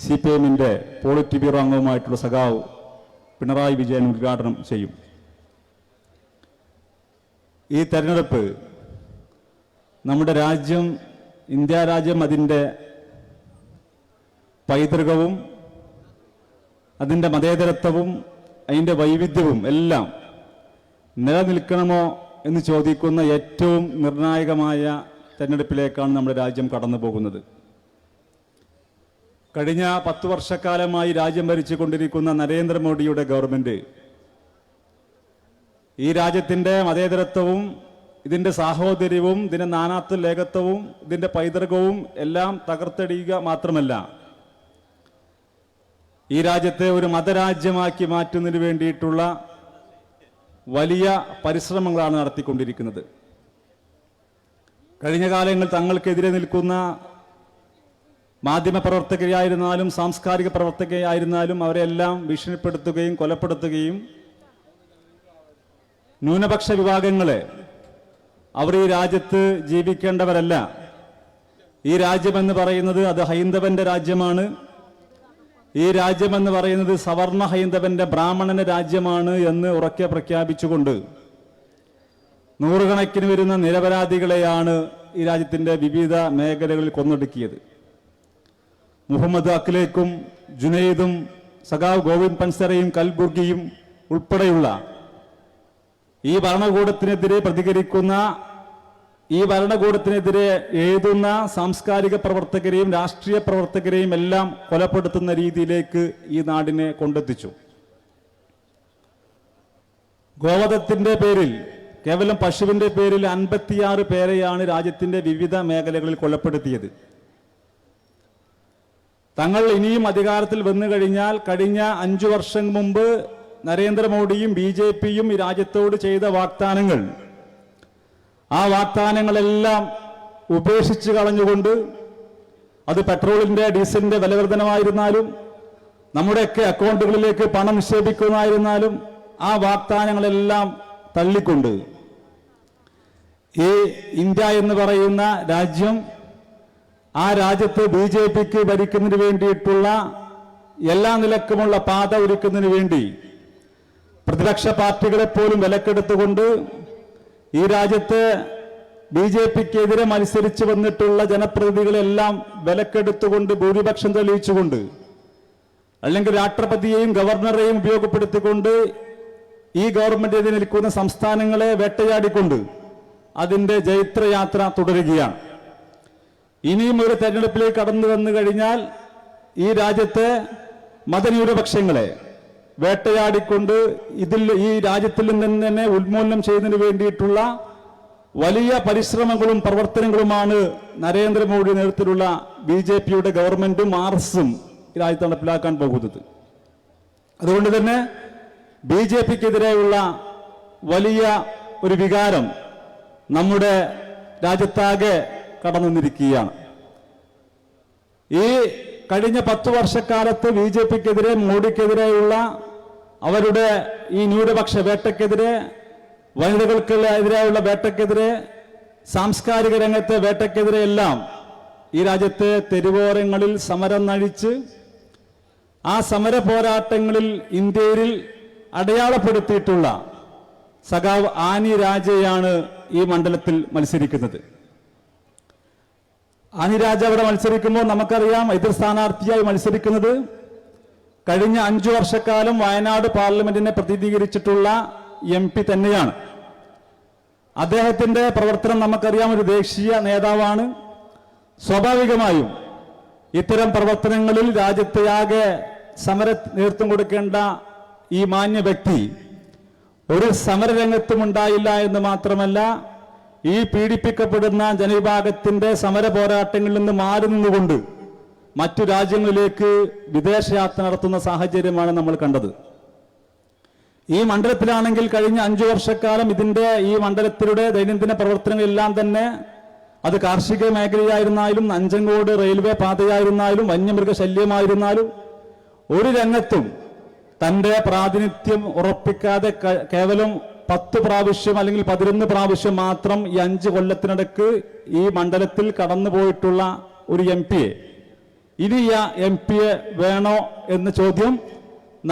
CPM-ന്റെ polit bureau അംഗവുമായിട്ടുള്ള സഖാവ് പിണറായി വിജയൻ ഉദ്ഘാടനം ചെയ്യും. ഈ തെരഞ്ഞെടുപ്പ് നമ്മുടെ രാജ്യം, ഇന്ത്യ രാജ്യം, അതിൻ്റെ പൈതൃകവും അതിൻ്റെ മതേതരത്വവും അതിൻ്റെ വൈവിധ്യവും എല്ലാം നിലനിൽക്കണമോ എന്ന് ചോദിക്കുന്ന ഏറ്റവും നിർണായകമായ തെരഞ്ഞെടുപ്പിലേക്കാണ് നമ്മുടെ രാജ്യം കടന്നു പോകുന്നത്. കഴിഞ്ഞ 10 വർഷക്കാലമായി രാജ്യം ഭരിച്ചുകൊണ്ടിരിക്കുന്ന നരേന്ദ്രമോദിയുടെ ഗവൺമെൻറ് ഈ രാജ്യത്തിൻ്റെ മതേതരത്വവും ഇതിൻ്റെ സാഹോദര്യവും ഇതിൻ്റെ നാനാത്വ ഏകത്വവും ഇതിൻ്റെ പൈതൃകവും എല്ലാം തകർത്തെറിയുക മാത്രമല്ല, ഈ രാജ്യത്തെ ഒരു മതരാജ്യമാക്കി മാറ്റുന്നതിന് വേണ്ടിയിട്ടുള്ള വലിയ പരിശ്രമങ്ങളാണ് നടത്തിക്കൊണ്ടിരിക്കുന്നത്. കഴിഞ്ഞ കാലങ്ങളിൽ തങ്ങൾക്കെതിരെ നിൽക്കുന്ന മാധ്യമപ്രവർത്തകരായിരുന്നാലും സാംസ്കാരിക പ്രവർത്തകരായിരുന്നാലും അവരെല്ലാം ഭീഷണിപ്പെടുത്തുകയും കൊലപ്പെടുത്തുകയും ന്യൂനപക്ഷ വിഭാഗങ്ങളെ അവർ ഈ രാജ്യത്ത് ജീവിക്കേണ്ടവരല്ല, ഈ രാജ്യമെന്ന് പറയുന്നത് അത് ഹൈന്ദവന്റെ രാജ്യമാണ്, ഈ രാജ്യമെന്ന് പറയുന്നത് സവർണ ഹൈന്ദവന്റെ ബ്രാഹ്മണന്റെ രാജ്യമാണ് എന്ന് ഉറക്കെ പ്രഖ്യാപിച്ചുകൊണ്ട് നൂറുകണക്കിന് വരുന്ന നിരപരാധികളെയാണ് ഈ രാജ്യത്തിൻ്റെ വിവിധ മേഖലകളിൽ കൊന്നൊടുക്കിയത്. മുഹമ്മദ് അഖിലേക്കും ജുനൈദും സഖാവ് ഗോവിന്ദ് പൻസരയും കൽബുർഗിയും ഉൾപ്പെടെയുള്ള ഈ ഭരണകൂടത്തിനെതിരെ പ്രതികരിക്കുന്ന, ഈ ഭരണകൂടത്തിനെതിരെ എഴുതുന്ന സാംസ്കാരിക പ്രവർത്തകരെയും രാഷ്ട്രീയ പ്രവർത്തകരെയും എല്ലാം കൊലപ്പെടുത്തുന്ന രീതിയിലേക്ക് ഈ നാടിനെ കൊണ്ടെത്തിച്ചു. ഗോവധത്തിന്റെ പേരിൽ, കേവലം പശുവിന്റെ പേരിൽ 56 പേരെയാണ് രാജ്യത്തിന്റെ വിവിധ മേഖലകളിൽ കൊലപ്പെടുത്തിയത്. തങ്ങൾ ഇനിയും അധികാരത്തിൽ വന്നു കഴിഞ്ഞാൽ കഴിഞ്ഞ 5 വർഷം മുമ്പ് നരേന്ദ്രമോദിയും BJP-യും ഈ രാജ്യത്തോട് ചെയ്ത വാഗ്ദാനങ്ങൾ, ആ വാഗ്ദാനങ്ങളെല്ലാം ഉപേക്ഷിച്ച് കളഞ്ഞുകൊണ്ട്, അത് പെട്രോളിന്റെ ഡീസലിന്റെ വിലവർധനമായിരുന്നാലും നമ്മുടെയൊക്കെ അക്കൗണ്ടുകളിലേക്ക് പണം നിക്ഷേപിക്കുന്നതായിരുന്നാലും ആ വാഗ്ദാനങ്ങളെല്ലാം തള്ളിക്കൊണ്ട് ഈ ഇന്ത്യ എന്ന് പറയുന്ന രാജ്യം, ആ രാജ്യത്ത് BJP-ക്ക് ഭരിക്കുന്നതിന് വേണ്ടിയിട്ടുള്ള എല്ലാ നിലക്കുമുള്ള പാത ഒരുക്കുന്നതിന് വേണ്ടി പ്രതിപക്ഷ പാർട്ടികളെ പോലും വിലക്കെടുത്തുകൊണ്ട് ഈ രാജ്യത്ത് BJP-ക്കെതിരെ മത്സരിച്ച് വന്നിട്ടുള്ള ജനപ്രതിനിധികളെല്ലാം വിലക്കെടുത്തുകൊണ്ട് ഭൂരിപക്ഷം തെളിയിച്ചുകൊണ്ട്, അല്ലെങ്കിൽ രാഷ്ട്രപതിയെയും ഗവർണറെയും ഉപയോഗപ്പെടുത്തിക്കൊണ്ട് ഈ ഗവൺമെന്റിൽ നിൽക്കുന്ന സംസ്ഥാനങ്ങളെ വേട്ടയാടിക്കൊണ്ട് അതിൻ്റെ ജൈത്രയാത്ര തുടരുകയാണ്. ഇനിയും ഒരു തെരഞ്ഞെടുപ്പിലേക്ക് കടന്നു വന്നു കഴിഞ്ഞാൽ ഈ രാജ്യത്തെ മതന്യൂനപക്ഷങ്ങളെ വേട്ടയാടിക്കൊണ്ട് ഈ രാജ്യത്തിൽ നിന്ന് തന്നെ ഉന്മൂലനം ചെയ്യുന്നതിന് വേണ്ടിയിട്ടുള്ള വലിയ പരിശ്രമങ്ങളും പ്രവർത്തനങ്ങളുമാണ് നരേന്ദ്രമോദി നേതൃത്വത്തിലുള്ള BJP-യുടെ ഗവൺമെന്റും RSസും ഈ രാജ്യത്ത് നടപ്പിലാക്കാൻ പോകുന്നത്. അതുകൊണ്ട് തന്നെ BJP-ക്കെതിരെയുള്ള വലിയ ഒരു വികാരം നമ്മുടെ രാജ്യത്താകെ കടന്നു നിന്നിരിക്കുകയാണ്. ഈ കഴിഞ്ഞ 10 വർഷക്കാലത്ത് BJP-ക്കെതിരെ, മോഡിക്കെതിരെയുള്ള അവരുടെ ഈ ന്യൂനപക്ഷ വേട്ടയ്ക്കെതിരെ, വനിതകൾക്കെതിരെയുള്ള വേട്ടയ്ക്കെതിരെ, സാംസ്കാരിക രംഗത്തെ വേട്ടയ്ക്കെതിരെ എല്ലാം ഈ രാജ്യത്തെ തെരുവോരങ്ങളിൽ സമരം നയിച്ച് ആ സമര പോരാട്ടങ്ങളിൽ ഇന്ത്യയിൽ അടയാളപ്പെടുത്തിയിട്ടുള്ള സഖാവ് ആനി രാജയാണ് ഈ മണ്ഡലത്തിൽ മത്സരിക്കുന്നത്. ആനി രാജ അവിടെ മത്സരിക്കുമ്പോൾ നമുക്കറിയാം, എതിർ സ്ഥാനാർത്ഥിയായി മത്സരിക്കുന്നത് കഴിഞ്ഞ 5 വർഷക്കാലം വയനാട് പാർലമെന്റിനെ പ്രതിനിധീകരിച്ചിട്ടുള്ള MP തന്നെയാണ്. അദ്ദേഹത്തിന്റെ പ്രവർത്തനം നമുക്കറിയാം, ഒരു ദേശീയ നേതാവാണ്. സ്വാഭാവികമായും ഇത്തരം പ്രവർത്തനങ്ങളിൽ രാജ്യത്തെയാകെ സമര നേതൃത്വം കൊടുക്കേണ്ട ഈ മാന്യ വ്യക്തി ഒരു സമരരംഗത്തും ഉണ്ടായില്ല എന്ന് മാത്രമല്ല, ഈ പീഡിപ്പിക്കപ്പെടുന്ന ജനവിഭാഗത്തിന്റെ സമര പോരാട്ടങ്ങളിൽ നിന്ന് മാറി നിന്നുകൊണ്ട് മറ്റു രാജ്യങ്ങളിലേക്ക് വിദേശയാത്ര നടത്തുന്ന സാഹചര്യമാണ് നമ്മൾ കണ്ടത്. ഈ മണ്ഡലത്തിലാണെങ്കിൽ കഴിഞ്ഞ 5 വർഷക്കാലം ഈ മണ്ഡലത്തിലൂടെ ദൈനംദിന പ്രവർത്തനങ്ങളെല്ലാം തന്നെ, അത് കാർഷിക മേഖലയായിരുന്നാലും നഞ്ചങ്കോട് റെയിൽവേ പാതയായിരുന്നാലും വന്യമൃഗശല്യമായിരുന്നാലും ഒരു രംഗത്തും തൻ്റെ പ്രാതിനിധ്യം ഉറപ്പിക്കാതെ കേവലം 10 പ്രാവശ്യം അല്ലെങ്കിൽ 11 പ്രാവശ്യം മാത്രം ഈ 5 കൊല്ലത്തിനിടക്ക് ഈ മണ്ഡലത്തിൽ കടന്നുപോയിട്ടുള്ള ഒരു MP-യെ ഇനി ആ MP വേണോ എന്ന ചോദ്യം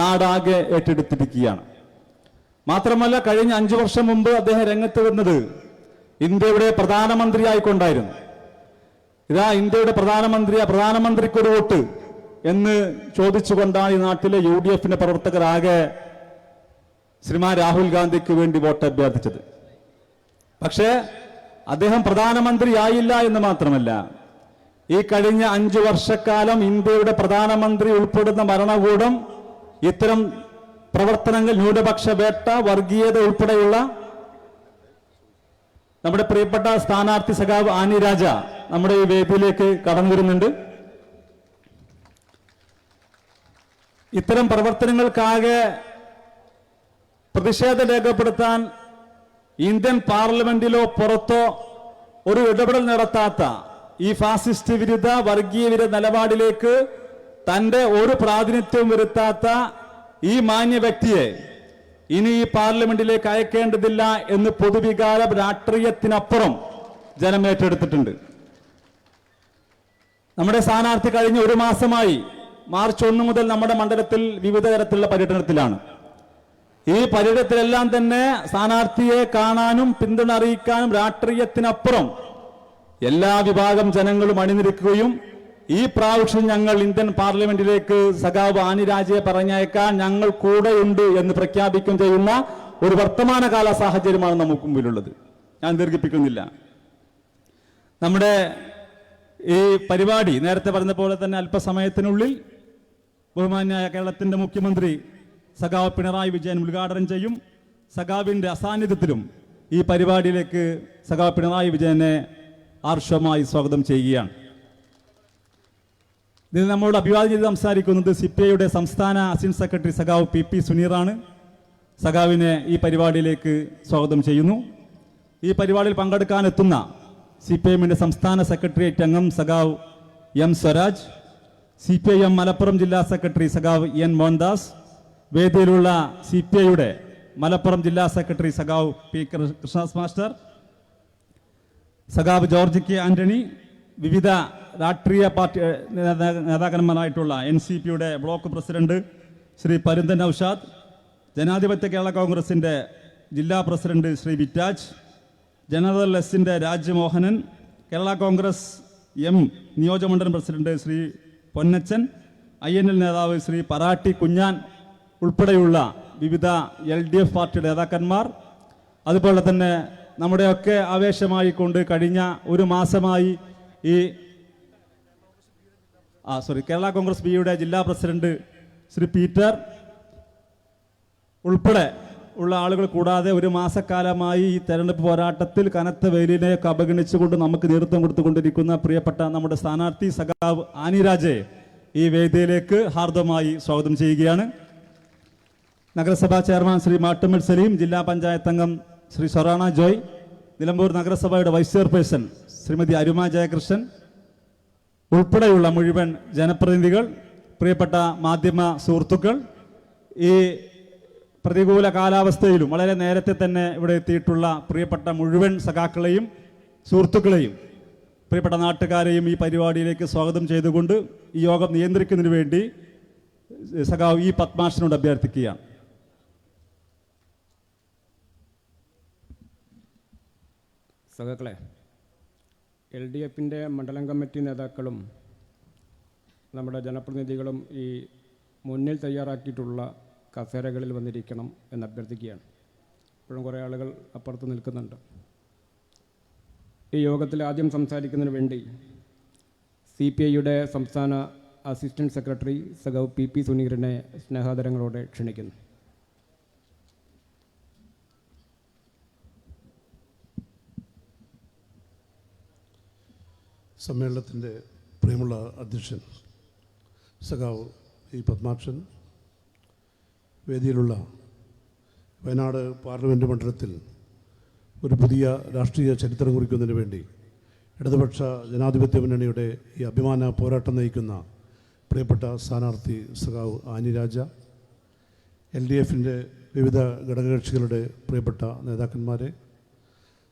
നാടാകെ ഏറ്റെടുത്തിരിക്കുകയാണ്. മാത്രമല്ല, കഴിഞ്ഞ 5 വർഷം മുമ്പ് അദ്ദേഹം രംഗത്ത് വന്നത് ഇന്ത്യയുടെ പ്രധാനമന്ത്രിയായിക്കൊണ്ടായിരുന്നു. ഇതാ ഇന്ത്യയുടെ പ്രധാനമന്ത്രിക്കൊരു വോട്ട് എന്ന് ചോദിച്ചുകൊണ്ടാണ് ഈ നാട്ടിലെ UDFന്റെ പ്രവർത്തകരാകെ ശ്രീമാൻ രാഹുൽ ഗാന്ധിക്ക് വേണ്ടി വോട്ട് അഭ്യർത്ഥിച്ചത്. പക്ഷേ അദ്ദേഹം പ്രധാനമന്ത്രിയായില്ല എന്ന് മാത്രമല്ല, ഈ കഴിഞ്ഞ 5 വർഷക്കാലം ഇന്ത്യയുടെ പ്രധാനമന്ത്രി ഉൾപ്പെടുന്ന ഭരണകൂടം ഇത്തരം പ്രവർത്തനങ്ങൾ, ന്യൂനപക്ഷ വേട്ട, വർഗീയത ഉൾപ്പെടെയുള്ള നമ്മുടെ പ്രിയപ്പെട്ട സ്ഥാനാർത്ഥി സഖാവ് ആനി രാജ നമ്മുടെ ഈ വേദിയിലേക്ക് കടന്നു വരുന്നുണ്ട്. ഇത്തരം പ്രവർത്തനങ്ങൾക്കാകെ പ്രതിഷേധം രേഖപ്പെടുത്താൻ ഇന്ത്യൻ പാർലമെന്റിലോ പുറത്തോ ഒരു ഇടപെടൽ നടത്താത്ത ഈ ഫാസിസ്റ്റ് വിരുദ്ധ, വർഗീയ വിരുദ്ധ നിലപാടിലേക്ക് തന്റെ ഒരു പ്രാതിനിധ്യവും വരുത്താത്ത ഈ മാന്യ വ്യക്തിയെ ഇനി ഈ പാർലമെന്റിലേക്ക് അയക്കേണ്ടതില്ല എന്ന് പൊതുവികാര രാഷ്ട്രീയത്തിനപ്പുറം ജനം ഏറ്റെടുത്തിട്ടുണ്ട്. നമ്മുടെ സ്ഥാനാർത്ഥി കഴിഞ്ഞ 1 മാസമായി മാർച്ച് 1 മുതൽ നമ്മുടെ മണ്ഡലത്തിൽ വിവിധ തരത്തിലുള്ള പര്യടനത്തിലാണ്. ഈ പര്യടനത്തിലെല്ലാം തന്നെ സ്ഥാനാർത്ഥിയെ കാണാനും പിന്തുണ അറിയിക്കാനും രാഷ്ട്രീയത്തിനപ്പുറം എല്ലാ വിഭാഗം ജനങ്ങളും അണിനിരക്കുകയും ഈ പ്രാവശ്യം ഞങ്ങൾ ഇന്ത്യൻ പാർലമെന്റിലേക്ക് സഖാവ് ആനി രാജയെ പറഞ്ഞയക്കാൻ ഞങ്ങൾ കൂടെയുണ്ട് എന്ന് പ്രഖ്യാപിക്കുകയും ചെയ്യുന്ന ഒരു വർത്തമാനകാല സാഹചര്യമാണ് നമുക്ക് മുമ്പിലുള്ളത്. ഞാൻ ദീർഘിപ്പിക്കുന്നില്ല. നമ്മുടെ ഈ പരിപാടി നേരത്തെ പറഞ്ഞ പോലെ തന്നെ അല്പസമയത്തിനുള്ളിൽ ബഹുമാന്യായ കേരളത്തിന്റെ മുഖ്യമന്ത്രി സഖാവ് പിണറായി വിജയൻ ഉദ്ഘാടനം ചെയ്യും. സഖാവിന്റെ അസാന്നിധ്യത്തിലും ഈ പരിപാടിയിലേക്ക് സഖാവ് പിണറായി വിജയനെ ആർഷമായി സ്വാഗതം ചെയ്യുകയാണ്. ഇതിൽ നമ്മോട് അഭിവാദ്യം ചെയ്ത് സംസാരിക്കുന്നത് CPIയുടെ സംസ്ഥാന അസിസ്റ്റന്റ് സെക്രട്ടറി സഖാവ് PP സുനീറാണ്. സഖാവിനെ ഈ പരിപാടിയിലേക്ക് സ്വാഗതം ചെയ്യുന്നു. ഈ പരിപാടിയിൽ പങ്കെടുക്കാനെത്തുന്ന CPIഎമ്മിന്റെ സംസ്ഥാന സെക്രട്ടേറിയറ്റ് അംഗം സഖാവ് M സ്വരാജ്, CPIഎം മലപ്പുറം ജില്ലാ സെക്രട്ടറി സഖാവ് N മോഹൻദാസ്, വേദിയിലുള്ള CPIയുടെ മലപ്പുറം ജില്ലാ സെക്രട്ടറി സഖാവ് P കൃഷ്ണദാസ് മാസ്റ്റർ, സഖാവ് ജോർജ് K ആന്റണി, വിവിധ രാഷ്ട്രീയ പാർട്ടി നേതാക്കന്മാരായിട്ടുള്ള NCPയുടെ ബ്ലോക്ക് പ്രസിഡന്റ് ശ്രീ പരുന്തൻ നൌഷാദ്, ജനാധിപത്യ കേരള കോൺഗ്രസിന്റെ ജില്ലാ പ്രസിഡന്റ് ശ്രീ വിറ്റാജ്, ജനറൽ എസിന്റെ രാജ്യമോഹനൻ, കേരള കോൺഗ്രസ് M നിയോജകമണ്ഡലം പ്രസിഡന്റ് ശ്രീ പൊന്നച്ചൻ, INL നേതാവ് ശ്രീ പറാട്ടി കുഞ്ഞാൻ ഉൾപ്പെടെയുള്ള വിവിധ LDF പാർട്ടിയുടെ നേതാക്കന്മാർ, അതുപോലെ തന്നെ നമ്മുടെയൊക്കെ ആവേശമായിക്കൊണ്ട് കഴിഞ്ഞ 1 മാസമായി ഈ കേരള കോൺഗ്രസ് ബിയുടെ ജില്ലാ പ്രസിഡന്റ് ശ്രീ പീറ്റർ ഉൾപ്പെടെ ഉള്ള ആളുകൾ കൂടാതെ 1 മാസക്കാലമായി ഈ തെരഞ്ഞെടുപ്പ് പോരാട്ടത്തിൽ കനത്ത വെയിലിനെയൊക്കെ അവഗണിച്ചുകൊണ്ട് നമുക്ക് നേതൃത്വം കൊടുത്തുകൊണ്ടിരിക്കുന്ന പ്രിയപ്പെട്ട നമ്മുടെ സ്ഥാനാർത്ഥി സഖാവ് ആനി രാജയെ ഈ വേദിയിലേക്ക് ഹാർദമായി സ്വാഗതം ചെയ്യുകയാണ്. നഗരസഭാ ചെയർമാൻ ശ്രീ മാട്ടുമ്മൽ സലീം, ജില്ലാ പഞ്ചായത്ത് അംഗം ശ്രീ സൊറാണ ജോയ്, നിലമ്പൂർ നഗരസഭയുടെ വൈസ് ചെയർപേഴ്സൺ ശ്രീമതി അരുമ ജയകൃഷ്ണൻ ഉൾപ്പെടെയുള്ള മുഴുവൻ ജനപ്രതിനിധികൾ, പ്രിയപ്പെട്ട മാധ്യമ സുഹൃത്തുക്കൾ, ഈ പ്രതികൂല കാലാവസ്ഥയിലും വളരെ നേരത്തെ തന്നെ ഇവിടെ എത്തിയിട്ടുള്ള പ്രിയപ്പെട്ട മുഴുവൻ സഖാക്കളെയും സുഹൃത്തുക്കളെയും പ്രിയപ്പെട്ട നാട്ടുകാരെയും ഈ പരിപാടിയിലേക്ക് സ്വാഗതം ചെയ്തുകൊണ്ട് ഈ യോഗം നിയന്ത്രിക്കുന്നതിന് വേണ്ടി സഖാവ് E പത്മാഷനോട് അഭ്യർത്ഥിക്കുകയാണ്. സഖാക്കളെ, LDFന്റെ മണ്ഡലം കമ്മിറ്റി നേതാക്കളും നമ്മുടെ ജനപ്രതിനിധികളും ഈ മുന്നിൽ തയ്യാറാക്കിയിട്ടുള്ള കസേരകളിൽ വന്നിരിക്കണം എന്ന് അഭ്യർത്ഥിക്കുകയാണ്. ഇപ്പോഴും കുറേ ആളുകൾ അപ്പുറത്ത് നിൽക്കുന്നുണ്ട്. ഈ യോഗത്തിൽ ആദ്യം സംസാരിക്കുന്നതിന് വേണ്ടി CPIയുടെ സംസ്ഥാന അസിസ്റ്റന്റ് സെക്രട്ടറി സഖാവ് PP സുനീറിനെ സ്നേഹാദരങ്ങളോടെ ക്ഷണിക്കുന്നു. സമ്മേളനത്തിൻ്റെ പ്രിയമുള്ള അധ്യക്ഷൻ സഖാവ് E പത്മാക്ഷൻ, വേദിയിലുള്ള വയനാട് പാർലമെൻറ്റ് മണ്ഡലത്തിൽ ഒരു പുതിയ രാഷ്ട്രീയ ചരിത്രം കുറിക്കുന്നതിന് വേണ്ടി ഇടതുപക്ഷ ജനാധിപത്യ മുന്നണിയുടെ ഈ അഭിമാന പോരാട്ടം നയിക്കുന്ന പ്രിയപ്പെട്ട സ്ഥാനാർത്ഥി സഖാവ് ആനി രാജ, LDFന്റെ വിവിധ ഘടകകക്ഷികളുടെ പ്രിയപ്പെട്ട നേതാക്കന്മാരെ,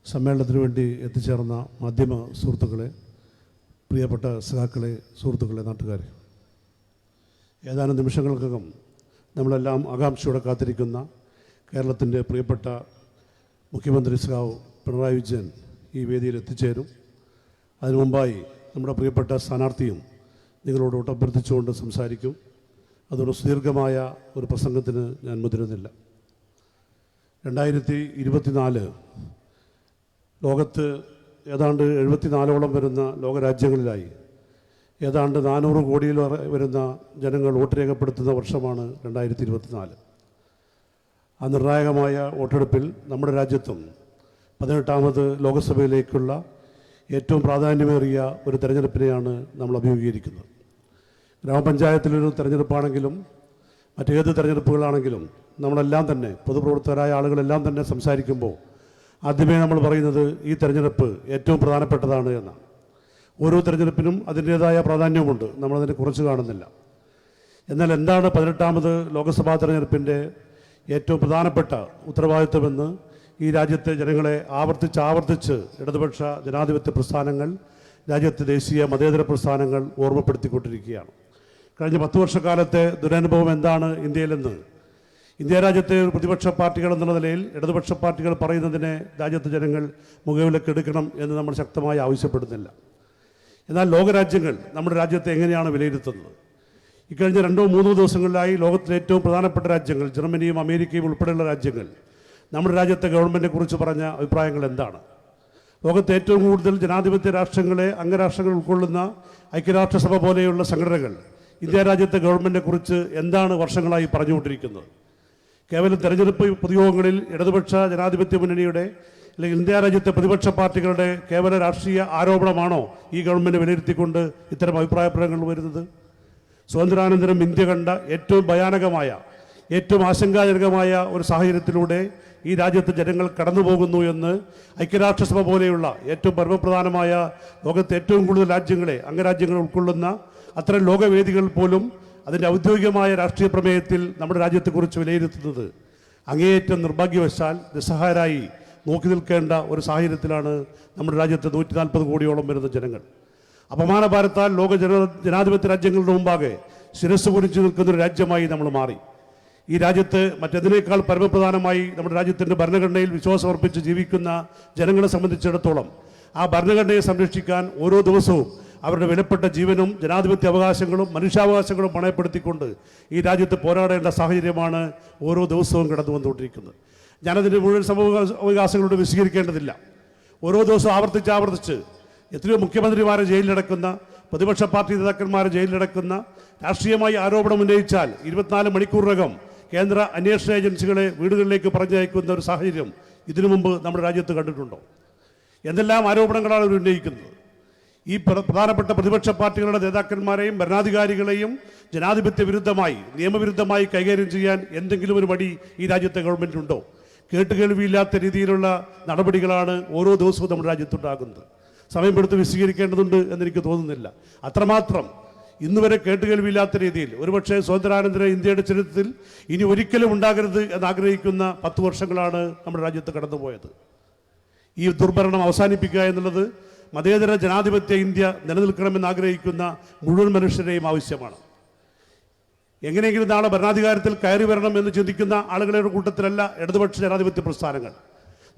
സമ്മേളനത്തിന് വേണ്ടി എത്തിച്ചേർന്ന മാധ്യമ സുഹൃത്തുക്കളെ, പ്രിയപ്പെട്ട സഖാക്കളെ, സുഹൃത്തുക്കളെ, നാട്ടുകാരെ, ഏതാനും നിമിഷങ്ങൾക്കകം നമ്മളെല്ലാം ആകാംക്ഷയോടെ കാത്തിരിക്കുന്ന കേരളത്തിൻ്റെ പ്രിയപ്പെട്ട മുഖ്യമന്ത്രി സഖാവ് പിണറായി വിജയൻ ഈ വേദിയിൽ എത്തിച്ചേരും. അതിനു മുമ്പായി നമ്മുടെ പ്രിയപ്പെട്ട സ്ഥാനാർത്ഥിയും നിങ്ങളോട് അഭ്യർത്ഥിച്ചുകൊണ്ട് സംസാരിക്കും. അതൊരു സുദീർഘമായ ഒരു പ്രസംഗത്തിന് ഞാൻ മുതിരുന്നില്ല. 2024 ലോകത്ത് ഏതാണ്ട് 74ഓളം വരുന്ന ലോകരാജ്യങ്ങളിലായി ഏതാണ്ട് 400 കോടിയിൽ വരുന്ന ജനങ്ങൾ വോട്ട് രേഖപ്പെടുത്തുന്ന വർഷമാണ് 2024. ആ നിർണായകമായ വോട്ടെടുപ്പിൽ നമ്മുടെ രാജ്യത്തും 18ാമത് ലോകസഭയിലേക്കുള്ള ഏറ്റവും പ്രാധാന്യമേറിയ ഒരു തെരഞ്ഞെടുപ്പിനെയാണ് നമ്മൾ അഭിമുഖീകരിക്കുന്നത്. ഗ്രാമപഞ്ചായത്തിലൊരു തെരഞ്ഞെടുപ്പാണെങ്കിലും മറ്റേത് തെരഞ്ഞെടുപ്പുകളാണെങ്കിലും നമ്മളെല്ലാം തന്നെ പൊതുപ്രവർത്തകരായ ആളുകളെല്ലാം തന്നെ സംസാരിക്കുമ്പോൾ ആദ്യമേ നമ്മൾ പറയുന്നത് ഈ തെരഞ്ഞെടുപ്പ് ഏറ്റവും പ്രധാനപ്പെട്ടതാണ് എന്നാണ്. ഓരോ തെരഞ്ഞെടുപ്പിനും അതിൻ്റേതായ പ്രാധാന്യവുമുണ്ട്, നമ്മളതിനെ കുറച്ച് കാണുന്നില്ല. എന്നാൽ എന്താണ് 18ാമത് ലോക്സഭാ തെരഞ്ഞെടുപ്പിൻ്റെ ഏറ്റവും പ്രധാനപ്പെട്ട ഉത്തരവാദിത്വമെന്ന് ഈ രാജ്യത്തെ ജനങ്ങളെ ആവർത്തിച്ച് ഇടതുപക്ഷ ജനാധിപത്യ പ്രസ്ഥാനങ്ങൾ, രാജ്യത്തെ ദേശീയ മതേതര പ്രസ്ഥാനങ്ങൾ ഓർമ്മപ്പെടുത്തിക്കൊണ്ടിരിക്കുകയാണ്. കഴിഞ്ഞ 10 വർഷക്കാലത്തെ ദുരനുഭവം എന്താണ് ഇന്ത്യയിലെന്ന് ഇന്ത്യ രാജ്യത്തെ ഒരു പ്രതിപക്ഷ പാർട്ടികൾ എന്നുള്ള നിലയിൽ ഇടതുപക്ഷ പാർട്ടികൾ പറയുന്നതിനെ രാജ്യത്തെ ജനങ്ങൾ മുഖവിലേക്ക് എടുക്കണം എന്ന് നമ്മൾ ശക്തമായി ആവശ്യപ്പെടുന്നില്ല. എന്നാൽ ലോകരാജ്യങ്ങൾ നമ്മുടെ രാജ്യത്തെ എങ്ങനെയാണ് വിലയിരുത്തുന്നത്? ഇക്കഴിഞ്ഞ 2-3 ദിവസങ്ങളിലായി ലോകത്തിലെ ഏറ്റവും പ്രധാനപ്പെട്ട രാജ്യങ്ങൾ, ജർമ്മനിയും അമേരിക്കയും ഉൾപ്പെടെയുള്ള രാജ്യങ്ങൾ നമ്മുടെ രാജ്യത്തെ ഗവൺമെൻറ്റിനെ കുറിച്ച് പറഞ്ഞ അഭിപ്രായങ്ങൾ എന്താണ്? ലോകത്തെ ഏറ്റവും കൂടുതൽ ജനാധിപത്യ രാഷ്ട്രങ്ങളെ, അംഗരാഷ്ട്രങ്ങൾ ഉൾക്കൊള്ളുന്ന ഐക്യരാഷ്ട്രസഭ പോലെയുള്ള സംഘടനകൾ ഇന്ത്യ രാജ്യത്തെ ഗവൺമെൻറ്റിനെ കുറിച്ച് എന്താണ് വർഷങ്ങളായി പറഞ്ഞുകൊണ്ടിരിക്കുന്നത്? കേവലം തെരഞ്ഞെടുപ്പ് പൊതുയോഗങ്ങളിൽ ഇടതുപക്ഷ ജനാധിപത്യ മുന്നണിയുടെ അല്ലെങ്കിൽ ഇന്ത്യ രാജ്യത്തെ പ്രതിപക്ഷ പാർട്ടികളുടെ കേവല രാഷ്ട്രീയ ആരോപണമാണോ ഈ ഗവൺമെൻറ് വിലയിരുത്തിക്കൊണ്ട് ഇത്തരം അഭിപ്രായ പ്രകടനങ്ങൾ വരുന്നത്? സ്വാതന്ത്ര്യാനന്തരം ഇന്ത്യ കണ്ട ഏറ്റവും ഭയാനകമായ, ഏറ്റവും ആശങ്കാജനകമായ ഒരു സാഹചര്യത്തിലൂടെ ഈ രാജ്യത്തെ ജനങ്ങൾ കടന്നു പോകുന്നു എന്ന് ഐക്യരാഷ്ട്രസഭ പോലെയുള്ള ഏറ്റവും പരമപ്രധാനമായ ലോകത്തെ ഏറ്റവും കൂടുതൽ രാജ്യങ്ങളെ, അംഗരാജ്യങ്ങളെ ഉൾക്കൊള്ളുന്ന അത്തരം ലോകവേദികൾ പോലും അതിൻ്റെ ഔദ്യോഗികമായ രാഷ്ട്രീയ പ്രമേയത്തിൽ നമ്മുടെ രാജ്യത്തെക്കുറിച്ച് വിലയിരുത്തുന്നത് അങ്ങേയറ്റം നിർഭാഗ്യവശാൽ നിസ്സഹായരായി നോക്കി നിൽക്കേണ്ട ഒരു സാഹചര്യത്തിലാണ് നമ്മുടെ രാജ്യത്തെ 140 കോടിയോളം വരുന്ന ജനങ്ങൾ. അപമാനഭാരത്താൽ ലോക ജനാധിപത്യ രാജ്യങ്ങളുടെ മുമ്പാകെ ശിരസ് കുനിച്ചു നിൽക്കുന്നൊരു രാജ്യമായി നമ്മൾ മാറി. ഈ രാജ്യത്ത് മറ്റെതിനേക്കാൾ പരമപ്രധാനമായി നമ്മുടെ രാജ്യത്തിൻ്റെ ഭരണഘടനയിൽ വിശ്വാസമർപ്പിച്ച് ജീവിക്കുന്ന ജനങ്ങളെ സംബന്ധിച്ചിടത്തോളം ആ ഭരണഘടനയെ സംരക്ഷിക്കാൻ ഓരോ ദിവസവും അവരുടെ വിലപ്പെട്ട ജീവനും ജനാധിപത്യ അവകാശങ്ങളും മനുഷ്യാവകാശങ്ങളും പണയപ്പെടുത്തിക്കൊണ്ട് ഈ രാജ്യത്ത് പോരാടേണ്ട സാഹചര്യമാണ് ഓരോ ദിവസവും കടന്നു വന്നുകൊണ്ടിരിക്കുന്നത്. ഞാനതിൻ്റെ മുഴുവൻ അവകാശങ്ങളോട് വിശദീകരിക്കേണ്ടതില്ല. ഓരോ ദിവസവും ആവർത്തിച്ച് എത്രയോ മുഖ്യമന്ത്രിമാരെ ജയിലിലടക്കുന്ന, പ്രതിപക്ഷ പാർട്ടി നേതാക്കന്മാരെ ജയിലിലടക്കുന്ന, രാഷ്ട്രീയമായി ആരോപണം ഉന്നയിച്ചാൽ 24 മണിക്കൂറിനകം കേന്ദ്ര അന്വേഷണ ഏജൻസികളെ വീടുകളിലേക്ക് പറഞ്ഞയക്കുന്ന ഒരു സാഹചര്യം ഇതിനു മുമ്പ് നമ്മുടെ രാജ്യത്ത് കണ്ടിട്ടുണ്ടോ? എന്തെല്ലാം ആരോപണങ്ങളാണ് അവർ ഉന്നയിക്കുന്നത്? ഈ പ്രധാനപ്പെട്ട പ്രതിപക്ഷ പാർട്ടികളുടെ നേതാക്കന്മാരെയും ഭരണാധികാരികളെയും ജനാധിപത്യ വിരുദ്ധമായി, നിയമവിരുദ്ധമായി കൈകാര്യം ചെയ്യാൻ എന്തെങ്കിലും ഒരു മടി ഈ രാജ്യത്തെ ഗവൺമെൻറ്റിനുണ്ടോ? കേട്ടുകേൾവിയില്ലാത്ത രീതിയിലുള്ള നടപടികളാണ് ഓരോ ദിവസവും നമ്മുടെ രാജ്യത്തുണ്ടാകുന്നത്. സമയമെടുത്ത് വിശദീകരിക്കേണ്ടതുണ്ട് എന്നെനിക്ക് തോന്നുന്നില്ല. അത്രമാത്രം ഇന്നുവരെ കേട്ടുകേൾവിയില്ലാത്ത രീതിയിൽ, ഒരുപക്ഷെ സ്വാതന്ത്ര്യാനന്തര ഇന്ത്യയുടെ ചരിത്രത്തിൽ ഇനി ഒരിക്കലും ഉണ്ടാകരുത് എന്നാഗ്രഹിക്കുന്ന 10 വർഷങ്ങളാണ് നമ്മുടെ രാജ്യത്ത് കടന്നുപോയത്. ഈ ദുർഭരണം അവസാനിപ്പിക്കുക എന്നുള്ളത് മതേതര ജനാധിപത്യ ഇന്ത്യ നിലനിൽക്കണമെന്ന് ആഗ്രഹിക്കുന്ന മുഴുവൻ മനുഷ്യരെയും ആവശ്യമാണ്. എങ്ങനെയെങ്കിലും നാളെ ഭരണാധികാരത്തിൽ കയറി വരണം എന്ന് ചിന്തിക്കുന്ന ആളുകളുടെ കൂട്ടത്തിലല്ല ഇടതുപക്ഷ ജനാധിപത്യ പ്രസ്ഥാനങ്ങൾ.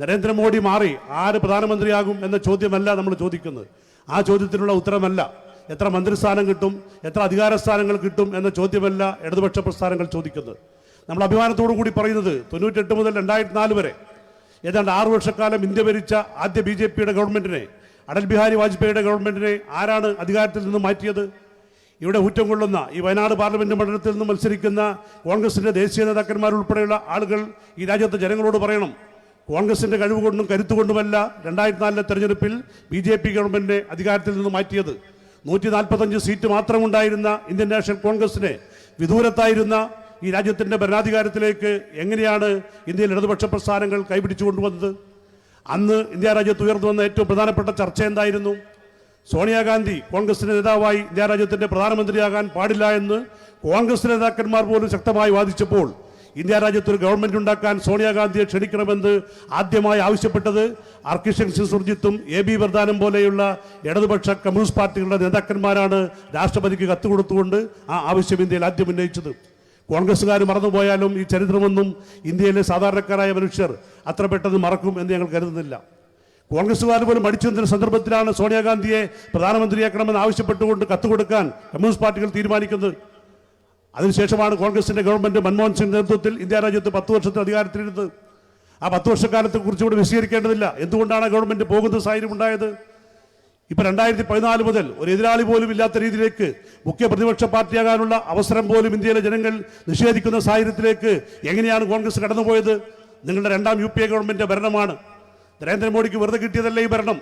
നരേന്ദ്രമോദി മാറി ആര് പ്രധാനമന്ത്രിയാകും എന്ന ചോദ്യമല്ല നമ്മൾ ചോദിക്കുന്നത്. ആ ചോദ്യത്തിനുള്ള ഉത്തരമല്ല എത്ര മന്ത്രിസ്ഥാനം കിട്ടും, എത്ര അധികാരസ്ഥാനങ്ങൾ കിട്ടും എന്ന ചോദ്യമല്ല ഇടതുപക്ഷ പ്രസ്ഥാനങ്ങൾ ചോദിക്കുന്നത്. നമ്മൾ അഭിമാനത്തോടു കൂടി പറയുന്നത് 98 മുതൽ 2004 വരെ ഏതാണ്ട് 6 വർഷക്കാലം ഇന്ത്യ ഭരിച്ച ആദ്യ BJPയുടെ ഗവൺമെൻറ്റിനെ, അടൽ ബിഹാരി വാജ്പേയിയുടെ ഗവൺമെൻറ്റിനെ ആരാണ് അധികാരത്തിൽ നിന്ന് മാറ്റിയത്? ഇവിടെ ഊറ്റം കൊള്ളുന്ന ഈ വയനാട് പാർലമെൻറ്റ് മണ്ഡലത്തിൽ നിന്ന് മത്സരിക്കുന്ന കോൺഗ്രസിൻ്റെ ദേശീയ നേതാക്കന്മാരുൾപ്പെടെയുള്ള ആളുകൾ ഈ രാജ്യത്തെ ജനങ്ങളോട് പറയണം, കോൺഗ്രസിൻ്റെ കഴിവുകൊണ്ടും കരുത്തുകൊണ്ടുമല്ല 2004 തെരഞ്ഞെടുപ്പിൽ BJP ഗവൺമെൻറ്റിനെ അധികാരത്തിൽ നിന്ന് മാറ്റിയത്. 145 സീറ്റ് മാത്രമുണ്ടായിരുന്ന ഇന്ത്യൻ നാഷണൽ കോൺഗ്രസിനെ വിദൂരത്തായിരുന്ന ഈ രാജ്യത്തിൻ്റെ ഭരണാധികാരത്തിലേക്ക് എങ്ങനെയാണ് ഇന്ത്യയിൽ ഇടതുപക്ഷ പ്രസ്ഥാനങ്ങൾ കൈപിടിച്ചു കൊണ്ടുവന്നത്? അന്ന് ഇന്ത്യ രാജ്യത്ത് ഉയർന്നു വന്ന ഏറ്റവും പ്രധാനപ്പെട്ട ചർച്ച എന്തായിരുന്നു? സോണിയാഗാന്ധി കോൺഗ്രസിൻ്റെ നേതാവായി ഇന്ത്യ രാജ്യത്തിൻ്റെ പ്രധാനമന്ത്രിയാകാൻ പാടില്ല എന്ന് കോൺഗ്രസ് നേതാക്കന്മാർ പോലും ശക്തമായി വാദിച്ചപ്പോൾ ഇന്ത്യ രാജ്യത്ത് ഒരു ഗവൺമെന്റ് ഉണ്ടാക്കാൻ സോണിയാഗാന്ധിയെ ക്ഷണിക്കണമെന്ന് ആദ്യമായി ആവശ്യപ്പെട്ടത് ഹർകിഷൻ സിംഗ് സുർജിത്തും AB വർധാനും പോലെയുള്ള ഇടതുപക്ഷ കമ്മ്യൂണിസ്റ്റ് പാർട്ടികളുടെ നേതാക്കന്മാരാണ് രാഷ്ട്രപതിക്ക് കത്ത് കൊടുത്തുകൊണ്ട് ആ ആവശ്യം ഇന്ത്യയിൽ ആദ്യം ഉന്നയിച്ചത്. കോൺഗ്രസ്സുകാർ മറന്നുപോയാലും ഈ ചരിത്രമൊന്നും ഇന്ത്യയിലെ സാധാരണക്കാരായ മനുഷ്യർ അത്ര പെട്ടെന്ന് മറക്കും എന്ന് ഞങ്ങൾ കരുതുന്നില്ല. കോൺഗ്രസ്സുകാർ പോലും മടിച്ചു നിന്ന സന്ദർഭത്തിലാണ് സോണിയാഗാന്ധിയെ പ്രധാനമന്ത്രിയാക്കണമെന്ന് ആവശ്യപ്പെട്ടുകൊണ്ട് കത്ത് കൊടുക്കാൻ കമ്മ്യൂണിസ്റ്റ് പാർട്ടികൾ തീരുമാനിക്കുന്നത്. അതിനുശേഷമാണ് കോൺഗ്രസിന്റെ ഗവൺമെന്റ് മൻമോഹൻ സിംഗ് നേതൃത്വത്തിൽ ഇന്ത്യ രാജ്യത്ത് 10 വർഷത്തെ അധികാരത്തിലിരുന്നത്. ആ 10 വർഷക്കാലത്തെ കുറിച്ച് കൂടി വിശദീകരിക്കേണ്ടതില്ല. എന്തുകൊണ്ടാണ് ഗവൺമെന്റ് പോകുന്ന സാഹചര്യം ഉണ്ടായത്? ഇപ്പൊ 2014 മുതൽ ഒരു എതിരാളി പോലും ഇല്ലാത്ത രീതിയിലേക്ക് മുഖ്യ പ്രതിപക്ഷ പാർട്ടിയാകാനുള്ള അവസരം പോലും ഇന്ത്യയിലെ ജനങ്ങൾ നിഷേധിക്കുന്ന സാഹചര്യത്തിലേക്ക് എങ്ങനെയാണ് കോൺഗ്രസ് കടന്നുപോയത്? നിങ്ങളുടെ 2ാം UPA ഗവൺമെന്റ് ഭരണമാണ്. നരേന്ദ്രമോദിക്ക് വെറുതെ കിട്ടിയതല്ല ഈ ഭരണം.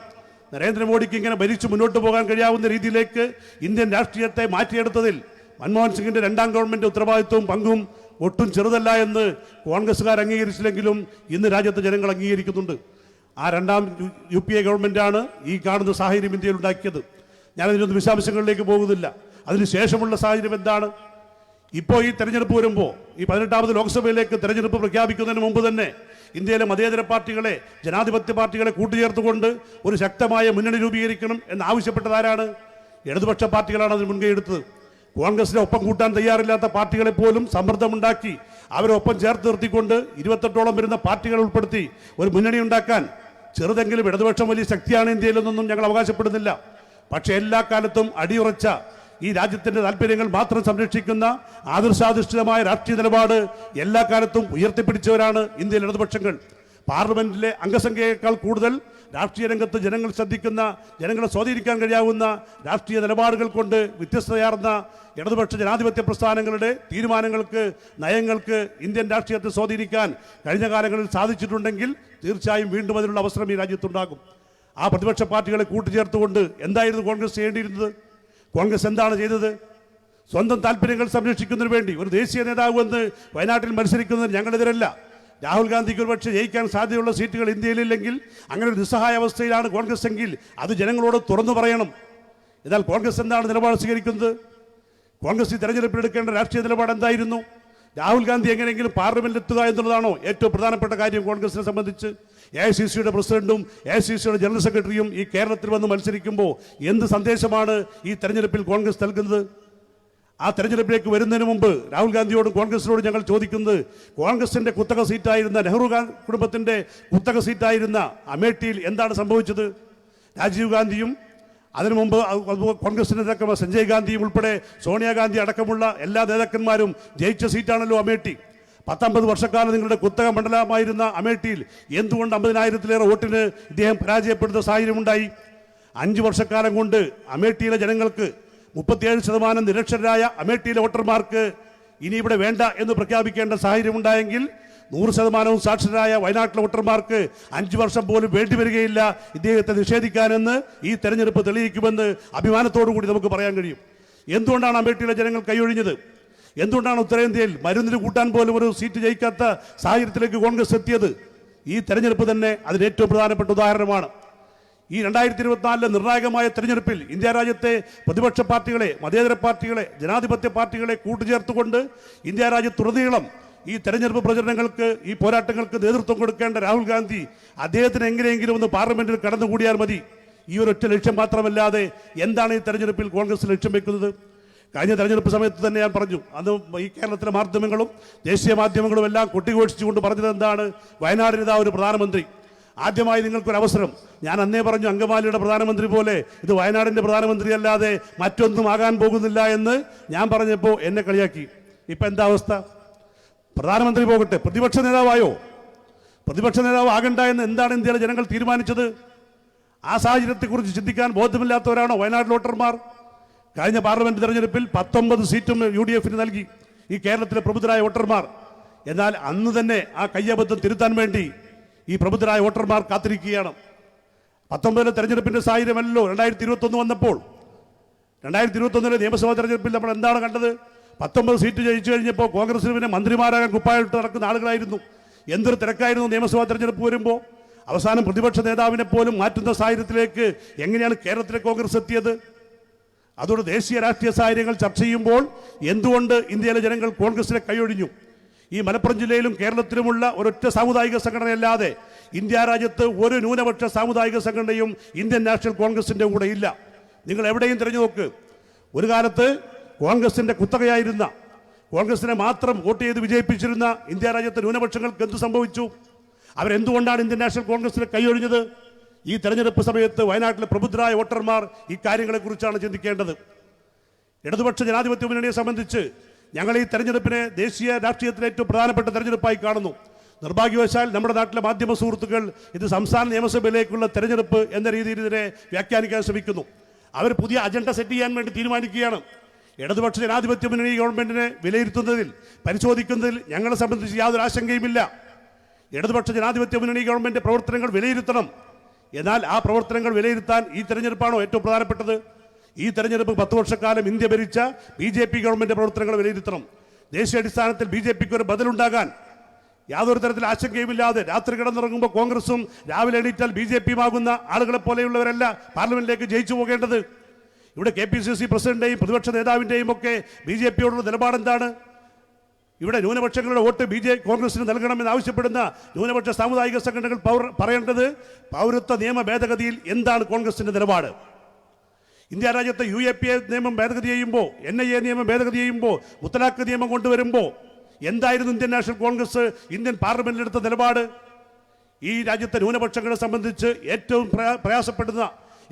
നരേന്ദ്രമോദിക്ക് ഇങ്ങനെ ഭരിച്ചു മുന്നോട്ട് പോകാൻ കഴിയാവുന്ന രീതിയിലേക്ക് ഇന്ത്യൻ രാഷ്ട്രീയത്തെ മാറ്റിയെടുത്തതിൽ മൻമോഹൻ സിംഗിന്റെ 2ാം ഗവൺമെന്റ് ഉത്തരവാദിത്വവും പങ്കും ഒട്ടും ചെറുതല്ല എന്ന് കോൺഗ്രസ്സുകാർ അംഗീകരിച്ചില്ലെങ്കിലും ഇന്ന് രാജ്യത്തെ ജനങ്ങൾ അംഗീകരിക്കുന്നുണ്ട്. ആ 2ാം UPA ഗവൺമെന്റാണ് ഈ കാണുന്ന സാഹചര്യം ഇന്ത്യയിൽ ഉണ്ടാക്കിയത്. ഞാനതിനൊന്നും വിശദാംശങ്ങളിലേക്ക് പോകുന്നില്ല. അതിനുശേഷമുള്ള സാഹചര്യം എന്താണ്? ഇപ്പോൾ ഈ തെരഞ്ഞെടുപ്പ് വരുമ്പോൾ ഈ 18ാമത് ലോക്സഭയിലേക്ക് തെരഞ്ഞെടുപ്പ് പ്രഖ്യാപിക്കുന്നതിന് മുമ്പ് തന്നെ ഇന്ത്യയിലെ മതേതര പാർട്ടികളെ, ജനാധിപത്യ പാർട്ടികളെ കൂട്ടുചേർത്തുകൊണ്ട് ഒരു ശക്തമായ മുന്നണി രൂപീകരിക്കണം എന്നാവശ്യപ്പെട്ടതാരാണ്? ഇടതുപക്ഷ പാർട്ടികളാണ് അതിന് മുൻകൈ എടുത്തത്. കോൺഗ്രസിനെ ഒപ്പം കൂട്ടാൻ തയ്യാറില്ലാത്ത പാർട്ടികളെ പോലും സമ്മർദ്ദമുണ്ടാക്കി അവരെ ഒപ്പം ചേർത്ത് നിർത്തിക്കൊണ്ട് 28ഓളം വരുന്ന പാർട്ടികൾ ഉൾപ്പെടുത്തി ഒരു മുന്നണി ഉണ്ടാക്കാൻ ചെറുതെങ്കിലും ഇടതുപക്ഷം വലിയ ശക്തിയാണ് ഇന്ത്യയിലെന്നൊന്നും ഞങ്ങൾ അവകാശപ്പെടുന്നില്ല. പക്ഷേ എല്ലാ കാലത്തും അടിയുറച്ച ഈ രാജ്യത്തിന്റെ താല്പര്യങ്ങൾ മാത്രം സംരക്ഷിക്കുന്ന ആദർശാധിഷ്ഠിതമായ രാഷ്ട്രീയ നിലപാട് എല്ലാ കാലത്തും ഉയർത്തിപ്പിടിച്ചവരാണ് ഇന്ത്യയിലെ ഇടതുപക്ഷങ്ങൾ. പാർലമെന്റിലെ അംഗസംഖ്യയേക്കാൾ കൂടുതൽ രാഷ്ട്രീയ രംഗത്ത് ജനങ്ങൾ ശ്രദ്ധിക്കുന്ന, ജനങ്ങളെ സ്വാധീനിക്കാൻ കഴിയാവുന്ന രാഷ്ട്രീയ നിലപാടുകൾ കൊണ്ട് വ്യത്യസ്തതയാർന്ന ഇടതുപക്ഷ ജനാധിപത്യ പ്രസ്ഥാനങ്ങളുടെ തീരുമാനങ്ങൾക്ക്, നയങ്ങൾക്ക് ഇന്ത്യൻ രാഷ്ട്രീയത്തെ സ്വാധീനിക്കാൻ കഴിഞ്ഞ കാലങ്ങളിൽ സാധിച്ചിട്ടുണ്ടെങ്കിൽ തീർച്ചയായും വീണ്ടും അതിനുള്ള അവസരം ഈ രാജ്യത്തുണ്ടാകും. ആ പ്രതിപക്ഷ പാർട്ടികളെ കൂട്ടുചേർത്തുകൊണ്ട് എന്തായിരുന്നു കോൺഗ്രസ് ചെയ്യേണ്ടിയിരുന്നത്? കോൺഗ്രസ് എന്താണ് ചെയ്തത്? സ്വന്തം താല്പര്യങ്ങൾ സംരക്ഷിക്കുന്നതിന് വേണ്ടി ഒരു ദേശീയ നേതാവ് എന്ന് വയനാട്ടിൽ മത്സരിക്കുന്നതിന് ഞങ്ങളെതിരല്ല. രാഹുൽ ഗാന്ധിക്ക് ഒരുപക്ഷെ ജയിക്കാൻ സാധ്യതയുള്ള സീറ്റുകൾ ഇന്ത്യയിലില്ലെങ്കിൽ അങ്ങനെ ഒരു നിസ്സഹായ അവസ്ഥയിലാണ് കോൺഗ്രസ് എങ്കിൽ അത് ജനങ്ങളോട് തുറന്നു പറയണം. എന്നാൽ കോൺഗ്രസ് എന്താണ് നിലപാട് സ്വീകരിക്കുന്നത്? കോൺഗ്രസ് ഈ തെരഞ്ഞെടുപ്പിൽ എടുക്കേണ്ട രാഷ്ട്രീയ നിലപാട് എന്തായിരുന്നു? രാഹുൽ ഗാന്ധി എങ്ങനെയെങ്കിലും പാർലമെന്റിൽ എത്തുക എന്നുള്ളതാണോ ഏറ്റവും പ്രധാനപ്പെട്ട കാര്യം കോൺഗ്രസിനെ സംബന്ധിച്ച്? AICCയുടെ പ്രസിഡന്റും AICCയുടെ ജനറൽ സെക്രട്ടറിയും ഈ കേരളത്തിൽ വന്ന് മത്സരിക്കുമ്പോൾ എന്ത് സന്ദേശമാണ് ഈ തെരഞ്ഞെടുപ്പിൽ കോൺഗ്രസ് നൽകുന്നത്? ആ തെരഞ്ഞെടുപ്പിലേക്ക് വരുന്നതിന് മുമ്പ് രാഹുൽ ഗാന്ധിയോടും കോൺഗ്രസിനോടും ഞങ്ങൾ ചോദിക്കുന്നത്, കോൺഗ്രസിന്റെ കുത്തക സീറ്റായിരുന്ന നെഹ്റു കുടുംബത്തിന്റെ കുത്തക സീറ്റായിരുന്ന അമേഠിയിൽ എന്താണ് സംഭവിച്ചത്? രാജീവ് ഗാന്ധിയും അതിനു മുമ്പ് കോൺഗ്രസിന്റെ നേതാക്കന്മാർ സഞ്ജയ് ഗാന്ധിയും ഉൾപ്പെടെ സോണിയാഗാന്ധി അടക്കമുള്ള എല്ലാ നേതാക്കന്മാരും ജയിച്ച സീറ്റാണല്ലോ അമേഠി. 19 വർഷക്കാലം നിങ്ങളുടെ കുത്തക മണ്ഡലമായിരുന്ന അമേഠിയിൽ എന്തുകൊണ്ട് 50,000-ലേറെ വോട്ടിന് ഇദ്ദേഹം പരാജയപ്പെടുന്ന സാഹചര്യമുണ്ടായി? 5 വർഷക്കാലം കൊണ്ട് അമേഠിയിലെ ജനങ്ങൾക്ക് 37% നിരക്ഷരരായ അമേഠിയിലെ വോട്ടർമാർക്ക് ഇനി ഇവിടെ വേണ്ട എന്ന് പ്രഖ്യാപിക്കേണ്ട സാഹചര്യമുണ്ടായെങ്കിൽ 100% സാക്ഷരരായ വയനാട്ടിലെ വോട്ടർമാർക്ക് 5 വർഷം പോലും വേണ്ടിവരികയില്ല ഇദ്ദേഹത്തെ നിഷേധിക്കാനെന്ന് ഈ തെരഞ്ഞെടുപ്പ് തെളിയിക്കുമെന്ന് അഭിമാനത്തോടു കൂടി നമുക്ക് പറയാൻ കഴിയും. എന്തുകൊണ്ടാണ് അമേഠിയിലെ ജനങ്ങൾ കൈയൊഴിഞ്ഞത്? എന്തുകൊണ്ടാണ് ഉത്തരേന്ത്യയിൽ മരുന്നിന് കൂട്ടാൻ പോലും ഒരു സീറ്റ് ജയിക്കാത്ത സാഹചര്യത്തിലേക്ക് കോൺഗ്രസ് എത്തിയത്? ഈ തെരഞ്ഞെടുപ്പ് തന്നെ അതിന് ഏറ്റവും പ്രധാനപ്പെട്ട ഉദാഹരണമാണ്. ഈ 2024 നിർണായകമായ തെരഞ്ഞെടുപ്പിൽ ഇന്ത്യ രാജ്യത്തെ പ്രതിപക്ഷ പാർട്ടികളെ, മതേതര പാർട്ടികളെ, ജനാധിപത്യ പാർട്ടികളെ കൂട്ടുചേർത്തുകൊണ്ട് ഇന്ത്യ രാജ്യത്തുടനീളം ഈ തെരഞ്ഞെടുപ്പ് പ്രചരണങ്ങൾക്ക്, ഈ പോരാട്ടങ്ങൾക്ക് നേതൃത്വം കൊടുക്കേണ്ട രാഹുൽ ഗാന്ധി അദ്ദേഹത്തിന് എങ്ങനെയെങ്കിലും ഒന്ന് പാർലമെന്റിൽ കടന്നുകൂടിയാൽ മതി. ഈ ഒരൊറ്റ ലക്ഷ്യം മാത്രമല്ലാതെ എന്താണ് ഈ തെരഞ്ഞെടുപ്പിൽ കോൺഗ്രസ് ലക്ഷ്യം വെക്കുന്നത്? കഴിഞ്ഞ തെരഞ്ഞെടുപ്പ് സമയത്ത് തന്നെ ഞാൻ പറഞ്ഞു, അന്ന് ഈ കേരളത്തിലെ മാധ്യമങ്ങളും ദേശീയ മാധ്യമങ്ങളും എല്ലാം കൊട്ടിഘോഷിച്ചുകൊണ്ട് പറഞ്ഞത് എന്താണ്? വയനാടിനിതാ ഒരു പ്രധാനമന്ത്രി. ആദ്യമായി നിങ്ങൾക്കൊരവസരം. ഞാൻ അന്നേ പറഞ്ഞു, അങ്കമാലിയുടെ പ്രധാനമന്ത്രി പോലെ ഇത് വയനാടിൻ്റെ പ്രധാനമന്ത്രി അല്ലാതെ മറ്റൊന്നും ആകാൻ പോകുന്നില്ല എന്ന് ഞാൻ പറഞ്ഞപ്പോൾ എന്നെ കളിയാക്കി. ഇപ്പം എന്താ അവസ്ഥ? പ്രധാനമന്ത്രി പോകട്ടെ, പ്രതിപക്ഷ നേതാവായോ? പ്രതിപക്ഷ നേതാവ് ആകണ്ട എന്ന് എന്താണ് ഇന്ത്യയിലെ ജനങ്ങൾ തീരുമാനിച്ചത്? ആ സാഹചര്യത്തെക്കുറിച്ച് ചിന്തിക്കാൻ ബോധമില്ലാത്തവരാണോ വയനാട്ടിലെ വോട്ടർമാർ? കഴിഞ്ഞ പാർലമെന്റ് തെരഞ്ഞെടുപ്പിൽ 19 സീറ്റും UDFന് നൽകി ഈ കേരളത്തിലെ പ്രബുദ്ധരായ വോട്ടർമാർ. എന്നാൽ അന്ന് തന്നെ ആ കയ്യബദ്ധം തിരുത്താൻ വേണ്ടി ഈ പ്രബുദ്ധരായ വോട്ടർമാർ കാത്തിരിക്കുകയാണ്. 19 തെരഞ്ഞെടുപ്പിന്റെ സാഹചര്യമല്ലോ 2021 വന്നപ്പോൾ. 2021 നിയമസഭാ തെരഞ്ഞെടുപ്പിൽ നമ്മൾ എന്താണ് കണ്ടത്? 19 സീറ്റ് ജയിച്ചു കഴിഞ്ഞപ്പോൾ കോൺഗ്രസിന് പിന്നെ മന്ത്രിമാരാകാൻ കുപ്പായിട്ട് നടക്കുന്ന ആളുകളായിരുന്നു. എന്തൊരു തിരക്കായിരുന്നു നിയമസഭാ തെരഞ്ഞെടുപ്പ് വരുമ്പോൾ. അവസാനം പ്രതിപക്ഷ നേതാവിനെ പോലും മാറ്റുന്ന സാഹചര്യത്തിലേക്ക് എങ്ങനെയാണ് കേരളത്തിലെ കോൺഗ്രസ് എത്തിയത്? അതോടെ ദേശീയ രാഷ്ട്രീയ സാഹചര്യങ്ങൾ ചർച്ച ചെയ്യുമ്പോൾ എന്തുകൊണ്ട് ഇന്ത്യയിലെ ജനങ്ങൾ കോൺഗ്രസിനെ കൈയൊഴിഞ്ഞു? ഈ മലപ്പുറം ജില്ലയിലും കേരളത്തിലുമുള്ള ഒരൊറ്റ സാമുദായിക സംഘടനയല്ലാതെ ഇന്ത്യ രാജ്യത്ത് ഒരു ന്യൂനപക്ഷ സാമുദായിക സംഘടനയും ഇന്ത്യൻ നാഷണൽ കോൺഗ്രസിൻ്റെ കൂടെ ഇല്ല. നിങ്ങൾ എവിടെയും തിരഞ്ഞു നോക്ക്. ഒരു കാലത്ത് കോൺഗ്രസിൻ്റെ കുത്തകയായിരുന്ന, കോൺഗ്രസിനെ മാത്രം വോട്ട് ചെയ്ത് വിജയിപ്പിച്ചിരുന്ന ഇന്ത്യ രാജ്യത്തെ ന്യൂനപക്ഷങ്ങൾക്ക് എന്ത് സംഭവിച്ചു? അവരെന്തുകൊണ്ടാണ് ഇന്ത്യൻ നാഷണൽ കോൺഗ്രസിനെ കൈയൊഴിഞ്ഞത്? ഈ തെരഞ്ഞെടുപ്പ് സമയത്ത് വയനാട്ടിലെ പ്രബുദ്ധരായ വോട്ടർമാർ ഈ കാര്യങ്ങളെക്കുറിച്ചാണ് ചിന്തിക്കേണ്ടത്. ഇടതുപക്ഷ ജനാധിപത്യ മുന്നണിയെ സംബന്ധിച്ച് ഞങ്ങൾ ഈ തെരഞ്ഞെടുപ്പിനെ ദേശീയ രാഷ്ട്രീയത്തിലെ ഏറ്റവും പ്രധാനപ്പെട്ട തെരഞ്ഞെടുപ്പായി കാണുന്നു. നിർഭാഗ്യവശാൽ നമ്മുടെ നാട്ടിലെ മാധ്യമ സുഹൃത്തുക്കൾ ഇത് സംസ്ഥാന നിയമസഭയിലേക്കുള്ള തെരഞ്ഞെടുപ്പ് എന്ന രീതിയിൽ ഇതിനെ വ്യാഖ്യാനിക്കാൻ ശ്രമിക്കുന്നു. അവർ പുതിയ അജണ്ട സെറ്റ് ചെയ്യാൻ വേണ്ടി തീരുമാനിക്കുകയാണ്. ഇടതുപക്ഷ ജനാധിപത്യ മുന്നണി ഗവൺമെന്റിനെ വിലയിരുത്തുന്നതിൽ, പരിശോധിക്കുന്നതിൽ ഞങ്ങളെ സംബന്ധിച്ച് യാതൊരു ആശങ്കയുമില്ല. ഇടതുപക്ഷ ജനാധിപത്യ മുന്നണി ഗവൺമെന്റ് പ്രവർത്തനങ്ങൾ വിലയിരുത്തണം. എന്നാൽ ആ പ്രവർത്തനങ്ങൾ വിലയിരുത്താൻ ഈ തെരഞ്ഞെടുപ്പാണോ ഏറ്റവും പ്രധാനപ്പെട്ടത്? ഈ തെരഞ്ഞെടുപ്പ് 10 വർഷക്കാലം ഇന്ത്യ ഭരിച്ച BJP ഗവൺമെന്റ് പ്രവർത്തനങ്ങൾ വിലയിരുത്തണം. ദേശീയ അടിസ്ഥാനത്തിൽ BJPക്ക് ഒരു ബദലുണ്ടാകാൻ യാതൊരു തരത്തിൽ ആശങ്കയുമില്ലാതെ രാത്രി കിടന്നിറങ്ങുമ്പോൾ കോൺഗ്രസും രാവിലെ എണീറ്റാൽ BJPയുമാകുന്ന ആളുകളെ പോലെയുള്ളവരല്ല പാർലമെന്റിലേക്ക് ജയിച്ചു പോകേണ്ടത്. ഇവിടെ KPCC പ്രസിഡന്റിന്റെയും പ്രതിപക്ഷ നേതാവിൻ്റെയും ഒക്കെ BJPയോടുള്ള നിലപാടെന്താണ്? ഇവിടെ ന്യൂനപക്ഷങ്ങളുടെ വോട്ട് കോൺഗ്രസിന് നൽകണമെന്ന് ആവശ്യപ്പെടുന്ന ന്യൂനപക്ഷ സാമുദായിക സംഘടനകൾ പറയേണ്ടത് പൗരത്വ നിയമ ഭേദഗതിയിൽ എന്താണ് കോൺഗ്രസിന്റെ നിലപാട്? ഇന്ത്യ രാജ്യത്തെ UAPA നിയമം ഭേദഗതി ചെയ്യുമ്പോൾ, NIA നിയമം ഭേദഗതി ചെയ്യുമ്പോൾ, മുത്തലാഖ് നിയമം കൊണ്ടുവരുമ്പോൾ എന്തായിരുന്നു ഇന്ത്യൻ നാഷണൽ കോൺഗ്രസ് ഇന്ത്യൻ പാർലമെന്റിലെടുത്ത നിലപാട്? ഈ രാജ്യത്തെ ന്യൂനപക്ഷങ്ങളെ സംബന്ധിച്ച് ഏറ്റവും പ്രയാസപ്പെടുന്ന,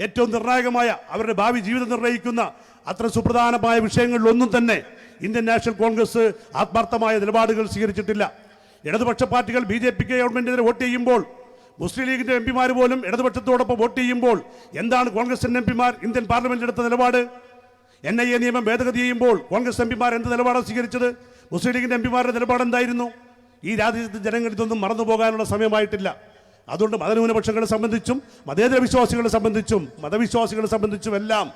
ഏറ്റവും നിർണായകമായ, അവരുടെ ഭാവി ജീവിതം നിർണ്ണയിക്കുന്ന അത്ര സുപ്രധാനമായ വിഷയങ്ങളിലൊന്നും തന്നെ ഇന്ത്യൻ നാഷണൽ കോൺഗ്രസ് ആത്മാർത്ഥമായ നിലപാടുകൾ സ്വീകരിച്ചിട്ടില്ല. ഇടതുപക്ഷ പാർട്ടികൾ BJPക്ക് ഗവൺമെന്റിനെതിരെ വോട്ട് ചെയ്യുമ്പോൾ, മുസ്ലിം ലീഗിന്റെ MP പോലും ഇടതുപക്ഷത്തോടൊപ്പം വോട്ട് ചെയ്യുമ്പോൾ എന്താണ് കോൺഗ്രസിന്റെ MP ഇന്ത്യൻ പാർലമെന്റിൽ എടുത്ത നിലപാട്? NIA നിയമം ഭേദഗതി ചെയ്യുമ്പോൾ കോൺഗ്രസ് MP എന്ത് നിലപാടാണ് സ്വീകരിച്ചത്? മുസ്ലിം ലീഗിന്റെ MP നിലപാട് എന്തായിരുന്നു? ഈ രാജ്യത്തെ ജനങ്ങൾ ഇതൊന്നും മറന്നു പോകാനുള്ള സമയമായിട്ടില്ല. അതുകൊണ്ട് മതന്യൂനപക്ഷങ്ങളെ സംബന്ധിച്ചും മതേതര വിശ്വാസികളെ സംബന്ധിച്ചും മതവിശ്വാസികളെ സംബന്ധിച്ചും എല്ലാം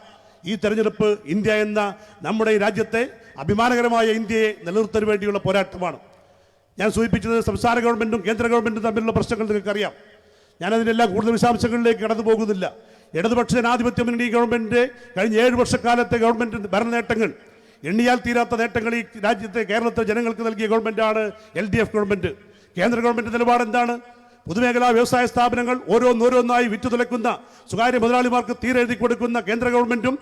ഈ തെരഞ്ഞെടുപ്പ് ഇന്ത്യ എന്ന നമ്മുടെ ഈ രാജ്യത്തെ അഭിമാനകരമായ ഇന്ത്യയെ നിലനിർത്താൻ വേണ്ടിയുള്ള പോരാട്ടമാണ്. ഞാൻ സൂചിപ്പിച്ചത് സംസ്ഥാന ഗവൺമെന്റും കേന്ദ്ര ഗവൺമെന്റും തമ്മിലുള്ള പ്രശ്നങ്ങൾ നിങ്ങൾക്കറിയാം. ഞാനതിനെല്ലാം കൂടുതൽ വിശദാംശങ്ങളിലേക്ക് കടന്നു പോകുന്നില്ല. ഇടതുപക്ഷ ജനാധിപത്യ മുന്നണി ഗവൺമെന്റിന്റെ കഴിഞ്ഞ 7 വർഷക്കാലത്തെ ഗവൺമെന്റ് ഭരണ നേട്ടങ്ങൾ, എണ്ണിയാൽ തീരാത്ത നേട്ടങ്ങൾ ഈ രാജ്യത്തെ കേരളത്തിലെ ജനങ്ങൾക്ക് നൽകിയ ഗവൺമെന്റാണ് LDF ഗവൺമെന്റ്. കേന്ദ്ര ഗവൺമെന്റ് നിലപാട് എന്താണ്? പൊതുമേഖലാ വ്യവസായ സ്ഥാപനങ്ങൾ ഓരോന്നോരോന്നായി വിറ്റുതുലക്കുന്ന, സ്വകാര്യ മുതലാളിമാർക്ക് തീരെഴുതി കൊടുക്കുന്ന കേന്ദ്ര ഗവൺമെന്റും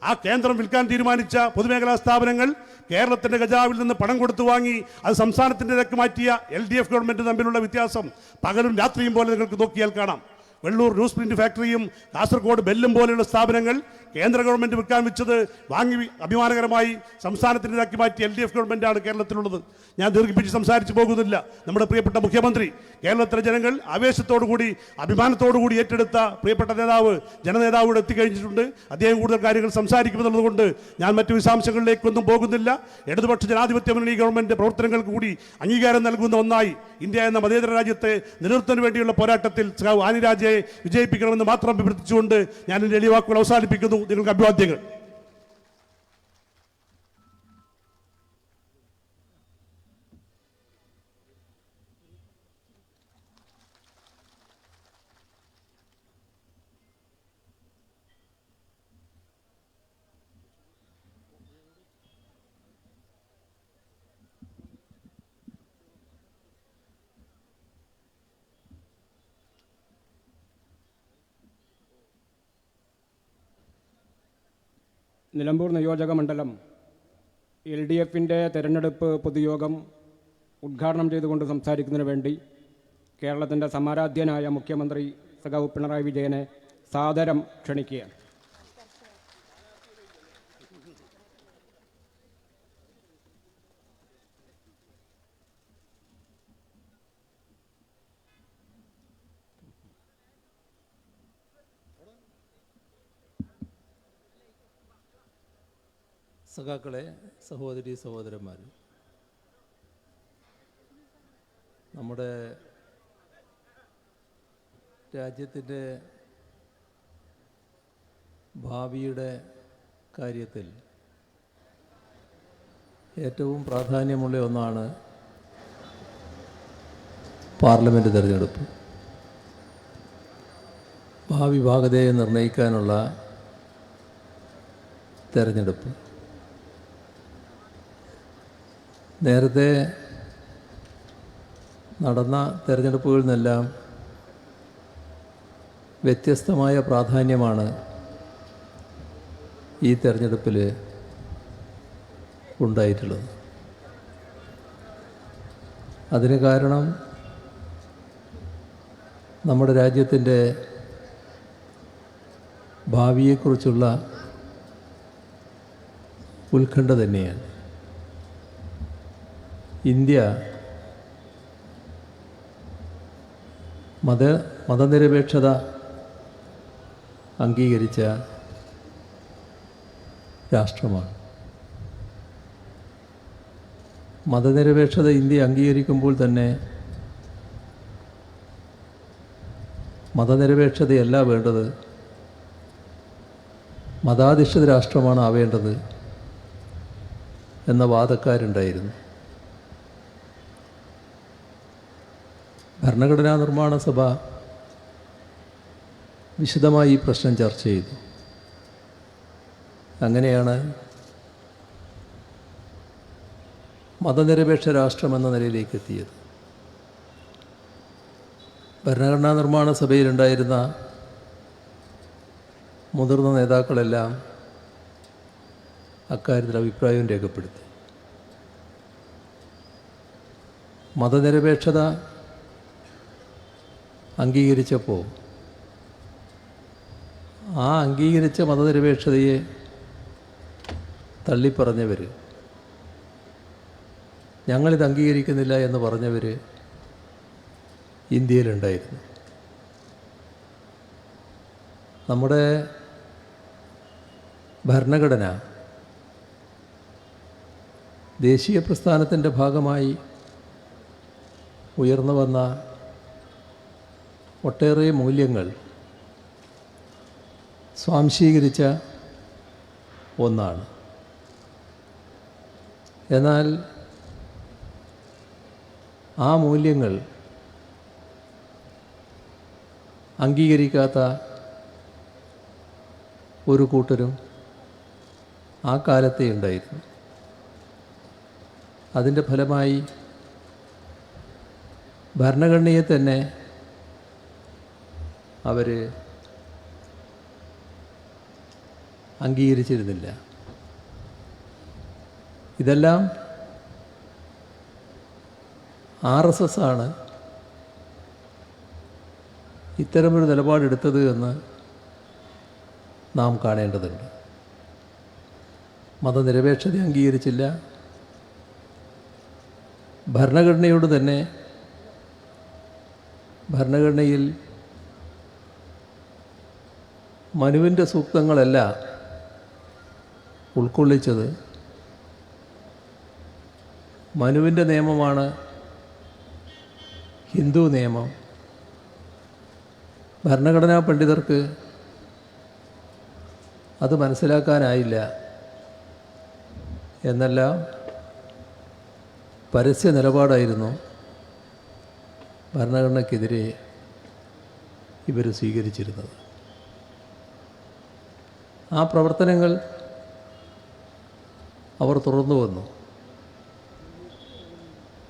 ആ കേന്ദ്രം വിൽക്കാൻ തീരുമാനിച്ച പൊതുമേഖലാ സ്ഥാപനങ്ങൾ കേരളത്തിന്റെ ഖജാവിൽ നിന്ന് പണം കൊടുത്തു വാങ്ങി അത് സംസ്ഥാനത്തിൻ്റെതൊക്കെ മാറ്റിയ LDF ഗവൺമെന്റ് തമ്മിലുള്ള വ്യത്യാസം പകലും രാത്രിയും പോലെ നിങ്ങൾക്ക് നോക്കിയാൽ കാണാം. വെള്ളൂർ ന്യൂസ് പ്രിന്റ് ഫാക്ടറിയും കാസർഗോഡ് ബെല്ലും പോലെയുള്ള സ്ഥാപനങ്ങൾ കേന്ദ്ര ഗവൺമെന്റ് വിൽക്കാൻ വെച്ചത് വാങ്ങി അഭിമാനകരമായി സംസ്ഥാനത്തിൻ്റെതാക്കി മാറ്റി LDF ഗവൺമെന്റാണ് കേരളത്തിലുള്ളത്. ഞാൻ ദീർഘിപ്പിച്ച് സംസാരിച്ചു പോകുന്നില്ല. നമ്മുടെ പ്രിയപ്പെട്ട മുഖ്യമന്ത്രി, കേരളത്തിലെ ജനങ്ങൾ ആവേശത്തോടുകൂടി അഭിമാനത്തോടുകൂടി ഏറ്റെടുത്ത പ്രിയപ്പെട്ട നേതാവ്, ജനനേതാവ് ഇവിടെ എത്തിക്കഴിഞ്ഞിട്ടുണ്ട്. അദ്ദേഹം കൂടുതൽ കാര്യങ്ങൾ സംസാരിക്കുമെന്നുള്ളതുകൊണ്ട് ഞാൻ മറ്റു വിശദാംശങ്ങളിലേക്കൊന്നും പോകുന്നില്ല. ഇടതുപക്ഷ ജനാധിപത്യ മുന്നണി ഗവൺമെന്റ് പ്രവർത്തനങ്ങൾക്ക് കൂടി അംഗീകാരം നൽകുന്ന ഒന്നായി ഇന്ത്യ എന്ന മതേതര രാജ്യത്തെ നിലനിർത്താൻ വേണ്ടിയുള്ള പോരാട്ടത്തിൽ ആനിരാജയെ വിജയിപ്പിക്കണമെന്ന് മാത്രം അഭ്യർത്ഥിച്ചുകൊണ്ട് ഞാൻ എൻ്റെ എളിയ വാക്കുകൾ അവസാനിപ്പിക്കുന്നു. നിങ്ങൾക്ക് അഭിവാദ്യങ്ങൾ. നിലമ്പൂർ നിയോജക മണ്ഡലം LDFിൻ്റെ തെരഞ്ഞെടുപ്പ് പൊതുയോഗം ഉദ്ഘാടനം ചെയ്തുകൊണ്ട് സംസാരിക്കുന്നതിന് വേണ്ടി കേരളത്തിൻ്റെ സമാരാധ്യനായ മുഖ്യമന്ത്രി സഖാവ് പിണറായി വിജയനെ സാദരം ക്ഷണിക്കുകയാണ്. സഖാക്കളെ, സഹോദരി സഹോദരന്മാർ, നമ്മുടെ രാജ്യത്തിൻ്റെ ഭാവിയുടെ കാര്യത്തിൽ ഏറ്റവും പ്രാധാന്യമുള്ള ഒന്നാണ് പാർലമെൻറ്റ് തിരഞ്ഞെടുപ്പ്. ഭാവി ഭാഗതയെ നിർണ്ണയിക്കാനുള്ള തെരഞ്ഞെടുപ്പ്. നേരത്തെ നടന്ന തെരഞ്ഞെടുപ്പുകളിൽ നിന്നെല്ലാം വ്യത്യസ്തമായ പ്രാധാന്യമാണ് ഈ തെരഞ്ഞെടുപ്പിൽ ഉണ്ടായിട്ടുള്ളത്. അതിന് കാരണം നമ്മുടെ രാജ്യത്തിൻ്റെ ഭാവിയെക്കുറിച്ചുള്ള ഉത്കണ്ഠ തന്നെയാണ്. ഇന്ത്യ മതനിരപേക്ഷത അംഗീകരിച്ച രാഷ്ട്രമാണ്. മതനിരപേക്ഷത ഇന്ത്യ അംഗീകരിക്കുമ്പോൾ തന്നെ മതനിരപേക്ഷതയല്ല വേണ്ടത്, മതാധിഷ്ഠിത രാഷ്ട്രമാണ് ആവേണ്ടത് എന്ന വാദക്കാരുണ്ടായിരുന്നു. ഭരണഘടനാ നിർമ്മാണ സഭ വിശദമായി ഈ പ്രശ്നം ചർച്ച ചെയ്തു. അങ്ങനെയാണ് മതനിരപേക്ഷ രാഷ്ട്രമെന്ന നിലയിലേക്ക് എത്തിയത്. ഭരണഘടനാ നിർമ്മാണ സഭയിലുണ്ടായിരുന്ന മുതിർന്ന നേതാക്കളെല്ലാം അക്കാര്യത്തിൽ അഭിപ്രായം രേഖപ്പെടുത്തി. മതനിരപേക്ഷത അംഗീകരിച്ചപ്പോൾ ആ അംഗീകരിച്ച മതനിരപേക്ഷതയെ തള്ളിപ്പറഞ്ഞവർ, ഞങ്ങളിത് അംഗീകരിക്കുന്നില്ല എന്ന് പറഞ്ഞവർ ഇന്ത്യയിലുണ്ടായിരുന്നു. നമ്മുടെ ഭരണഘടന ദേശീയ പ്രസ്ഥാനത്തിൻ്റെ ഭാഗമായി ഉയർന്നു വന്ന ഒട്ടേറെ മൂല്യങ്ങൾ സ്വാംശീകരിച്ച ഒന്നാണ്. എന്നാൽ ആ മൂല്യങ്ങൾ അംഗീകരിക്കാത്ത ഒരു കൂട്ടരും ആ കാലത്തെ ഉണ്ടായിരുന്നു. അതിൻ്റെ ഫലമായി ഭരണഘടനയെ തന്നെ അവർ അംഗീകരിച്ചിരുന്നില്ല. ഇതെല്ലാം RSS ആണ് ഇത്തരമൊരു നിലപാടെടുത്തത് എന്ന് നാം കാണേണ്ടതുണ്ട്. മതനിരപേക്ഷത അംഗീകരിച്ചില്ല, ഭരണഘടനയോട് തന്നെ ഭരണഘടനയിൽ മനുവിൻ്റെ സൂക്തങ്ങളല്ല ഉൾക്കൊള്ളിച്ചത്, മനുവിൻ്റെ നിയമമാണ് ഹിന്ദു നിയമം. ഭരണഘടനാ പണ്ഡിതർക്ക് അത് മനസ്സിലാക്കാനായില്ല എന്നെല്ലാം പരസ്യ നിലപാടായിരുന്നു ഭരണഘടനയ്ക്കെതിരെ ഇവർ സ്വീകരിച്ചിരുന്നത്. ആ പ്രവർത്തനങ്ങൾ അവർ തുടർന്നു വന്നു.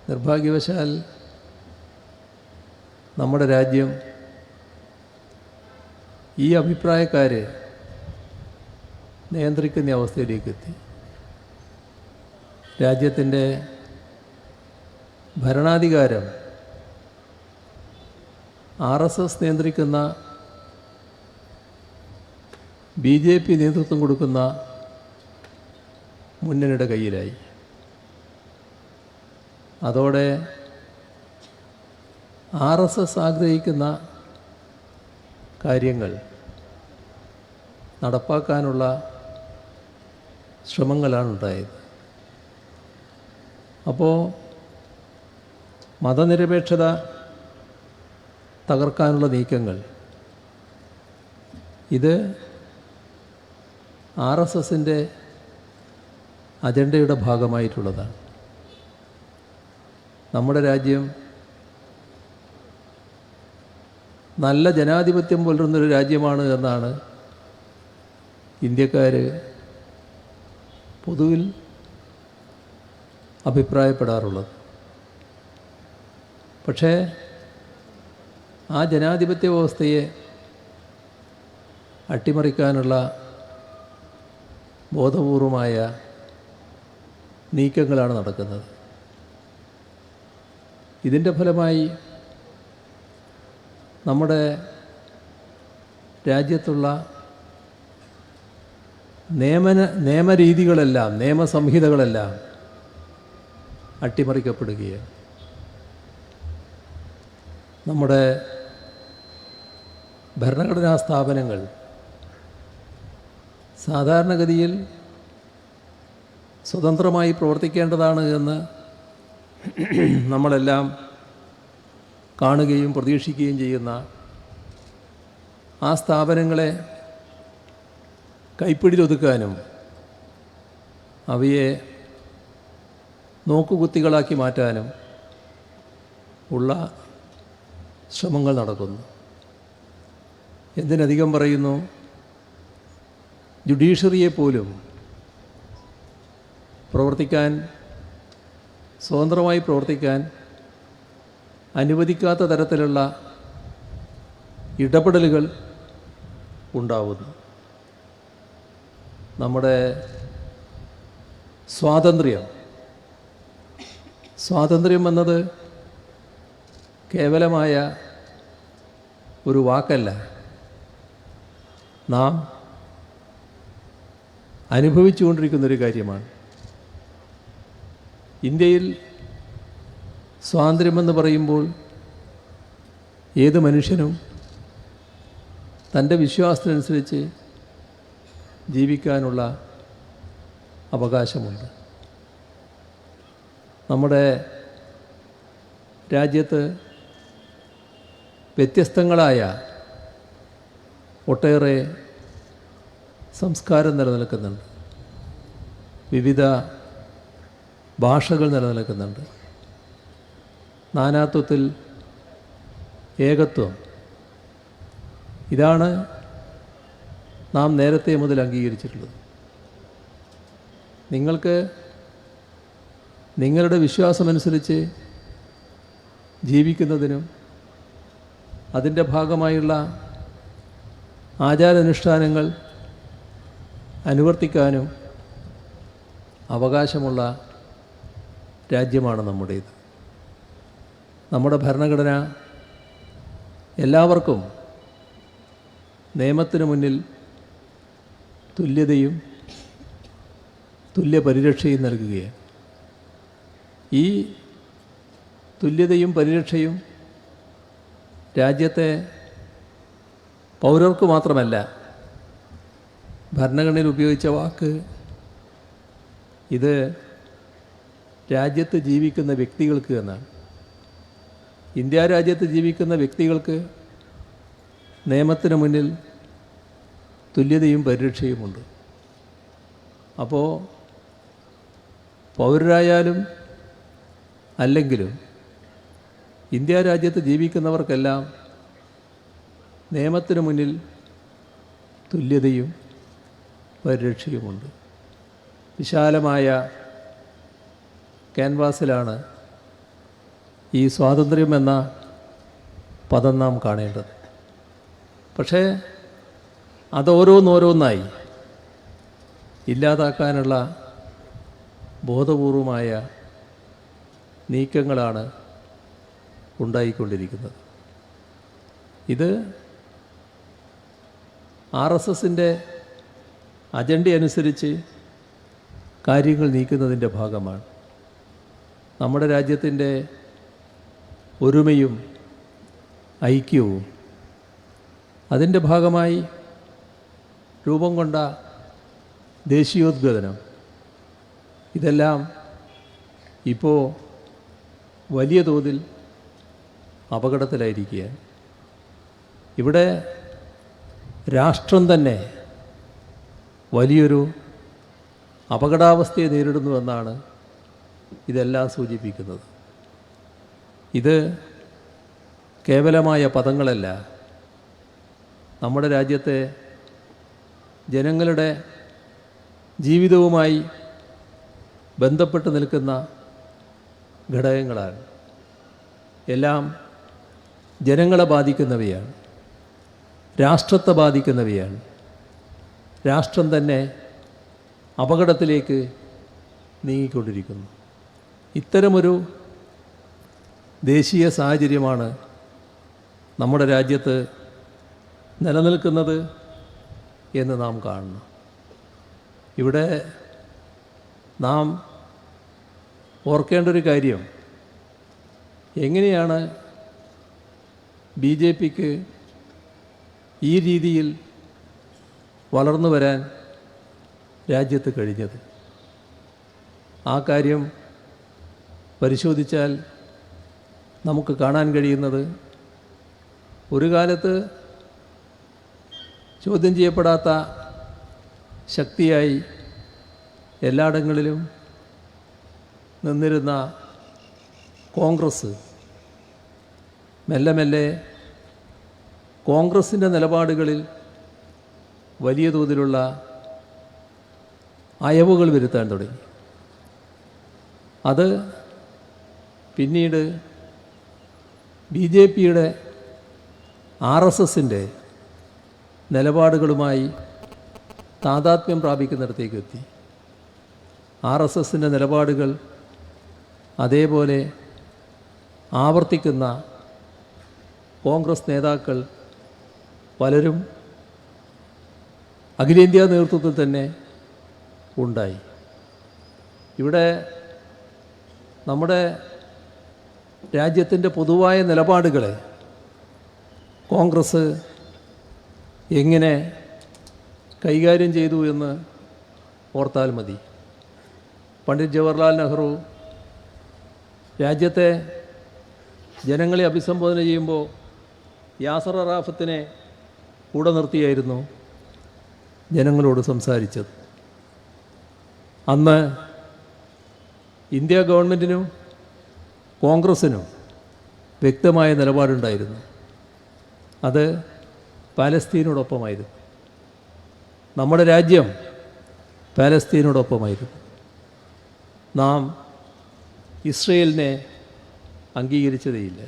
നിർഭാഗ്യവശാൽ നമ്മുടെ രാജ്യം ഈ അഭിപ്രായക്കാരെ നിയന്ത്രിക്കുന്ന അവസ്ഥയിലേക്ക് എത്തി. രാജ്യത്തിൻ്റെ ഭരണാധികാരം RSS നിയന്ത്രിക്കുന്ന BJP നേതൃത്വം കൊടുക്കുന്ന മുന്നണിയുടെ കയ്യിലായി. അതോടെ RSS ആഗ്രഹിക്കുന്ന കാര്യങ്ങൾ നടപ്പാക്കാനുള്ള ശ്രമങ്ങളാണ് ഉണ്ടായത്. അപ്പോൾ മതനിരപേക്ഷത തകർക്കാനുള്ള നീക്കങ്ങൾ ഇത് RSSൻ്റെ അജണ്ടയുടെ ഭാഗമായിട്ടുള്ളതാണ്. നമ്മുടെ രാജ്യം നല്ല ജനാധിപത്യം പുലരുന്നൊരു രാജ്യമാണ് എന്നാണ് ഇന്ത്യക്കാർ പൊതുവിൽ അഭിപ്രായപ്പെടാറുള്ളത്. പക്ഷേ ആ ജനാധിപത്യ വ്യവസ്ഥയെ അട്ടിമറിക്കാനുള്ള ബോധപൂർവമായ നീക്കങ്ങളാണ് നടക്കുന്നത്. ഇതിൻ്റെ ഫലമായി നമ്മുടെ രാജ്യത്തുള്ള നിയമരീതികളെല്ലാം, നിയമസംഹിതകളെല്ലാം അട്ടിമറിക്കപ്പെടുകയാണ്. നമ്മുടെ ഭരണഘടനാ സ്ഥാപനങ്ങൾ സാധാരണഗതിയിൽ സ്വതന്ത്രമായി പ്രവർത്തിക്കേണ്ടതാണ് എന്ന് നമ്മളെല്ലാം കാണുകയും പ്രതീക്ഷിക്കുകയും ചെയ്യുന്ന ആ സ്ഥാപനങ്ങളെ കൈപ്പിടിയിലൊതുക്കാനും അവയെ നോക്കുകുത്തികളാക്കി മാറ്റാനും ഉള്ള ശ്രമങ്ങൾ നടക്കുന്നു. എന്തിനധികം പറയുന്നു, ജുഡീഷ്യറിയെ പോലും സ്വതന്ത്രമായി പ്രവർത്തിക്കാൻ അനുവദിക്കാത്ത തരത്തിലുള്ള ഇടപെടലുകൾ ഉണ്ടാവുന്നു. നമ്മുടെ സ്വാതന്ത്ര്യം എന്നത് കേവലമായ ഒരു വാക്കല്ല, നാം അനുഭവിച്ചുകൊണ്ടിരിക്കുന്നൊരു കാര്യമാണ്. ഇന്ത്യയിൽ സ്വാതന്ത്ര്യമെന്ന് പറയുമ്പോൾ ഏത് മനുഷ്യനും തൻ്റെ വിശ്വാസത്തിനനുസരിച്ച് ജീവിക്കാനുള്ള അവകാശമുണ്ട്. നമ്മുടെ രാജ്യത്ത് വ്യത്യസ്തങ്ങളായ ഒട്ടേറെ സംസ്കാരം നിലനിൽക്കുന്നുണ്ട്, വിവിധ ഭാഷകൾ നിലനിൽക്കുന്നുണ്ട്. നാനാത്വത്തിൽ ഏകത്വം, ഇതാണ് നാം നേരത്തെ മുതൽ അംഗീകരിച്ചിട്ടുള്ളത്. നിങ്ങൾക്ക് നിങ്ങളുടെ വിശ്വാസമനുസരിച്ച് ജീവിക്കുന്നതിനും അതിൻ്റെ ഭാഗമായുള്ള ആചാരാനുഷ്ഠാനങ്ങൾ അനുവർത്തിക്കാനും അവകാശമുള്ള രാജ്യമാണ് നമ്മുടേത്. നമ്മുടെ ഭരണഘടന എല്ലാവർക്കും നിയമത്തിന് മുന്നിൽ തുല്യതയും തുല്യ പരിരക്ഷയും നൽകുകയാണ്. ഈ തുല്യതയും പരിരക്ഷയും രാജ്യത്തെ പൗരർക്ക് മാത്രമല്ല, ഭരണഘടനയിൽ ഉപയോഗിച്ച വാക്ക് ഇത് രാജ്യത്ത് ജീവിക്കുന്ന വ്യക്തികൾക്ക് എന്നാണ്. ഇന്ത്യ രാജ്യത്ത് ജീവിക്കുന്ന വ്യക്തികൾക്ക് നിയമത്തിന് മുന്നിൽ തുല്യതയും പരിരക്ഷയുമുണ്ട്. അപ്പോൾ പൗരരായാലും അല്ലെങ്കിലും ഇന്ത്യ രാജ്യത്ത് ജീവിക്കുന്നവർക്കെല്ലാം നിയമത്തിന് മുന്നിൽ തുല്യതയും പരിരക്ഷയുമുണ്ട്. വിശാലമായ ക്യാൻവാസിലാണ് ഈ സ്വാതന്ത്ര്യം എന്ന പദം നാം കാണേണ്ടത്. പക്ഷേ അതോരോന്നോരോന്നായി ഇല്ലാതാക്കാനുള്ള ബോധപൂർവമായ നീക്കങ്ങളാണ് ഉണ്ടായിക്കൊണ്ടിരിക്കുന്നത്. ഇത് RSSൻ്റെ അജണ്ട അനുസരിച്ച് കാര്യങ്ങൾ നീക്കുന്നതിൻ്റെ ഭാഗമാണ്. നമ്മുടെ രാജ്യത്തിൻ്റെ ഒരുമയും ഐക്യവും അതിൻ്റെ ഭാഗമായി രൂപം കൊണ്ട ദേശീയോദ്ഗ്രഥനം, ഇതെല്ലാം ഇപ്പോൾ വലിയ തോതിൽ അപകടത്തിലായിരിക്കുകയാണ്. ഇവിടെ രാഷ്ട്രം തന്നെ വലിയൊരു അപകടാവസ്ഥയെ നേരിടുന്നുവെന്നാണ് ഇതെല്ലാം സൂചിപ്പിക്കുന്നത്. ഇത് കേവലമായ പദങ്ങളല്ല, നമ്മുടെ രാജ്യത്തെ ജനങ്ങളുടെ ജീവിതവുമായി ബന്ധപ്പെട്ട് നിൽക്കുന്ന ഘടകങ്ങളാണ്. എല്ലാം ജനങ്ങളെ ബാധിക്കുന്നവയാണ്, രാഷ്ട്രത്തെ ബാധിക്കുന്നവയാണ്. രാഷ്ട്രം തന്നെ അപകടത്തിലേക്ക് നീങ്ങിക്കൊണ്ടിരിക്കുന്നു. ഇത്തരമൊരു ദേശീയ സാഹചര്യമാണ് നമ്മുടെ രാജ്യത്ത് നിലനിൽക്കുന്നത് എന്ന് നാം കാണണം. ഇവിടെ നാം ഓർക്കേണ്ട ഒരു കാര്യം, എങ്ങനെയാണ് BJPക്ക് ഈ രീതിയിൽ വളർന്നു വരാൻ രാജ്യത്ത് കഴിഞ്ഞത്? ആ കാര്യം പരിശോധിച്ചാൽ നമുക്ക് കാണാൻ കഴിയുന്നത്, ഒരു കാലത്ത് ചോദ്യം ചെയ്യപ്പെടാത്ത ശക്തിയായി എല്ലായിടങ്ങളിലും നിന്നിരുന്ന കോൺഗ്രസ് മെല്ലെ മെല്ലെ കോൺഗ്രസിൻ്റെ നിലപാടുകളിൽ വലിയ തോതിലുള്ള അയവുകൾ വരുത്താൻ തുടങ്ങി. അത് പിന്നീട് BJPയുടെ RSSൻ്റെ നിലപാടുകളുമായി താദാത്മ്യം പ്രാപിക്കുന്നിടത്തേക്ക് എത്തി. RSSൻ്റെ നിലപാടുകൾ അതേപോലെ ആവർത്തിക്കുന്ന കോൺഗ്രസ് നേതാക്കൾ പലരും അഖിലേന്ത്യാ നേതൃത്വത്തിൽ തന്നെ ഉണ്ടായി. ഇവിടെ നമ്മുടെ രാജ്യത്തിൻ്റെ പൊതുവായ നിലപാടുകളെ കോൺഗ്രസ് എങ്ങനെ കൈകാര്യം ചെയ്തു എന്ന് ഓർത്താൽ മതി. പണ്ഡിറ്റ് ജവഹർലാൽ നെഹ്റു രാജ്യത്തെ ജനങ്ങളെ അഭിസംബോധന ചെയ്യുമ്പോൾ യാസർ അറാഫത്തിനെ കൂടെ നിർത്തിയായിരുന്നു ജനങ്ങളോട് സംസാരിച്ചത്. അന്ന് ഇന്ത്യ ഗവൺമെൻറ്റിനും കോൺഗ്രസ്സിനും വ്യക്തമായ നിലപാടുണ്ടായിരുന്നു. അത് പാലസ്തീനോടൊപ്പമായിരുന്നു. നമ്മുടെ രാജ്യം പാലസ്തീനോടൊപ്പമായിരുന്നു. നാം ഇസ്രയേലിനെ അംഗീകരിച്ചതേയില്ല.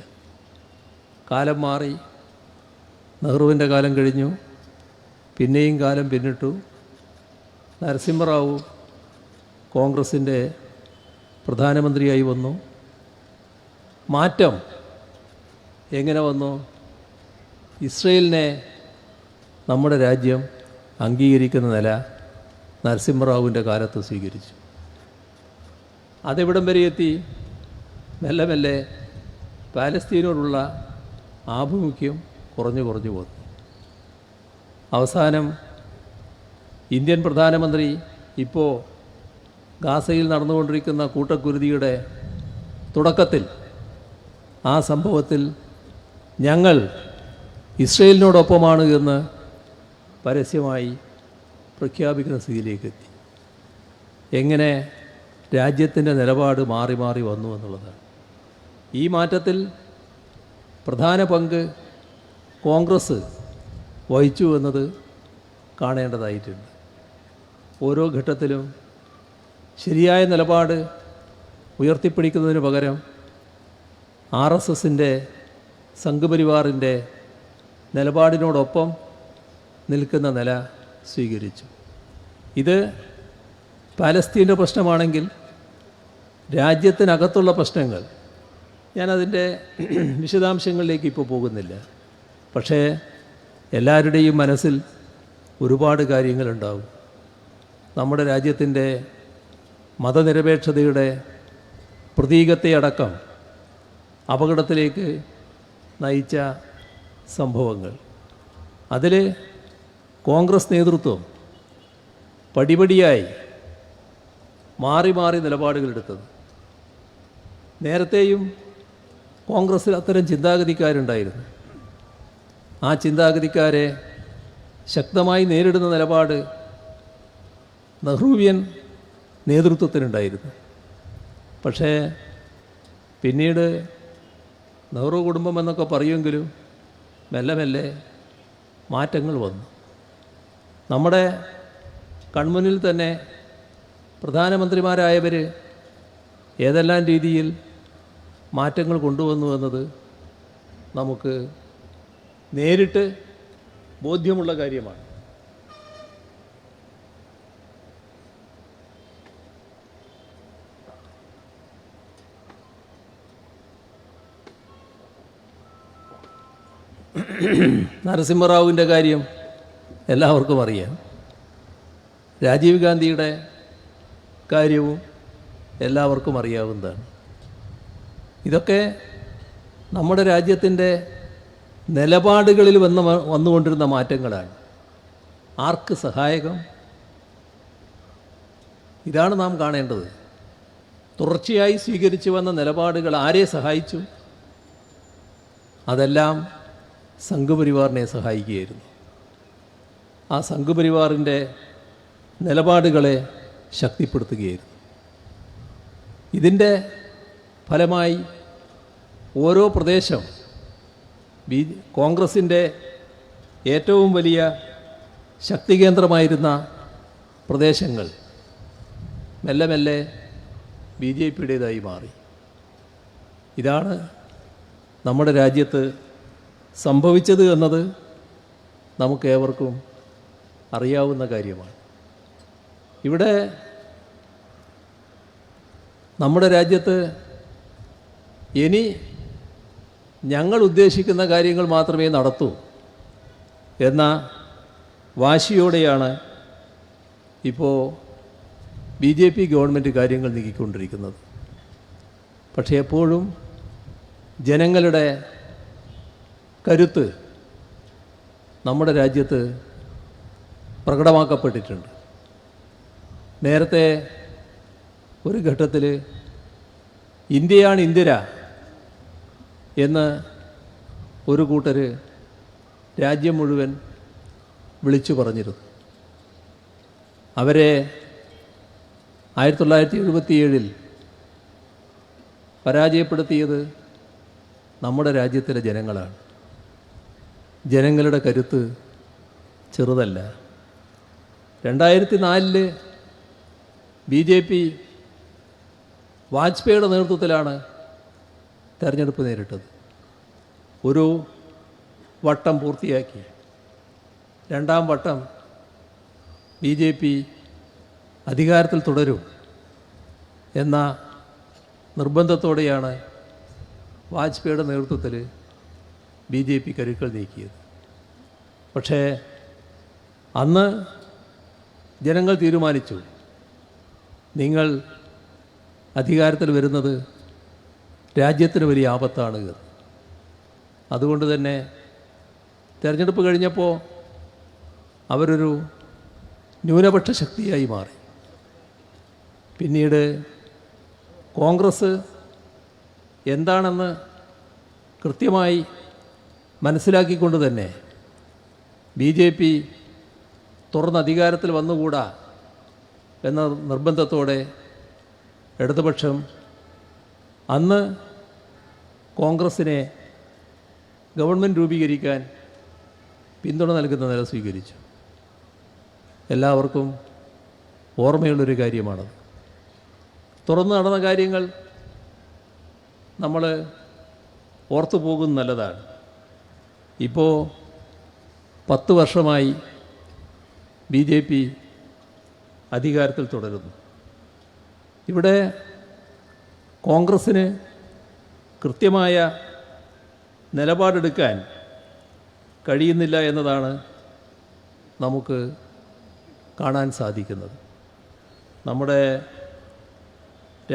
കാലം മാറി, നെഹ്റുവിൻ്റെ കാലം കഴിഞ്ഞു, പിന്നെയും കാലം പിന്നിട്ടു. നരസിംഹറാവു കോൺഗ്രസിൻ്റെ പ്രധാനമന്ത്രിയായി വന്നു. മാറ്റം എങ്ങനെ വന്നു? ഇസ്രയേലിനെ നമ്മുടെ രാജ്യം അംഗീകരിക്കുന്ന നില നരസിംഹറാവുവിൻ്റെ കാലത്ത് സ്വീകരിച്ചു. അതെവിടം വരെ എത്തി? മെല്ലെ മെല്ലെ പാലസ്തീനോടുള്ള ആഭിമുഖ്യം കുറഞ്ഞു കുറഞ്ഞു പോന്നു. അവസാനം ഇന്ത്യൻ പ്രധാനമന്ത്രി ഇപ്പോൾ ഗാസയിൽ നടന്നുകൊണ്ടിരിക്കുന്ന കൂട്ടക്കുരുതിയുടെ തുടക്കത്തിൽ ആ സംഭവത്തിൽ ഞങ്ങൾ ഇസ്രയേലിനോടൊപ്പമാണ് എന്ന് പരസ്യമായി പ്രഖ്യാപിക്കുന്ന സ്ഥിതിയിലേക്ക് എത്തി. എങ്ങനെ രാജ്യത്തിൻ്റെ നിലപാട് മാറി മാറി വന്നു എന്നുള്ളതാണ്. ഈ മാറ്റത്തിൽ പ്രധാന പങ്ക് കോൺഗ്രസ് വഹിച്ചു എന്നത് കാണേണ്ടതായിട്ടുണ്ട്. ഓരോ ഘട്ടത്തിലും ശരിയായ നിലപാട് ഉയർത്തിപ്പിടിക്കുന്നതിന് പകരം RSSൻ്റെ സംഘപരിവാറിൻ്റെ നിലപാടിനോടൊപ്പം നിൽക്കുന്ന നില സ്വീകരിച്ചു. ഇത് പാലസ്തീൻ്റെ പ്രശ്നമാണെങ്കിൽ രാജ്യത്തിനകത്തുള്ള പ്രശ്നങ്ങൾ, ഞാനതിൻ്റെ വിശദാംശങ്ങളിലേക്ക് ഇപ്പോൾ പോകുന്നില്ല. പക്ഷേ എല്ലാവരുടെയും മനസ്സിൽ ഒരുപാട് കാര്യങ്ങളുണ്ടാവും. നമ്മുടെ രാജ്യത്തിൻ്റെ മതനിരപേക്ഷതയുടെ പ്രതീകത്തെ അടക്കം അപകടത്തിലേക്ക് നയിച്ച സംഭവങ്ങൾ, അതിൽ കോൺഗ്രസ് നേതൃത്വം പടിപടിയായി മാറി മാറി നിലപാടുകളെടുത്തത്. നേരത്തെയും കോൺഗ്രസ്സിൽ അത്തരം ചിന്താഗതിക്കാരുണ്ടായിരുന്നു. ആ ചിന്താഗതിക്കാരെ ശക്തമായി നേരിടുന്ന നിലപാട് നെഹ്റുവിയൻ നേതൃത്വത്തിനുണ്ടായിരുന്നു. പക്ഷേ പിന്നീട് നെഹ്റു കുടുംബം എന്നൊക്കെ പറയുമെങ്കിലും മെല്ലെ മെല്ലെ മാറ്റങ്ങൾ വന്നു. നമ്മുടെ കൺമുന്നിൽ തന്നെ പ്രധാനമന്ത്രിമാരായവർ ഏതെല്ലാം രീതിയിൽ മാറ്റങ്ങൾ കൊണ്ടുവന്നു എന്നത് നമുക്ക് നേരിട്ട് ബോധ്യമുള്ള കാര്യമാണ്. നരസിംഹറാവുവിൻ്റെ കാര്യം എല്ലാവർക്കും അറിയാം. രാജീവ് ഗാന്ധിയുടെ കാര്യവും എല്ലാവർക്കും അറിയാവുന്നതാണ്. ഇതൊക്കെ നമ്മുടെ രാജ്യത്തിൻ്റെ നിലപാടുകളിൽ വന്നുകൊണ്ടിരുന്ന മാറ്റങ്ങളാണ്. ആർക്ക് സഹായകം? ഇതാണ് നാം കാണേണ്ടത്. തുടർച്ചയായി സ്വീകരിച്ചു വന്ന നിലപാടുകൾ ആരെ സഹായിച്ചു? അതെല്ലാം സംഘപരിവാറിനെ സഹായിക്കുകയായിരുന്നു. ആ സംഘപരിവാറിൻ്റെ നിലപാടുകളെ ശക്തിപ്പെടുത്തുകയായിരുന്നു. ഇതിൻ്റെ ഫലമായി ഓരോ പ്രദേശം കോൺഗ്രസിൻ്റെ ഏറ്റവും വലിയ ശക്തി കേന്ദ്രമായിരുന്ന പ്രദേശങ്ങൾ മെല്ലെ മെല്ലെ BJPയുടേതായി മാറി. ഇതാണ് നമ്മുടെ രാജ്യത്ത് സംഭവിച്ചത് എന്നത് നമുക്കേവർക്കും അറിയാവുന്ന കാര്യമാണ്. ഇവിടെ നമ്മുടെ രാജ്യത്ത് ഇനി ഞങ്ങൾ ഉദ്ദേശിക്കുന്ന കാര്യങ്ങൾ മാത്രമേ നടത്തൂ എന്ന വാശിയോടെയാണ് ഇപ്പോൾ BJP ഗവൺമെൻറ് കാര്യങ്ങൾ നീക്കിക്കൊണ്ടിരിക്കുന്നത്. പക്ഷേ എപ്പോഴും ജനങ്ങളുടെ കരുത്ത് നമ്മുടെ രാജ്യത്ത് പ്രകടമാക്കപ്പെട്ടിട്ടുണ്ട്. നേരത്തെ ഒരു ഘട്ടത്തിൽ ഇന്ത്യയാണ് ഇന്ദിര എന്ന് ഒരു കൂട്ടർ രാജ്യം മുഴുവൻ വിളിച്ചു പറഞ്ഞിരുന്നു. അവരെ 1977 പരാജയപ്പെടുത്തിയത് നമ്മുടെ രാജ്യത്തിലെ ജനങ്ങളാണ്. ജനങ്ങളുടെ കരുത്ത് ചെറുതല്ല. 2004 BJP വാജ്പേയിയുടെ നേതൃത്വത്തിലാണ് തെരഞ്ഞെടുപ്പ് നേരിട്ടത്. ഒരു വട്ടം പൂർത്തിയാക്കി. രണ്ടാം വട്ടം BJP അധികാരത്തിൽ തുടരും എന്ന നിർബന്ധത്തോടെയാണ് വാജ്പേയിയുടെ നേതൃത്വത്തിൽ BJP കരുക്കൾ നീക്കിയത്. പക്ഷേ അന്ന് ജനങ്ങൾ തീരുമാനിച്ചു, നിങ്ങൾ അധികാരത്തിൽ വരുന്നത് രാജ്യത്തിന് വലിയ ആപത്താണ്. അതുകൊണ്ട് തന്നെ തെരഞ്ഞെടുപ്പ് കഴിഞ്ഞപ്പോൾ അവരൊരു ന്യൂനപക്ഷ ശക്തിയായി മാറി. പിന്നീട് കോൺഗ്രസ് എന്താണെന്ന് കൃത്യമായി മനസ്സിലാക്കിക്കൊണ്ട് തന്നെ BJP തുറന്ന് അധികാരത്തിൽ വന്നുകൂടാ എന്ന നിർബന്ധത്തോടെ ഇടതുപക്ഷം അന്ന് കോൺഗ്രസിനെ ഗവൺമെൻറ് രൂപീകരിക്കാൻ പിന്തുണ നൽകുന്ന നില സ്വീകരിച്ചു. എല്ലാവർക്കും ഓർമ്മയുള്ളൊരു കാര്യമാണത്. തുറന്നു നടന്ന കാര്യങ്ങൾ നമ്മൾ ഓർത്തു പോകുന്നത് നല്ലതാണ്. ഇപ്പോൾ 10 വർഷമായി BJP അധികാരത്തിൽ തുടരുന്നു. ഇവിടെ കോൺഗ്രസ്സിന് കൃത്യമായ നിലപാടെടുക്കാൻ കഴിയുന്നില്ല എന്നതാണ് നമുക്ക് കാണാൻ സാധിക്കുന്നത്. നമ്മുടെ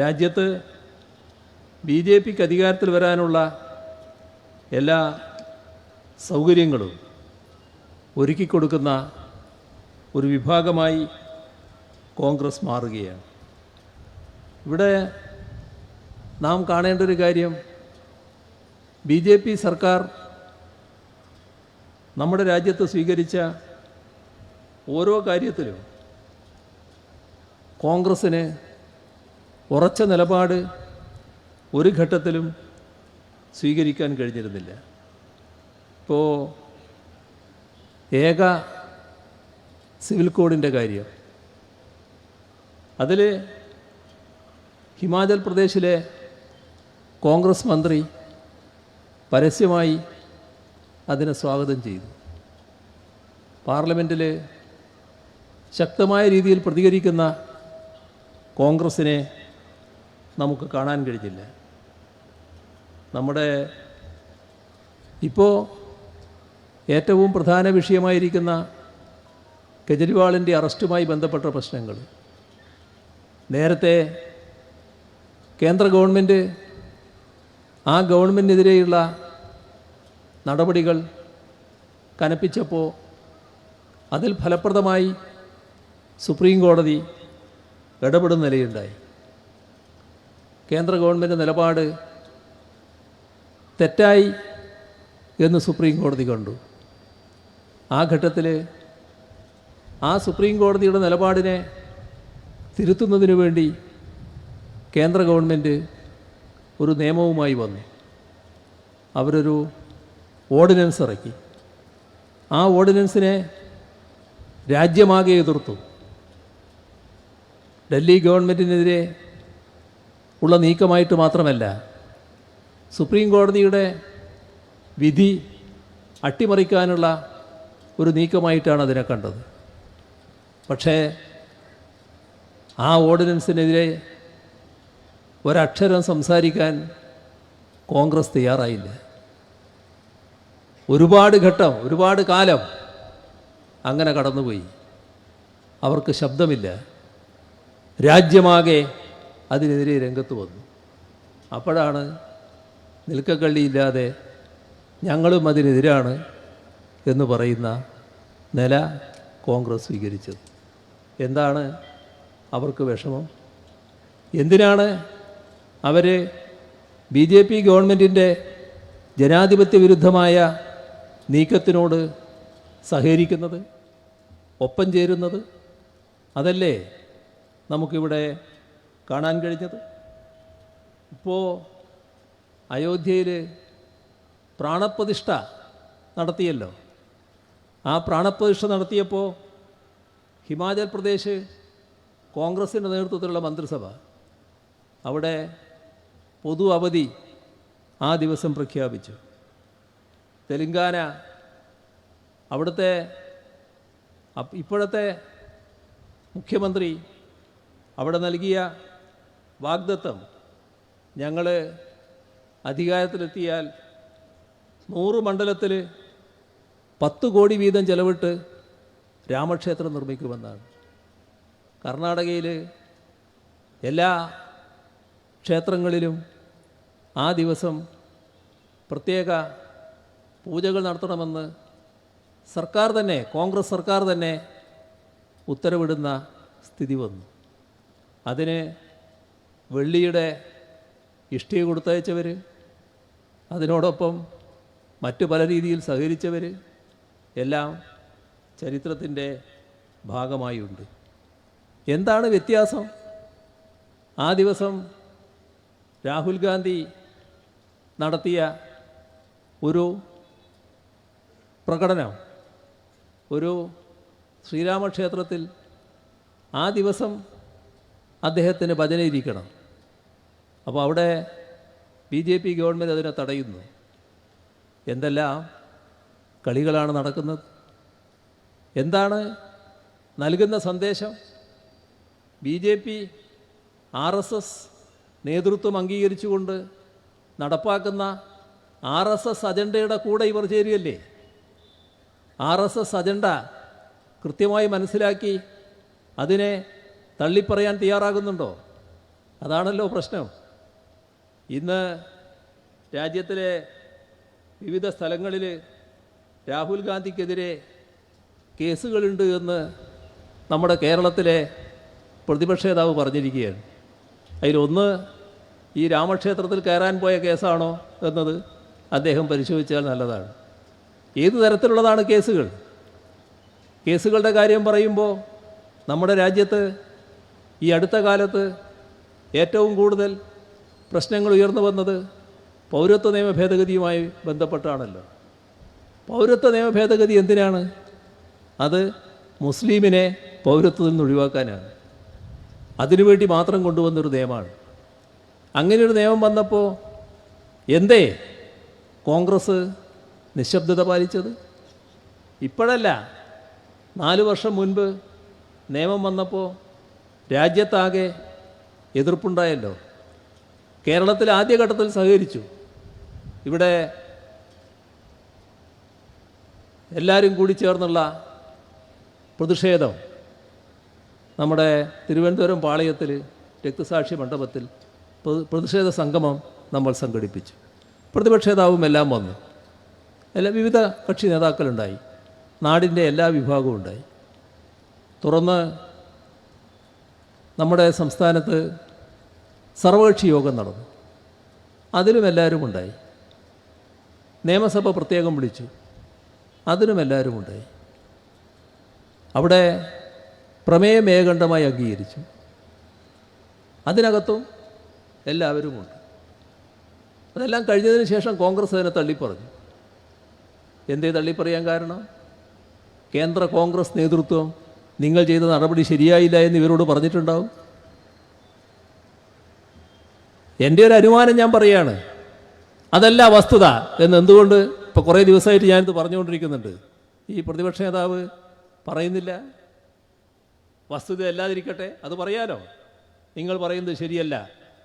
രാജ്യത്ത് BJPക്ക് അധികാരത്തിൽ വരാനുള്ള എല്ലാ സൗകര്യങ്ങളും ഒരുക്കിക്കൊടുക്കുന്ന ഒരു വിഭാഗമായി കോൺഗ്രസ് മാറുകയാണ്. ഇവിടെ നാം കാണേണ്ട ഒരു കാര്യം, BJP സർക്കാർ നമ്മുടെ രാജ്യത്ത് സ്വീകരിച്ച ഓരോ കാര്യത്തിലും കോൺഗ്രസ്സിന് ഉറച്ച നിലപാട് ഒരു ഘട്ടത്തിലും സ്വീകരിക്കാൻ കഴിഞ്ഞിരുന്നില്ല. ഇപ്പോൾ ഏക സിവിൽ കോഡിൻ്റെ കാര്യം, അതിൽ ഹിമാചൽ പ്രദേശിലെ കോൺഗ്രസ് മന്ത്രി പരസ്യമായി അതിനെ സ്വാഗതം ചെയ്തു. പാർലമെൻറ്റിൽ ശക്തമായ രീതിയിൽ പ്രതികരിക്കുന്ന കോൺഗ്രസിനെ നമുക്ക് കാണാൻ കഴിഞ്ഞില്ല. നമ്മുടെ ഇപ്പോൾ ഏറ്റവും പ്രധാന വിഷയമായിരിക്കുന്ന കെജ്രിവാളിൻ്റെ അറസ്റ്റുമായി ബന്ധപ്പെട്ട പ്രശ്നങ്ങൾ, നേരത്തെ കേന്ദ്ര ഗവൺമെൻറ് ആ ഗവൺമെൻറ്റിനെതിരെയുള്ള നടപടികൾ കനപ്പിച്ചപ്പോൾ അതിൽ ഫലപ്രദമായി സുപ്രീം കോടതി ഇടപെടുന്ന നിലയുണ്ടായി. കേന്ദ്ര ഗവൺമെൻറ് നിലപാട് തെറ്റായി എന്ന് സുപ്രീം കോടതി കണ്ടു. ആ ഘട്ടത്തിൽ ആ സുപ്രീം കോടതിയുടെ നിലപാടിനെ തിരുത്തുന്നതിനു വേണ്ടി കേന്ദ്ര ഗവൺമെൻറ് ഒരു നിയമവുമായി വന്നു. അവരൊരു ഓർഡിനൻസ് ഇറക്കി. ആ ഓർഡിനൻസിനെ രാജ്യമാകെ എതിർത്തു. ഡൽഹി ഗവൺമെൻറ്റിനെതിരെ ഉള്ള നീക്കമായിട്ട് മാത്രമല്ല, സുപ്രീം കോടതിയുടെ വിധി അട്ടിമറിക്കാനുള്ള ഒരു നീക്കമായിട്ടാണ് അതിനെ കണ്ടത്. പക്ഷേ ആ ഓർഡിനൻസിനെതിരെ ഒരക്ഷരം സംസാരിക്കാൻ കോൺഗ്രസ് തയ്യാറായില്ല. ഒരുപാട് ഘട്ടം, ഒരുപാട് കാലം അങ്ങനെ കടന്നുപോയി. അവർക്ക് ശബ്ദമില്ല. രാജ്യമാകെ അതിനെതിരെ രംഗത്ത് വന്നു. അപ്പോഴാണ് നിൽക്കക്കള്ളിയില്ലാതെ ഞങ്ങളും അതിനെതിരാണ് എന്ന് പറയുന്ന നില കോൺഗ്രസ് സ്വീകരിച്ചത്. എന്താണ് അവർക്ക് വിഷമം? എന്തിനാണ് അവർ BJP ഗവൺമെൻറ്റിൻ്റെ ജനാധിപത്യ വിരുദ്ധമായ നീക്കത്തിനോട് സഹകരിക്കുന്നത്, ഒപ്പം ചേരുന്നത്? അതല്ലേ നമുക്കിവിടെ കാണാൻ കഴിഞ്ഞത്. ഇപ്പോൾ അയോധ്യയിൽ പ്രാണപ്രതിഷ്ഠ നടത്തിയല്ലോ. ആ പ്രാണപ്രതിഷ്ഠ നടത്തിയപ്പോൾ ഹിമാചൽ പ്രദേശ് കോൺഗ്രസിൻ്റെ നേതൃത്വത്തിലുള്ള മന്ത്രിസഭ അവിടെ പൊതു അവധി ആ ദിവസം പ്രഖ്യാപിച്ചു. തെലങ്കാന അവിടുത്തെ ഇപ്പോഴത്തെ മുഖ്യമന്ത്രി അവിടെ നൽകിയ വാഗ്ദത്തം, ഞങ്ങൾ അധികാരത്തിലെത്തിയാൽ 100 മണ്ഡലത്തിൽ 10 കോടി വീതം ചെലവിട്ട് രാമക്ഷേത്രം നിർമ്മിക്കുമെന്നാണ്. കർണാടകയിൽ എല്ലാ ക്ഷേത്രങ്ങളിലും ആ ദിവസം പ്രത്യേക പൂജകൾ നടത്തണമെന്ന് സർക്കാർ തന്നെ, കോൺഗ്രസ് സർക്കാർ തന്നെ ഉത്തരവിടുന്ന സ്ഥിതി വന്നു. അതിന് വെള്ളിയുടെ ഇഷ്ടിക കൊടുത്തയച്ചവർ, അതിനോടൊപ്പം മറ്റു പല രീതിയിൽ സഹകരിച്ചവർ എല്ലാം ചരിത്രത്തിൻ്റെ ഭാഗമായുണ്ട്. എന്താണ് വ്യത്യാസം? ആ ദിവസം രാഹുൽ ഗാന്ധി നടത്തിയ ഒരു പ്രകടനം, ഒരു ശ്രീരാമക്ഷേത്രത്തിൽ ആ ദിവസം അദ്ദേഹത്തിന് ഭജനയിരിക്കണം. അപ്പോൾ അവിടെ BJP ഗവൺമെൻറ് അതിനെ തടയുന്നു. എന്തെല്ലാം കളികളാണ് നടക്കുന്നത്? എന്താണ് നൽകുന്ന സന്ദേശം? BJP RSS നേതൃത്വം അംഗീകരിച്ചുകൊണ്ട് നടപ്പാക്കുന്ന RSS അജണ്ടയുടെ കൂടെ ഇവർ ചേരുകയല്ലേ? RSS അജണ്ട കൃത്യമായി മനസ്സിലാക്കി അതിനെ തള്ളിപ്പറയാൻ തയ്യാറാകുന്നുണ്ടോ? അതാണല്ലോ പ്രശ്നം. ഇന്ന് രാജ്യത്തിലെ വിവിധ സ്ഥലങ്ങളിൽ രാഹുൽ ഗാന്ധിക്കെതിരെ കേസുകളുണ്ട് എന്ന് നമ്മുടെ കേരളത്തിലെ പ്രതിപക്ഷ നേതാവ് പറഞ്ഞിരിക്കുകയാണ്. അതിലൊന്ന് ഈ രാമക്ഷേത്രത്തിൽ കയറാൻ പോയ കേസാണോ എന്നത് അദ്ദേഹം പരിശോധിച്ചാൽ നല്ലതാണ്. ഏത് തരത്തിലുള്ളതാണ് കേസുകൾ? കേസുകളുടെ കാര്യം പറയുമ്പോൾ നമ്മുടെ രാജ്യത്ത് ഈ അടുത്ത കാലത്ത് ഏറ്റവും കൂടുതൽ പ്രശ്നങ്ങൾ ഉയർന്നു വന്നത് പൗരത്വ നിയമ ഭേദഗതിയുമായി ബന്ധപ്പെട്ടാണല്ലോ. പൗരത്വ നിയമ ഭേദഗതി എന്തിനാണ്? അത് മുസ്ലിമിനെ പൗരത്വത്തിൽ നിന്ന് ഒഴിവാക്കാനാണ്. അതിനുവേണ്ടി മാത്രം കൊണ്ടുവന്നൊരു നിയമമാണ്. അങ്ങനെയൊരു നിയമം വന്നപ്പോൾ എന്തേ കോൺഗ്രസ് നിശബ്ദത പാലിച്ചത്? ഇപ്പോഴല്ല, 4 വർഷം മുൻപ് നിയമം വന്നപ്പോൾ രാജ്യത്താകെ എതിർപ്പുണ്ടായല്ലോ. കേരളത്തിൽ ആദ്യഘട്ടത്തിൽ സഹകരിച്ചു. ഇവിടെ എല്ലാവരും കൂടി ചേർന്നുള്ള പ്രതിഷേധം നമ്മുടെ തിരുവനന്തപുരം പാളയത്തിൽ രക്തസാക്ഷി മണ്ഡപത്തിൽ പ്രതിഷേധ സംഗമം നമ്മൾ സംഘടിപ്പിച്ചു. പ്രതിപക്ഷ നേതാവും എല്ലാം വന്നു. വിവിധ കക്ഷി നേതാക്കളുണ്ടായി. നാടിൻ്റെ എല്ലാ വിഭാഗവും ഉണ്ടായി. തുറന്ന് നമ്മുടെ സംസ്ഥാനത്ത് സർവകക്ഷി യോഗം നടന്നു. അതിലും എല്ലാവരും ഉണ്ടായി. നിയമസഭ പ്രത്യേകം വിളിച്ചു. അതിനും എല്ലാവരും ഉണ്ടായി. അവിടെ പ്രമേയം ഏകണ്ഠമായി അംഗീകരിച്ചു. അതിനകത്തും എല്ലാവരുമുണ്ട്. അതെല്ലാം കഴിഞ്ഞതിന് ശേഷം കോൺഗ്രസ് അതിനെ തള്ളിപ്പറഞ്ഞു. എന്തേ തള്ളിപ്പറയാൻ കാരണം? കേന്ദ്ര കോൺഗ്രസ് നേതൃത്വം നിങ്ങൾ ചെയ്ത നടപടി ശരിയായില്ല എന്ന് ഇവരോട് പറഞ്ഞിട്ടുണ്ടാവും. എൻ്റെ ഒരു അനുമാനം ഞാൻ പറയുകയാണ്. അതല്ല വസ്തുത എന്ന് എന്തുകൊണ്ട് ഇപ്പോൾ കുറേ ദിവസമായിട്ട് ഞാനിത് പറഞ്ഞുകൊണ്ടിരിക്കുന്നുണ്ട്. ഈ പ്രതിപക്ഷ നേതാവ് പറയുന്നില്ല? വസ്തുത അല്ലാതിരിക്കട്ടെ, അത് പറയാലോ. നിങ്ങൾ പറയുന്നത് ശരിയല്ല,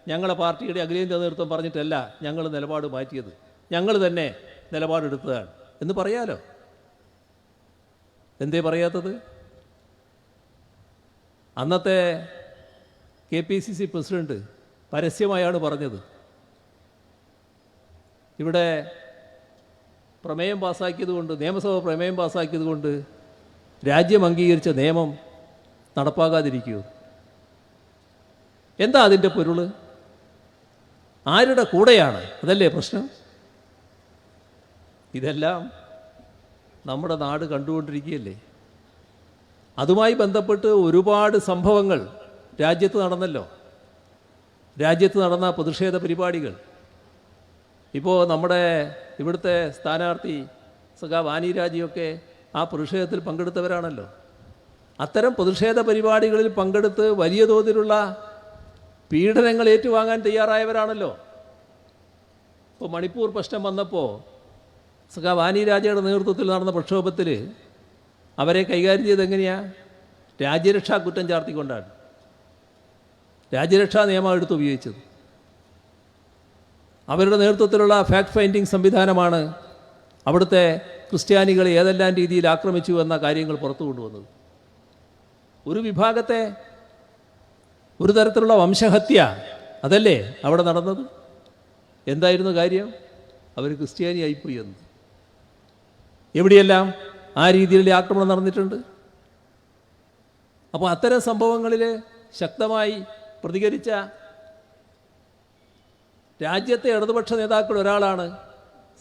ഞങ്ങളെ പാർട്ടിയുടെ അഖിലേന്ത്യാ നേതൃത്വം പറഞ്ഞിട്ടല്ല ഞങ്ങൾ നിലപാട് മാറ്റിയത്, ഞങ്ങൾ തന്നെ നിലപാടെടുത്തതാണ് എന്ന് പറയാലോ. എന്തേ പറയാത്തത്? അന്നത്തെ KPCC പ്രസിഡന്റ് പരസ്യമായാണ് പറഞ്ഞത്, ഇവിടെ പ്രമേയം പാസ്സാക്കിയതുകൊണ്ട്, നിയമസഭ പ്രമേയം പാസ്സാക്കിയതുകൊണ്ട് രാജ്യം അംഗീകരിച്ച നിയമം നടപ്പാകാതിരിക്കുമോ? എന്താ അതിൻ്റെ പൊരുൾ? ആരുടെ കൂടെയാണ്? അതല്ലേ പ്രശ്നം. ഇതെല്ലാം നമ്മുടെ നാട് കണ്ടുകൊണ്ടിരിക്കുകയല്ലേ. അതുമായി ബന്ധപ്പെട്ട് ഒരുപാട് സംഭവങ്ങൾ രാജ്യത്ത് നടന്നല്ലോ. രാജ്യത്ത് നടന്ന പ്രതിഷേധ പരിപാടികൾ. ഇപ്പോൾ നമ്മുടെ ഇവിടുത്തെ സ്ഥാനാർത്ഥി സഖാവ് ആനി രാജയൊക്കെ ആ പ്രതിഷേധത്തിൽ പങ്കെടുത്തവരാണല്ലോ. അത്തരം പ്രതിഷേധ പരിപാടികളിൽ പങ്കെടുത്ത് വലിയ തോതിലുള്ള പീഡനങ്ങൾ ഏറ്റുവാങ്ങാൻ തയ്യാറായവരാണല്ലോ. ഇപ്പോൾ മണിപ്പൂർ പ്രശ്നം വന്നപ്പോൾ സഖാവ് ആനി രാജയുടെ നേതൃത്വത്തിൽ നടന്ന പ്രക്ഷോഭത്തിൽ അവരെ കൈകാര്യം ചെയ്ത് എങ്ങനെയാണ്? രാജ്യരക്ഷാ കുറ്റം ചാർത്തിക്കൊണ്ടാണ്. രാജ്യരക്ഷാ നിയമം എടുത്ത് ഉപയോഗിച്ചത്. അവരുടെ നേതൃത്വത്തിലുള്ള ഫാക്ട് ഫൈൻഡിങ് സംവിധാനമാണ് അവിടുത്തെ ക്രിസ്ത്യാനികളെ ഏതെല്ലാം രീതിയിൽ ആക്രമിച്ചു എന്ന കാര്യങ്ങൾ പുറത്തു കൊണ്ടുവന്നത്. ഒരു വിഭാഗത്തെ ഒരു തരത്തിലുള്ള വംശഹത്യ, അതല്ലേ അവിടെ നടന്നത്? എന്തായിരുന്നു കാര്യം? അവർ ക്രിസ്ത്യാനിയായിപ്പോയി എന്ന്. എവിടെയെല്ലാം ആ രീതിയിലുള്ള ആക്രമണം നടന്നിട്ടുണ്ട്. അപ്പോൾ അത്തരം സംഭവങ്ങളിൽ ശക്തമായി പ്രതികരിച്ച രാജ്യത്തെ ഇടതുപക്ഷ നേതാക്കൾ ഒരാളാണ്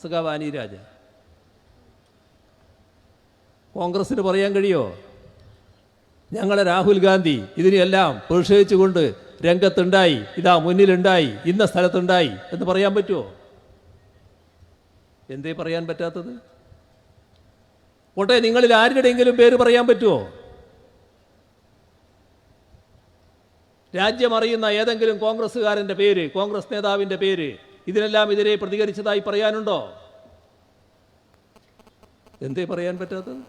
സഖാവ് ആനി രാജ. കോൺഗ്രസ്സിന് പറയാൻ കഴിയുമോ ഞങ്ങളെ രാഹുൽ ഗാന്ധി ഇതിനെല്ലാം പ്രതിഷേധിച്ചുകൊണ്ട് രംഗത്തുണ്ടായി, ഇതാ മുന്നിലുണ്ടായി, ഇന്ന സ്ഥലത്തുണ്ടായി എന്ന് പറയാൻ പറ്റുമോ? എന്തേ പറയാൻ പറ്റാത്തത്? പോട്ടെ, നിങ്ങളിൽ ആരുടെയെങ്കിലും പേര് പറയാൻ പറ്റുമോ? രാജ്യമറിയുന്ന ഏതെങ്കിലും കോൺഗ്രസ്സുകാരൻ്റെ പേര്, കോൺഗ്രസ് നേതാവിൻ്റെ പേര് ഇതിനെല്ലാം എതിരെ പ്രതികരിച്ചതായി പറയാനുണ്ടോ? എന്തേ പറയാൻ പറ്റാത്തത്?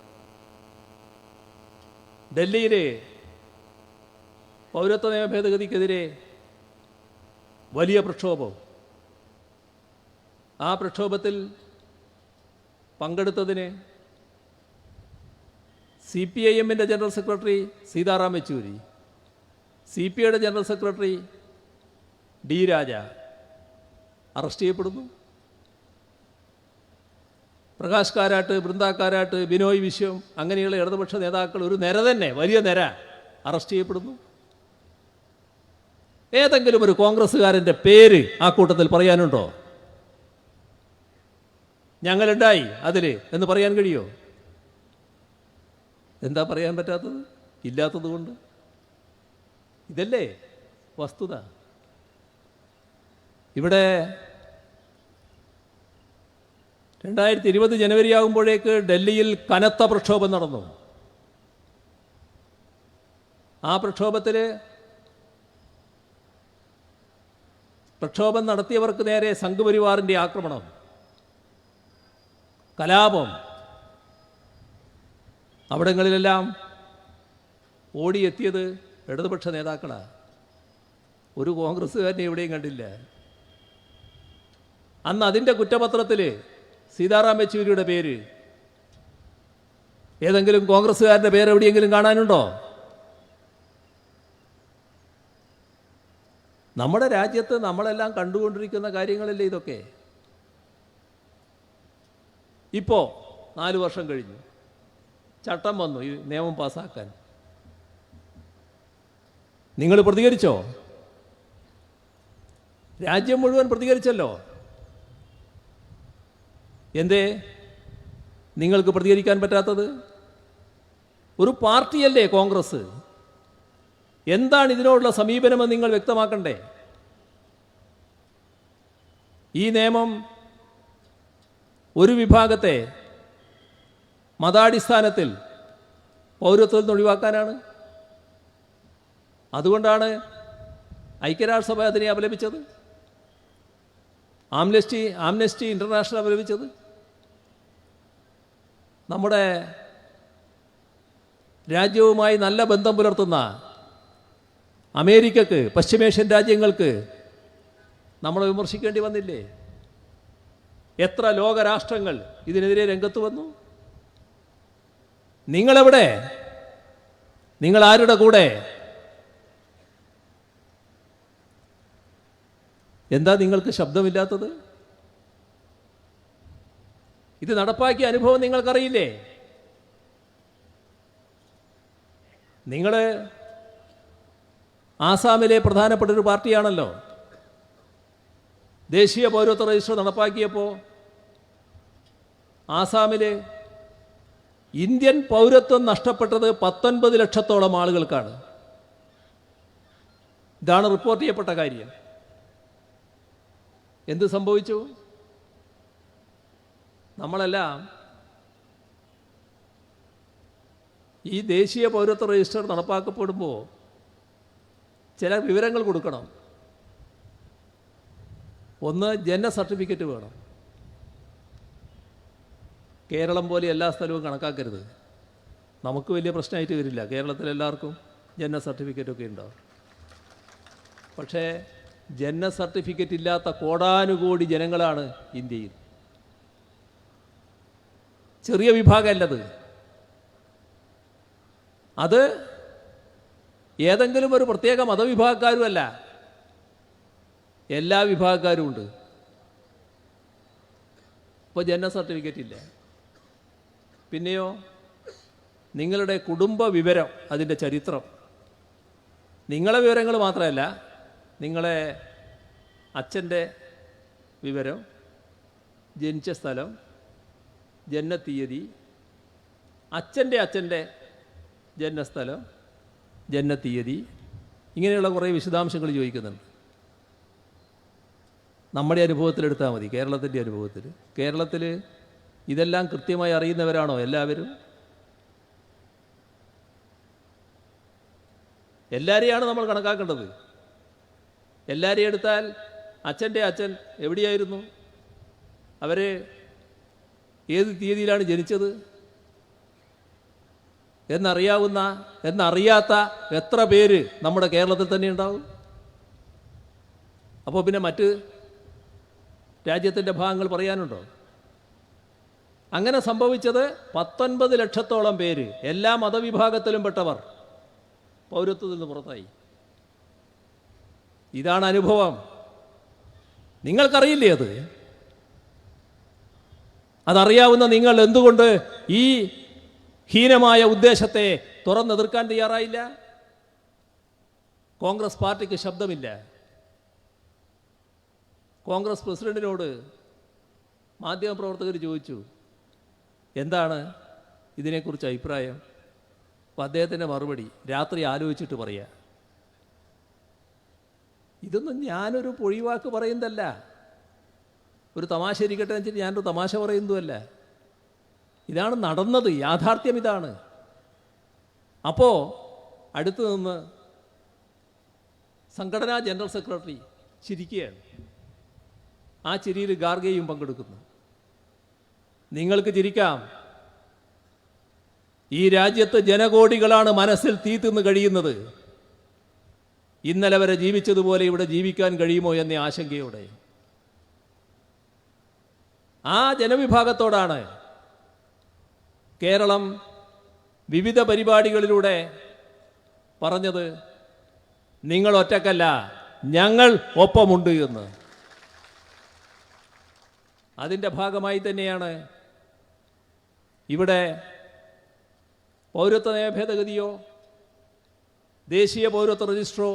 ഡൽഹിയിലെ പൗരത്വ നിയമ ഭേദഗതിക്കെതിരെ വലിയ പ്രക്ഷോഭം. ആ പ്രക്ഷോഭത്തിൽ പങ്കെടുത്തതിന് CPIMൻ്റെ ജനറൽ സെക്രട്ടറി സീതാറാം യെച്ചൂരി, CPIയുടെ general secretary D Raja arrest ചെയ്യപ്പെടുന്നു. പ്രകാശ് കാരാട്ട്, ബൃന്ദ കാരാട്ട്, ബിനോയ് വിശ്വം, അങ്ങനെയുള്ള ഇടതുപക്ഷ നേതാക്കൾ ഒരു നിര തന്നെ, വലിയ നിര അറസ്റ്റ് ചെയ്യപ്പെടുന്നു. ഏതെങ്കിലും ഒരു കോൺഗ്രസ്സുകാരൻ്റെ പേര് ആ കൂട്ടത്തിൽ പറയാനുണ്ടോ? ഞങ്ങളുണ്ടായി അതിൽ എന്ന് പറയാൻ കഴിയുമോ? എന്താ പറയാൻ പറ്റാത്തത്? ഇല്ലാത്തത് കൊണ്ട്. ഇതല്ലേ വസ്തുത. ഇവിടെ 2020 ജനുവരി ആകുമ്പോഴേക്ക് ഡൽഹിയിൽ കനത്ത പ്രക്ഷോഭം നടന്നു. ആ പ്രക്ഷോഭത്തിൽ പ്രക്ഷോഭം നടത്തിയവർക്ക് നേരെ സംഘപരിവാറിൻ്റെ ആക്രമണം, കലാപം, അവിടങ്ങളിലെല്ലാം ഓടിയെത്തിയത് ഇടതുപക്ഷ നേതാക്കളാണ്. ഒരു കോൺഗ്രസ്സുകാരനെ എവിടെയും കണ്ടില്ല. അന്ന് അതിൻ്റെ കുറ്റപത്രത്തിൽ സീതാറാം യെച്ചൂരിയുടെ പേര്, ഏതെങ്കിലും കോൺഗ്രസ്സുകാരൻ്റെ പേര് എവിടെയെങ്കിലും കാണാനുണ്ടോ? നമ്മുടെ രാജ്യത്ത് നമ്മളെല്ലാം കണ്ടുകൊണ്ടിരിക്കുന്ന കാര്യങ്ങളല്ലേ ഇതൊക്കെ. ഇപ്പോൾ 4 വർഷം കഴിഞ്ഞു, ചട്ടം വന്നു ഈ നിയമം പാസ്സാക്കാൻ. നിങ്ങൾ പ്രതികരിച്ചോ? രാജ്യം മുഴുവൻ പ്രതികരിച്ചല്ലോ. എന്തേ നിങ്ങൾക്ക് പ്രതികരിക്കാൻ പറ്റാത്തത്? ഒരു പാർട്ടിയല്ലേ കോൺഗ്രസ്. എന്താണ് ഇതിനോടുള്ള സമീപനമെന്ന് നിങ്ങൾ വ്യക്തമാക്കണ്ടേ? ഈ നിയമം ഒരു വിഭാഗത്തെ മതാടിസ്ഥാനത്തിൽ പൗരത്വത്തിൽ നിന്ന് ഒഴിവാക്കാനാണ്. അതുകൊണ്ടാണ് ഐക്യരാഷ്ട്രസഭ അതിനെ അപലപിച്ചത്, ആംനസ്റ്റി ഇൻ്റർനാഷണൽ അപലപിച്ചത്. നമ്മുടെ രാജ്യവുമായി നല്ല ബന്ധം പുലർത്തുന്ന അമേരിക്കക്ക്, പശ്ചിമേഷ്യൻ രാജ്യങ്ങൾക്ക് നമ്മളെ വിമർശിക്കേണ്ടി വന്നില്ലേ? എത്ര ലോകരാഷ്ട്രങ്ങൾ ഇതിനെതിരെ രംഗത്ത് വന്നു? നിങ്ങളെവിടെ? നിങ്ങൾ ആരുടെ കൂടെ? എന്താ നിങ്ങൾക്ക് ശബ്ദമില്ലാത്തത്? ഇത് നടപ്പാക്കിയ അനുഭവം നിങ്ങൾക്കറിയില്ലേ? നിങ്ങൾ ആസാമിലെ പ്രധാനപ്പെട്ട ഒരു പാർട്ടിയാണല്ലോ. ദേശീയ പൗരത്വ രജിസ്റ്റർ നടപ്പാക്കിയപ്പോൾ ആസാമിൽ ഇന്ത്യൻ പൗരത്വം നഷ്ടപ്പെട്ടത് 19 ലക്ഷത്തോളം ആളുകൾക്കാണ്. ഇതാണ് റിപ്പോർട്ട് ചെയ്യപ്പെട്ട കാര്യം. എന്ത് സംഭവിച്ചു? നമ്മളെല്ലാം ഈ ദേശീയ പൗരത്വ രജിസ്റ്റർ നടപ്പാക്കപ്പെടുമ്പോൾ ചില വിവരങ്ങൾ കൊടുക്കണം. ഒന്ന്, ജനന സർട്ടിഫിക്കറ്റ് വേണം. കേരളം പോലെ എല്ലാ സ്ഥലവും കണക്കാക്കരുത്. നമുക്ക് വലിയ പ്രശ്നമായിട്ട് വരില്ല, കേരളത്തിൽ എല്ലാവർക്കും ജനന സർട്ടിഫിക്കറ്റൊക്കെ ഉണ്ടാവും. പക്ഷേ ജനന സർട്ടിഫിക്കറ്റ് ഇല്ലാത്ത കോടാനുകോടി ജനങ്ങളാണ് ഇന്ത്യയിൽ. ചെറിയ വിഭാഗമല്ലത്. അത് ഏതെങ്കിലും ഒരു പ്രത്യേക മതവിഭാഗക്കാരുമല്ല, എല്ലാ വിഭാഗക്കാരും ഉണ്ട്. ഇപ്പോൾ ജനന സർട്ടിഫിക്കറ്റ് ഇല്ല. പിന്നെയോ നിങ്ങളുടെ കുടുംബ വിവരം, അതിൻ്റെ ചരിത്രം, നിങ്ങളെ വിവരങ്ങൾ മാത്രമല്ല, നിങ്ങളെ അച്ഛൻ്റെ വിവരം, ജനിച്ച സ്ഥലം, ജനനത്തീയതി, അച്ഛൻ്റെ ജനനസ്ഥലം, ജനനത്തീയതി, ഇങ്ങനെയുള്ള കുറേ വിശദാംശങ്ങൾ ചോദിക്കുന്നുണ്ട്. നമ്മുടെ അനുഭവത്തിലെടുത്താൽ മതി, കേരളത്തിൻ്റെ അനുഭവത്തിൽ. കേരളത്തിൽ ഇതെല്ലാം കൃത്യമായി അറിയുന്നവരാണോ എല്ലാവരും? എല്ലാവരെയാണ് നമ്മൾ കണക്കാക്കേണ്ടത്. എല്ലാവരെയും എടുത്താൽ അച്ഛൻ്റെ അച്ഛൻ എവിടെയായിരുന്നു, അവർ ഏത് തീയതിയിലാണ് ജനിച്ചത് എന്നറിയാത്ത എത്ര പേര് നമ്മുടെ കേരളത്തിൽ തന്നെ ഉണ്ടാവും? അപ്പോൾ പിന്നെ മറ്റ് രാജ്യത്തിൻ്റെ ഭാഗങ്ങൾ പറയാനുണ്ടോ? അങ്ങനെ സംഭവിച്ചത് 19 ലക്ഷത്തോളം പേര്, എല്ലാ മതവിഭാഗത്തിലും പെട്ടവർ പൗരത്വത്തിൽ നിന്ന് പുറത്തായി. ഇതാണ് അനുഭവം. നിങ്ങൾക്കറിയില്ലേ അത്? അതറിയാവുന്ന നിങ്ങൾ എന്തുകൊണ്ട് ഈ ഹീനമായ ഉദ്ദേശത്തെ തുറന്നെതിർക്കാൻ തയ്യാറായില്ല? കോൺഗ്രസ് പാർട്ടിക്ക് ശബ്ദമില്ല. കോൺഗ്രസ് പ്രസിഡന്റിനോട് മാധ്യമപ്രവർത്തകർ ചോദിച്ചു, എന്താണ് ഇതിനെക്കുറിച്ച് അഭിപ്രായം? അപ്പോൾ അദ്ദേഹത്തിൻ്റെ മറുപടി, രാത്രി ആലോചിച്ചിട്ട് പറയാം. ഇതൊന്നും ഞാനൊരു പൊഴിവാക്ക് പറയുന്നതല്ല, ഒരു തമാശ ഇരിക്കട്ടെ എന്ന് വെച്ചിട്ട് ഞാനൊരു തമാശ പറയുന്നതുമല്ല. ഇതാണ് നടന്നത്, യാഥാർത്ഥ്യം ഇതാണ്. അപ്പോൾ അടുത്ത് നിന്ന് സംഘടനാ ജനറൽ സെക്രട്ടറി ചിരിക്കുകയാണ്. ആ ചിരിയിൽ ഗാർഗയും പങ്കെടുക്കുന്നു. നിങ്ങൾക്ക് ചിരിക്കാം. ഈ രാജ്യത്ത് ജനകോടികളാണ് മനസ്സിൽ തീ തിന്ന് കഴിയുന്നത്. ഇന്നലെ വരെ ജീവിച്ചതുപോലെ ഇവിടെ ജീവിക്കാൻ കഴിയുമോ എന്ന ആശങ്കയോടെ ആ ജനവിഭാഗത്തോടാണ് കേരളം വിവിധ പരിപാടികളിലൂടെ പറഞ്ഞത്, നിങ്ങൾ ഒറ്റക്കല്ല, ഞങ്ങൾ ഒപ്പമുണ്ട് എന്ന്. അതിൻ്റെ ഭാഗമായി തന്നെയാണ് ഇവിടെ പൗരത്വ നയ ഭേദഗതിയോ ദേശീയ പൗരത്വ രജിസ്റ്ററോ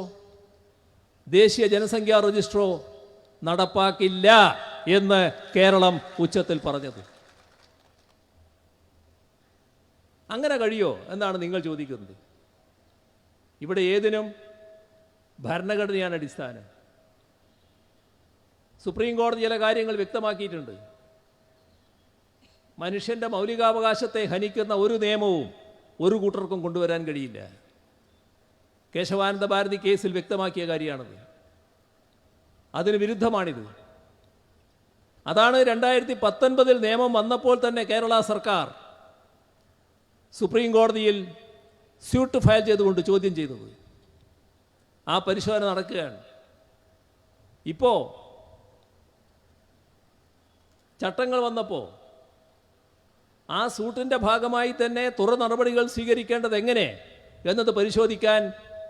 ദേശീയ ജനസംഖ്യാ രജിസ്റ്ററോ നടപ്പാക്കില്ല എന്ന് കേരളം ഉച്ചത്തിൽ പറഞ്ഞത്. അങ്ങനെ കഴിയോ എന്നാണ് നിങ്ങൾ ചോദിക്കുന്നത്. ഇവിടെ ഏതിനും ഭരണഘടനയാണ് അടിസ്ഥാനം. സുപ്രീം കോടതി ചില കാര്യങ്ങൾ വ്യക്തമാക്കിയിട്ടുണ്ട്. മനുഷ്യൻ്റെ മൗലികാവകാശത്തെ ഹനിക്കുന്ന ഒരു നിയമവും ഒരു കൂട്ടർക്കും കൊണ്ടുവരാൻ കഴിയില്ല. കേശവാനന്ദ ഭാരതി കേസിൽ വ്യക്തമാക്കിയ കാര്യമാണത്. അതിന് വിരുദ്ധമാണിത്. അതാണ് 2019 നിയമം വന്നപ്പോൾ തന്നെ കേരള സർക്കാർ സുപ്രീം കോടതിയിൽ സ്യൂട്ട് ഫയൽ ചെയ്തുകൊണ്ട് ചോദ്യം ചെയ്തത്. ആ പരിശോധന നടക്കുകയാണ്. ഇപ്പോൾ ചട്ടങ്ങൾ വന്നപ്പോൾ ആ സൂട്ടിൻ്റെ ഭാഗമായി തന്നെ തുടർ നടപടികൾ സ്വീകരിക്കേണ്ടത് എങ്ങനെ എന്നത് പരിശോധിക്കാൻ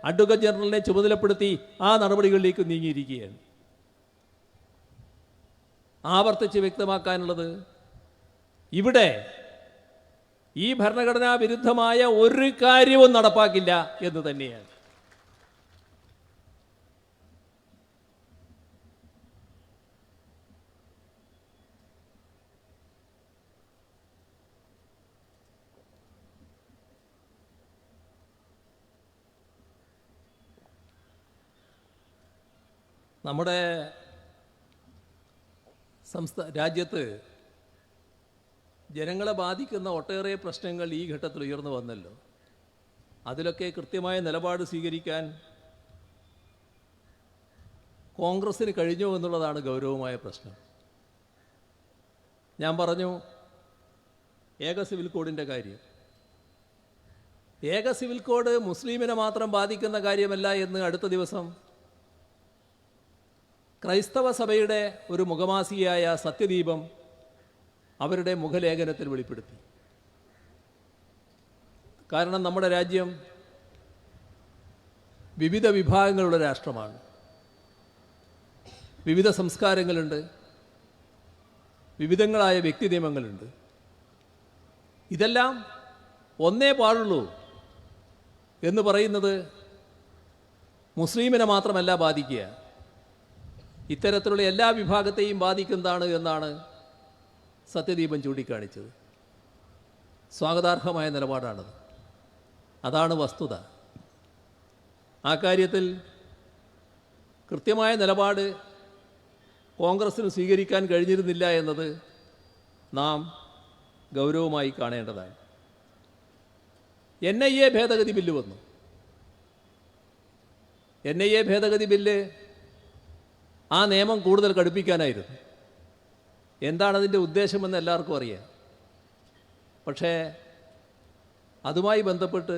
അഡ്വക്കേറ്റ് ജനറലിനെ ചുമതലപ്പെടുത്തി ആ നടപടികളിലേക്ക് നീങ്ങിയിരിക്കുകയാണ്. ആവർത്തിച്ച് വ്യക്തമാക്കാനുള്ളത്, ഇവിടെ ഈ ഭരണഘടനാ വിരുദ്ധമായ ഒരു കാര്യവും നടപ്പാക്കില്ല എന്ന് തന്നെയാണ്. നമ്മുടെ രാജ്യത്ത് ജനങ്ങളെ ബാധിക്കുന്ന ഒട്ടേറെ പ്രശ്നങ്ങൾ ഈ ഘട്ടത്തിൽ ഉയർന്നു വന്നല്ലോ. അതിലൊക്കെ കൃത്യമായ നിലപാട് സ്വീകരിക്കാൻ കോൺഗ്രസ്സിന് കഴിഞ്ഞോ എന്നുള്ളതാണ് ഗൗരവമായ പ്രശ്നം. ഞാൻ പറഞ്ഞു ഏക സിവിൽ കോഡിൻ്റെ കാര്യം. ഏക സിവിൽ കോഡ് മുസ്ലിമിനെ മാത്രം ബാധിക്കുന്ന കാര്യമല്ല എന്ന് അടുത്ത ദിവസം ക്രൈസ്തവ സഭയുടെ ഒരു മുഖമാസികയായ സത്യദീപം അവരുടെ മുഖലേഖനത്തിൽ വെളിപ്പെടുത്തി. കാരണം നമ്മുടെ രാജ്യം വിവിധ വിഭാഗങ്ങളുടെ രാഷ്ട്രമാണ്. വിവിധ സംസ്കാരങ്ങളുണ്ട്, വിവിധങ്ങളായ വ്യക്തി നിയമങ്ങളുണ്ട്. ഇതെല്ലാം ഒന്നേ പാടുള്ളൂ എന്ന് പറയുന്നത് മുസ്ലിമിനെ മാത്രമല്ല ബാധിക്കുക, ഇത്തരത്തിലുള്ള എല്ലാ വിഭാഗത്തെയും ബാധിക്കുന്നതാണ് എന്നാണ് സത്യദീപം ചൂണ്ടിക്കാണിച്ചത്. സ്വാഗതാർഹമായ നിലപാടാണത്. അതാണ് വസ്തുത. ആ കാര്യത്തിൽ കൃത്യമായ നിലപാട് കോൺഗ്രസ്സിന് സ്വീകരിക്കാൻ കഴിഞ്ഞിരുന്നില്ല എന്നത് നാം ഗൗരവമായി കാണേണ്ടതാണ്. NIA ഭേദഗതി ബില്ല് വന്നു. NIA ഭേദഗതി ബില്ല് ആ നിയമം കൂടുതൽ കടുപ്പിക്കാനായിരുന്നു. എന്താണ് അതിൻ്റെ ഉദ്ദേശമെന്ന് എല്ലാവർക്കും അറിയാം. പക്ഷേ അതുമായി ബന്ധപ്പെട്ട്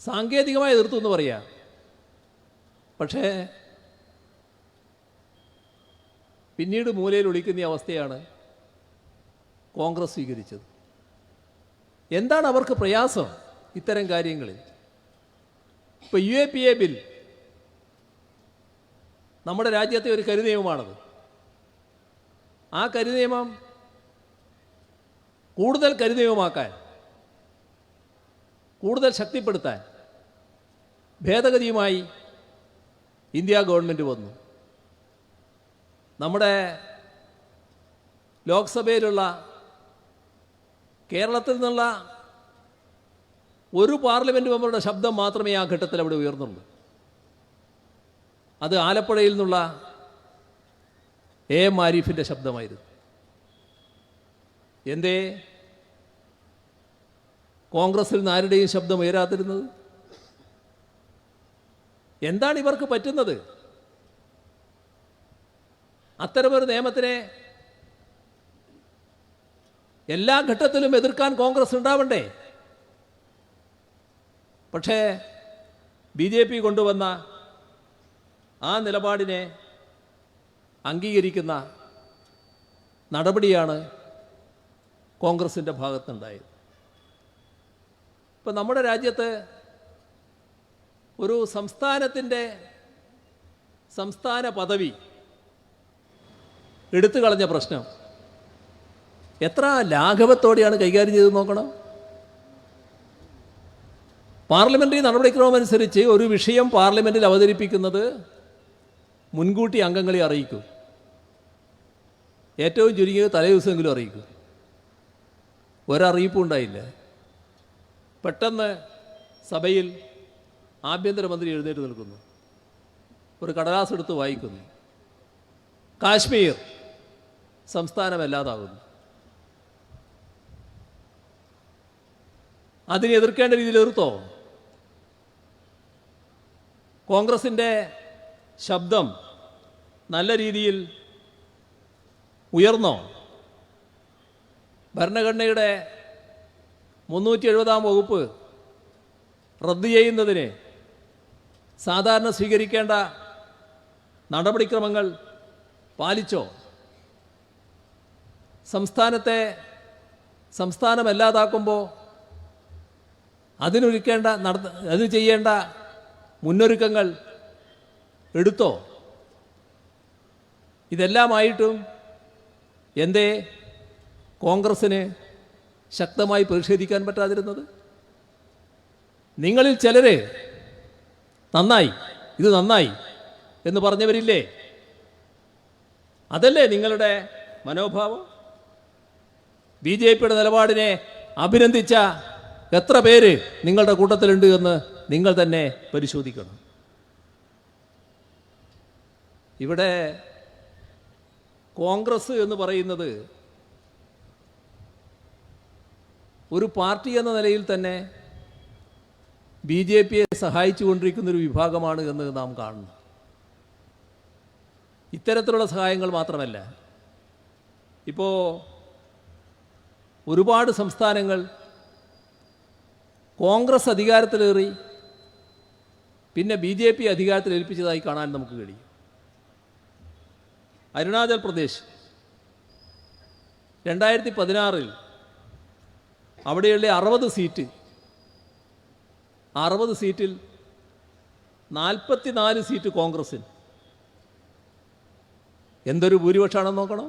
സാങ്കേതികമായി എതിർത്തു എന്ന് പറയാം. പക്ഷേ പിന്നീട് മൂലയിൽ ഒളിക്കുന്ന അവസ്ഥയാണ് കോൺഗ്രസ് സ്വീകരിച്ചത്. എന്താണ് അവർക്ക് പ്രയാസം ഇത്തരം കാര്യങ്ങളിൽ? ഇപ്പോൾ UAPA ബിൽ നമ്മുടെ രാജ്യത്തെ ഒരു കരുനിയമമാണത്. ആ കരുനിയമം കൂടുതൽ കരുനിയമമാക്കാൻ, കൂടുതൽ ശക്തിപ്പെടുത്താൻ ഭേദഗതിയുമായി ഇന്ത്യ ഗവൺമെൻറ് വന്നു. നമ്മുടെ ലോക്സഭയിലുള്ള കേരളത്തിൽ നിന്നുള്ള ഒരു പാർലമെൻറ്റ് മെമ്പറുടെ ശബ്ദം മാത്രമേ ആ ഘട്ടത്തിൽ അവിടെ ഉയർന്നുള്ളൂ. അത് ആലപ്പുഴയിൽ നിന്നുള്ള AM ആരിഫിൻ്റെ ശബ്ദമായിരുന്നു. എന്തേ കോൺഗ്രസിൽ നിന്ന് ആരുടെയും ശബ്ദം ഉയരാതിരുന്നത്? എന്താണ് ഇവർക്ക് പറ്റുന്നത്? അത്തരമൊരു നിയമത്തിനെ എല്ലാ ഘട്ടത്തിലും എതിർക്കാൻ കോൺഗ്രസ് ഉണ്ടാവണ്ടേ? പക്ഷേ BJP കൊണ്ടുവന്ന ആ നിലപാടിനെ അംഗീകരിക്കുന്ന നടപടിയാണ് കോൺഗ്രസിൻ്റെ ഭാഗത്തുണ്ടായത്. ഇപ്പം നമ്മുടെ രാജ്യത്ത് ഒരു സംസ്ഥാന പദവി എടുത്തു കളഞ്ഞ പ്രശ്നം എത്ര ലാഘവത്തോടെയാണ് കൈകാര്യം ചെയ്ത് നോക്കണം. പാർലമെൻ്ററി നടപടിക്രമമനുസരിച്ച് ഒരു വിഷയം പാർലമെൻറ്റിൽ അവതരിപ്പിക്കുന്നത് മുൻകൂട്ടി അംഗങ്ങളെ അറിയിക്കും. ഏറ്റവും ചുരുങ്ങിയത് തലേ ദിവസമെങ്കിലും അറിയിക്കും. ഒരറിയിപ്പും ഉണ്ടായില്ല. പെട്ടെന്ന് സഭയിൽ ആഭ്യന്തരമന്ത്രി എഴുന്നേറ്റ് നിൽക്കുന്നു, ഒരു കടലാസ് എടുത്ത് വായിക്കുന്നു, കാശ്മീർ സംസ്ഥാനമല്ലാതാകുന്നു. അതിനെ എതിർക്കേണ്ട രീതിയിൽ എതിർത്തോ? കോൺഗ്രസിൻ്റെ ശബ്ദം നല്ല രീതിയിൽ ഉയർന്നോ? ഭരണഘടനയുടെ 370-ാം വകുപ്പ് റദ്ദ് ചെയ്യുന്നതിന് സാധാരണ സ്വീകരിക്കേണ്ട നടപടിക്രമങ്ങൾ പാലിച്ചോ? സംസ്ഥാനമല്ലാതാക്കുമ്പോൾ അതിന് ചെയ്യേണ്ട മുന്നൊരുക്കങ്ങൾ എടുത്തോ? ഇതെല്ലാമായിട്ടും എന്തേ കോൺഗ്രസ്സിന് ശക്തമായി പ്രതിഷേധിക്കാൻ പറ്റാതിരുന്നത്? നിങ്ങളിൽ ചിലർ ഇത് നന്നായി എന്ന് പറഞ്ഞവരില്ലേ? അതല്ലേ നിങ്ങളുടെ മനോഭാവം? BJPയുടെ നിലപാടിനെ അഭിനന്ദിച്ച എത്ര പേര് നിങ്ങളുടെ കൂട്ടത്തിലുണ്ട് എന്ന് നിങ്ങൾ തന്നെ പരിശോധിക്കണം. ഇവിടെ കോൺഗ്രസ് എന്ന് പറയുന്നത് ഒരു പാർട്ടി എന്ന നിലയിൽ തന്നെ BJPയെ സഹായിച്ചുകൊണ്ടിരിക്കുന്നൊരു വിഭാഗമാണ് എന്ന് നാം കാണുന്നു. ഇത്തരത്തിലുള്ള സഹായങ്ങൾ മാത്രമല്ല, ഇപ്പോൾ ഒരുപാട് സംസ്ഥാനങ്ങൾ കോൺഗ്രസ് അധികാരത്തിലേറി പിന്നെ BJP അധികാരത്തിൽ ഏൽപ്പിച്ചതായി കാണാൻ നമുക്ക് കഴിയും. അരുണാചൽ പ്രദേശ് 2016 അവിടെയുള്ള 60 സീറ്റിൽ 44 സീറ്റ് കോൺഗ്രസിന്. എന്തൊരു ഭൂരിപക്ഷമാണെന്ന് നോക്കണം.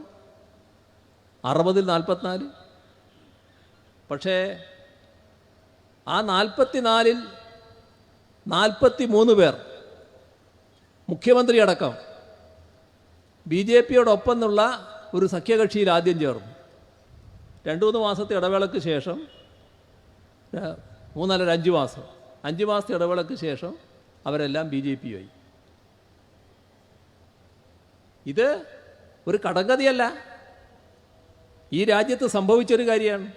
60-ൽ 44. പക്ഷേ ആ 44-ൽ 43 പേർ മുഖ്യമന്ത്രി അടക്കം BJPയോടൊപ്പം എന്നുള്ള ഒരു സഖ്യകക്ഷിയിൽ ആദ്യം ചേർന്നു. 2-3 മാസത്തെ ഇടവേളയ്ക്ക് ശേഷം 5 മാസത്തെ ഇടവേളയ്ക്ക് ശേഷം അവരെല്ലാം BJPയായി. ഇത് ഒരു കടങ്കഥയല്ല, ഈ രാജ്യത്ത് സംഭവിച്ചൊരു കാര്യമാണ്.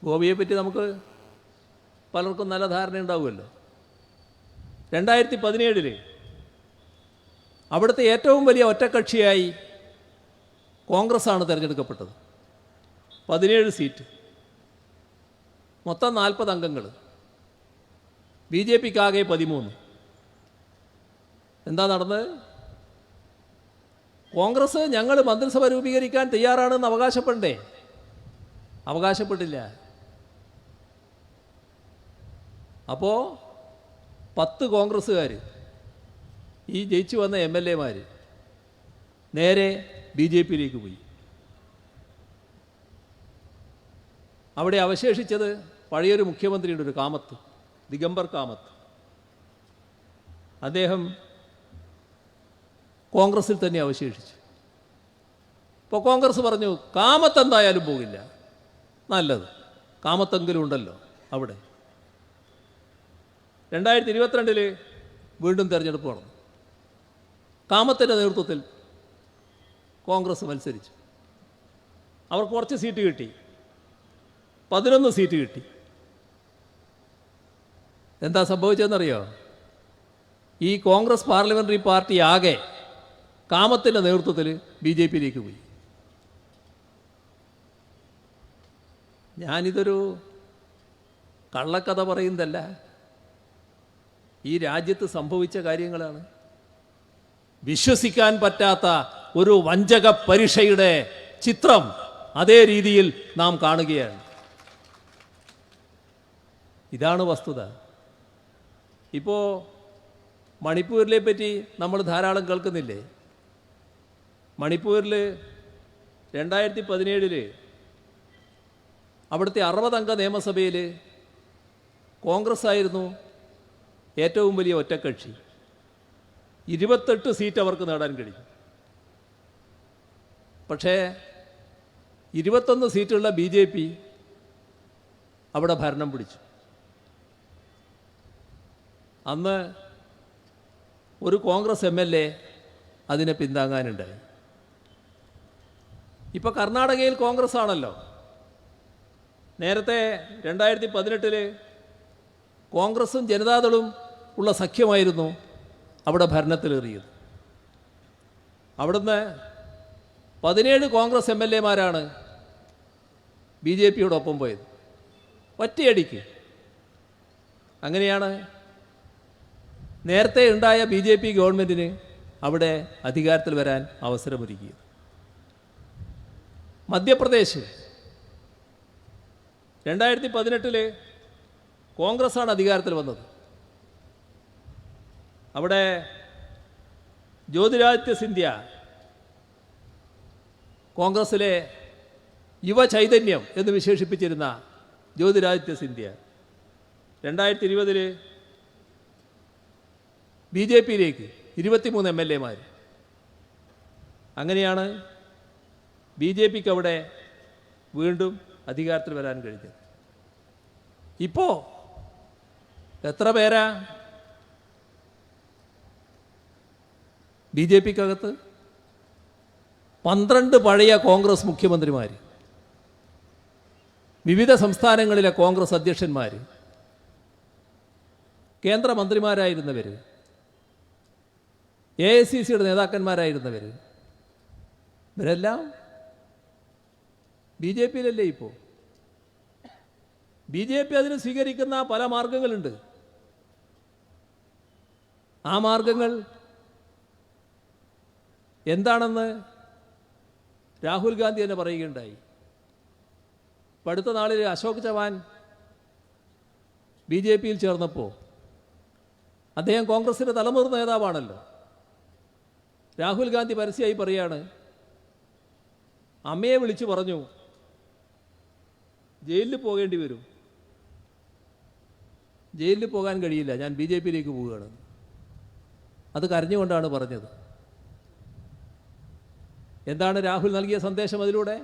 ഗോവയെ പറ്റി നമുക്ക് പലർക്കും നല്ല ധാരണ ഉണ്ടാവുമല്ലോ. 2017 അവിടുത്തെ ഏറ്റവും വലിയ ഒറ്റക്കക്ഷിയായി കോൺഗ്രസ്സാണ് തിരഞ്ഞെടുക്കപ്പെട്ടത്. 17 സീറ്റ്, മൊത്തം 40 അംഗങ്ങൾ, BJPക്കാകെ 13. എന്താ നടന്നത്? കോൺഗ്രസ് ഞങ്ങൾ മന്ത്രിസഭ രൂപീകരിക്കാൻ തയ്യാറാണെന്ന് അവകാശപ്പെട്ടില്ല. അപ്പോൾ 10 കോൺഗ്രസ്സുകാർ, ഈ ജയിച്ചു വന്ന MLAമാർ നേരെ BJPയിലേക്ക് പോയി. അവിടെ അവശേഷിച്ചത് പഴയൊരു മുഖ്യമന്ത്രിയുടെ ഒരു കാമത്ത്, ദിഗംബർ കാമത്ത്. അദ്ദേഹം കോൺഗ്രസിൽ തന്നെ അവശേഷിച്ചു. ഇപ്പോൾ കോൺഗ്രസ് പറഞ്ഞു കാമത്ത് എന്തായാലും പോകില്ല, നല്ലത്, കാമത്തെങ്കിലും ഉണ്ടല്ലോ അവിടെ. 2022 വീണ്ടും തിരഞ്ഞെടുപ്പ് നടന്നു. കാമത്തിൻ്റെ നേതൃത്വത്തിൽ കോൺഗ്രസ് മത്സരിച്ചു. അവർക്ക് കുറച്ച് സീറ്റ് കിട്ടി, 11 സീറ്റ് കിട്ടി. എന്താ സംഭവിച്ചതെന്നറിയോ? ഈ കോൺഗ്രസ് പാർലമെൻ്ററി പാർട്ടി ആകെ കാമത്തിൻ്റെ നേതൃത്വത്തിൽ BJPയിലേക്ക് പോയി. ഞാനിതൊരു കള്ളക്കഥ പറയുന്നതല്ല, ഈ രാജ്യത്ത് സംഭവിച്ച കാര്യങ്ങളാണ്. വിശ്വസിക്കാൻ പറ്റാത്ത ഒരു വഞ്ചക പരീക്ഷയുടെ ചിത്രം അതേ രീതിയിൽ നാം കാണുകയാണ്. ഇതാണ് വസ്തുത. ഇപ്പോൾ മണിപ്പൂരിലെ പറ്റി നമ്മൾ ധാരാളം കേൾക്കുന്നില്ലേ? മണിപ്പൂരിൽ 2017 അവിടുത്തെ 60 അംഗ നിയമസഭയിൽ കോൺഗ്രസ് ആയിരുന്നു ഏറ്റവും വലിയ ഒറ്റക്കക്ഷി. 28 സീറ്റ് അവർക്ക് നേടാൻ കഴിഞ്ഞു. പക്ഷേ 21 സീറ്റുള്ള BJP അവിടെ ഭരണം പിടിച്ചു. അന്ന് ഒരു കോൺഗ്രസ് MLA അതിനെ പിന്താങ്ങാനുണ്ടായി. ഇപ്പോൾ കർണാടകയിൽ കോൺഗ്രസ് ആണല്ലോ. നേരത്തെ 2018 കോൺഗ്രസും ജനതാദളും ഉള്ള സഖ്യമായിരുന്നു അവിടെ ഭരണത്തിലേറിയത്. അവിടുന്ന് 17 കോൺഗ്രസ് MLAമാരാണ് BJPയോടൊപ്പം പോയത്, ഒറ്റയടിക്ക്. അങ്ങനെയാണ് നേരത്തെ ഉണ്ടായ BJP ഗവൺമെൻറ്റിന് അവിടെ അധികാരത്തിൽ വരാൻ അവസരമൊരുക്കിയത്. മധ്യപ്രദേശ് 2018 കോൺഗ്രസ്സാണ് അധികാരത്തിൽ വന്നത്. അവിടെ ജ്യോതിരാദിത്യ സിന്ധ്യ കോൺഗ്രസ്സിലെ യുവചൈതന്യം എന്ന് വിശേഷിപ്പിച്ചിരുന്ന ജ്യോതിരാദിത്യ സിന്ധ്യ 2020 BJPയിലേക്ക് 23 MLAമാർ. അങ്ങനെയാണ് BJPക്ക് അവിടെ വീണ്ടും അധികാരത്തിൽ വരാൻ കഴിഞ്ഞത്. ഇപ്പോൾ എത്ര പേരാ BJPക്കകത്ത്? 12 പഴയ കോൺഗ്രസ് മുഖ്യമന്ത്രിമാർ, വിവിധ സംസ്ഥാനങ്ങളിലെ കോൺഗ്രസ് അധ്യക്ഷന്മാർ, കേന്ദ്രമന്ത്രിമാരായിരുന്നവർ, AICCയുടെ നേതാക്കന്മാരായിരുന്നവർ, ഇവരെല്ലാം BJPയിലല്ലേ ഇപ്പോൾ? BJP അതിന് സ്വീകരിക്കുന്ന പല മാർഗങ്ങളുണ്ട്. ആ മാർഗങ്ങൾ എന്താണെന്ന് രാഹുൽ ഗാന്ധി തന്നെ പറയുകയുണ്ടായി. ഇപ്പം അടുത്ത നാളിൽ അശോക് ചവാൻ BJPയിൽ ചേർന്നപ്പോൾ അദ്ദേഹം കോൺഗ്രസിൻ്റെ തലമുതിർന്ന നേതാവാണല്ലോ. രാഹുൽ ഗാന്ധി പരസ്യമായി പറയാണ്, അമ്മയെ വിളിച്ചു പറഞ്ഞു ജയിലിൽ പോകേണ്ടി വരും, ജയിലിൽ പോകാൻ കഴിയില്ല, ഞാൻ BJPയിലേക്ക് പോവുകയാണ്. അത് കരഞ്ഞുകൊണ്ടാണ് പറഞ്ഞത്. എന്താണ് രാഹുൽ നൽകിയ സന്ദേശം അതിലൂടെ?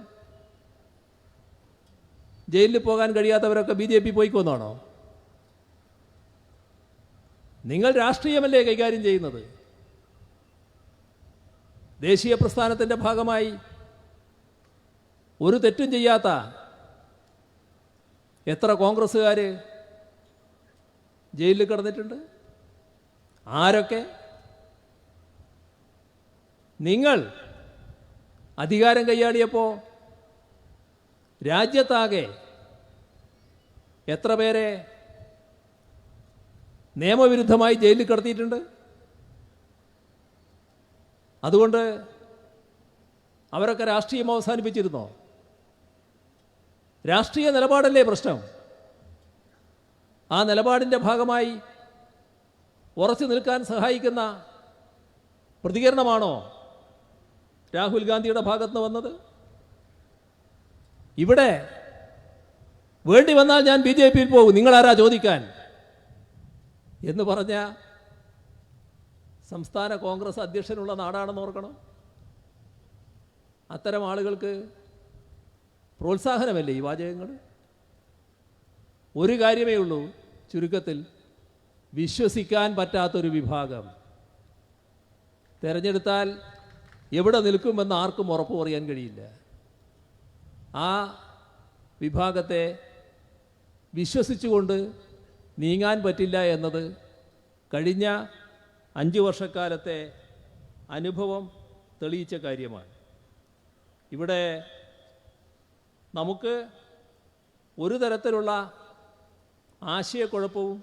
ജയിലിൽ പോകാൻ കഴിയാത്തവരൊക്കെ BJP പോയിക്കൊന്നാണോ? നിങ്ങൾ രാഷ്ട്രീയമല്ലേ കൈകാര്യം ചെയ്യുന്നത്? ദേശീയ പ്രസ്ഥാനത്തിൻ്റെ ഭാഗമായി ഒരു തെറ്റും ചെയ്യാത്ത എത്ര കോൺഗ്രസ്സുകാർ ജയിലിൽ കിടന്നിട്ടുണ്ട്? ആരൊക്കെ? നിങ്ങൾ അധികാരം കൈയാളിയപ്പോൾ രാജ്യത്താകെ എത്ര പേരെ നിയമവിരുദ്ധമായി ജയിലിൽ കിടത്തിയിട്ടുണ്ട്? അതുകൊണ്ട് അവരൊക്കെ രാഷ്ട്രീയം അവസാനിപ്പിച്ചിരുന്നോ? രാഷ്ട്രീയ നിലപാടല്ലേ പ്രശ്നം. ആ നിലപാടിൻ്റെ ഭാഗമായി ഉറച്ചു നിൽക്കാൻ സഹായിക്കുന്ന പ്രതികരണമാണോ രാഹുൽ ഗാന്ധിയുടെ ഭാഗത്ത് വന്നത്? ഇവിടെ വേണ്ടി വന്നാൽ ഞാൻ BJPയിൽ പോകും, നിങ്ങളാരാ ചോദിക്കാൻ എന്ന് പറഞ്ഞ സംസ്ഥാന കോൺഗ്രസ് അധ്യക്ഷനുള്ള നാടാണെന്ന് ഓർക്കണം. അത്തരം ആളുകൾക്ക് പ്രോത്സാഹനമല്ലേ ഈ വാചകങ്ങൾ? ഒരു കാര്യമേ ഉള്ളൂ, ചുരുക്കത്തിൽ വിശ്വസിക്കാൻ പറ്റാത്തൊരു വിഭാഗം തിരഞ്ഞെടുത്താൽ എവിടെ നിൽക്കുമെന്ന് ആർക്കും ഉറപ്പ് പറയാൻ കഴിയില്ല. ആ വിഭാഗത്തെ വിശ്വസിച്ചുകൊണ്ട് നീങ്ങാൻ പറ്റില്ല എന്നത് കഴിഞ്ഞ 5 വർഷക്കാലത്തെ അനുഭവം തെളിയിച്ച കാര്യമാണ്. ഇവിടെ നമുക്ക് ഒരു തരത്തിലുള്ള ആശയക്കുഴപ്പവും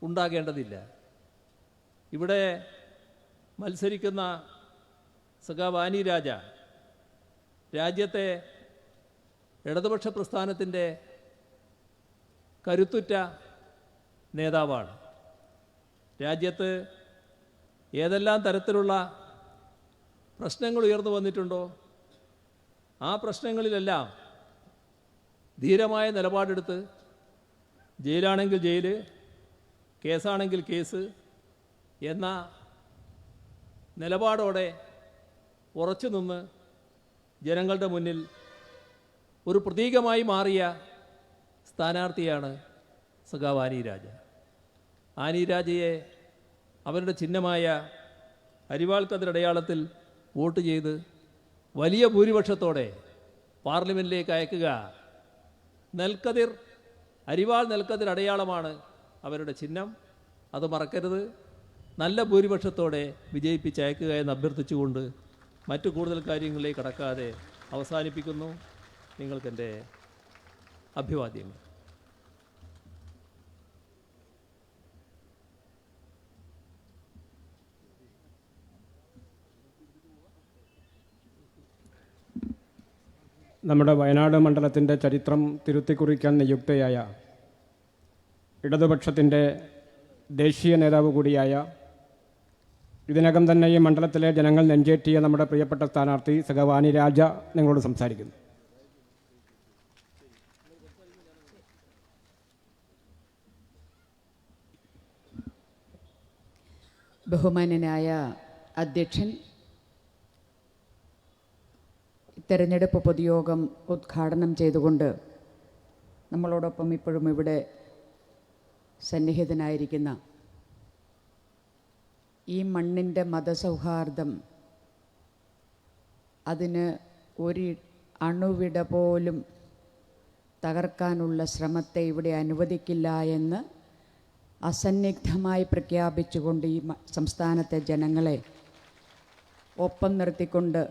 ഉണ്ടാകേണ്ടതില്ല. ഇവിടെ മത്സരിക്കുന്ന സഖാവ് ആനി രാജ രാജ്യത്തെ ഇടതുപക്ഷ പ്രസ്ഥാനത്തിൻ്റെ കരുത്തുറ്റ നേതാവാണ്. രാജ്യത്ത് ഏതെല്ലാം തരത്തിലുള്ള പ്രശ്നങ്ങൾ ഉയർന്നു വന്നിട്ടുണ്ടോ ആ പ്രശ്നങ്ങളിലെല്ലാം ധീരമായ നിലപാടെടുത്ത് ജയിലാണെങ്കിൽ ജയില്, കേസാണെങ്കിൽ കേസ് എന്ന നിലപാടോടെ ഉറച്ചു നിന്ന് ജനങ്ങളുടെ മുന്നിൽ ഒരു പ്രതീകമായി മാറിയ സ്ഥാനാർത്ഥിയാണ് സഖാവ് ആനി രാജ. ആനി രാജയെ അവരുടെ ചിഹ്നമായ അരിവാൾ കതിർ അടയാളത്തിൽ വോട്ട് ചെയ്ത് വലിയ ഭൂരിപക്ഷത്തോടെ പാർലമെൻറ്റിലേക്ക് അയക്കുക. നെൽക്കതിർ, അരിവാൾ നെൽക്കതിർ അടയാളമാണ് അവരുടെ ചിഹ്നം, അത് മറക്കരുത്. നല്ല ഭൂരിപക്ഷത്തോടെ വിജയിപ്പിച്ചയക്കുക എന്ന് അഭ്യർത്ഥിച്ചുകൊണ്ട് മറ്റു കൂടുതൽ കാര്യങ്ങളിലേക്ക് കടക്കാതെ അവസാനിപ്പിക്കുന്നു. നിങ്ങൾക്കെൻ്റെ അഭിവാദ്യങ്ങൾ. നമ്മുടെ വയനാട് മണ്ഡലത്തിൻ്റെ ചരിത്രം തിരുത്തിക്കുറിക്കാൻ നിയുക്തയായ ഇടതുപക്ഷത്തിൻ്റെ ദേശീയ നേതാവ് കൂടിയായ ഇതിനകം തന്നെ ഈ മണ്ഡലത്തിലെ ജനങ്ങൾ നെഞ്ചേറ്റിയ നമ്മുടെ പ്രിയപ്പെട്ട സ്ഥാനാർത്ഥി സഖാവ് ആനി രാജ നിങ്ങളോട് സംസാരിക്കുന്നു. ബഹുമാന്യനായ അധ്യക്ഷൻ, തെരഞ്ഞെടുപ്പ് പൊതുയോഗം ഉദ്ഘാടനം ചെയ്തുകൊണ്ട് നമ്മളോടൊപ്പം ഇപ്പോഴും ഇവിടെ സന്നിഹിതനായിരിക്കുന്ന ഈ മണ്ണിൻ്റെ മതസൗഹാർദ്ദം, അതിന് ഒരു അണുവിട പോലും തകർക്കാനുള്ള ശ്രമത്തെ ഇവിടെ അനുവദിക്കില്ല എന്ന് അസന്നിഗ്ധമായി പ്രഖ്യാപിച്ചുകൊണ്ട് ഈ സംസ്ഥാനത്തെ ജനങ്ങളെ ഒപ്പം നിർത്തിക്കൊണ്ട്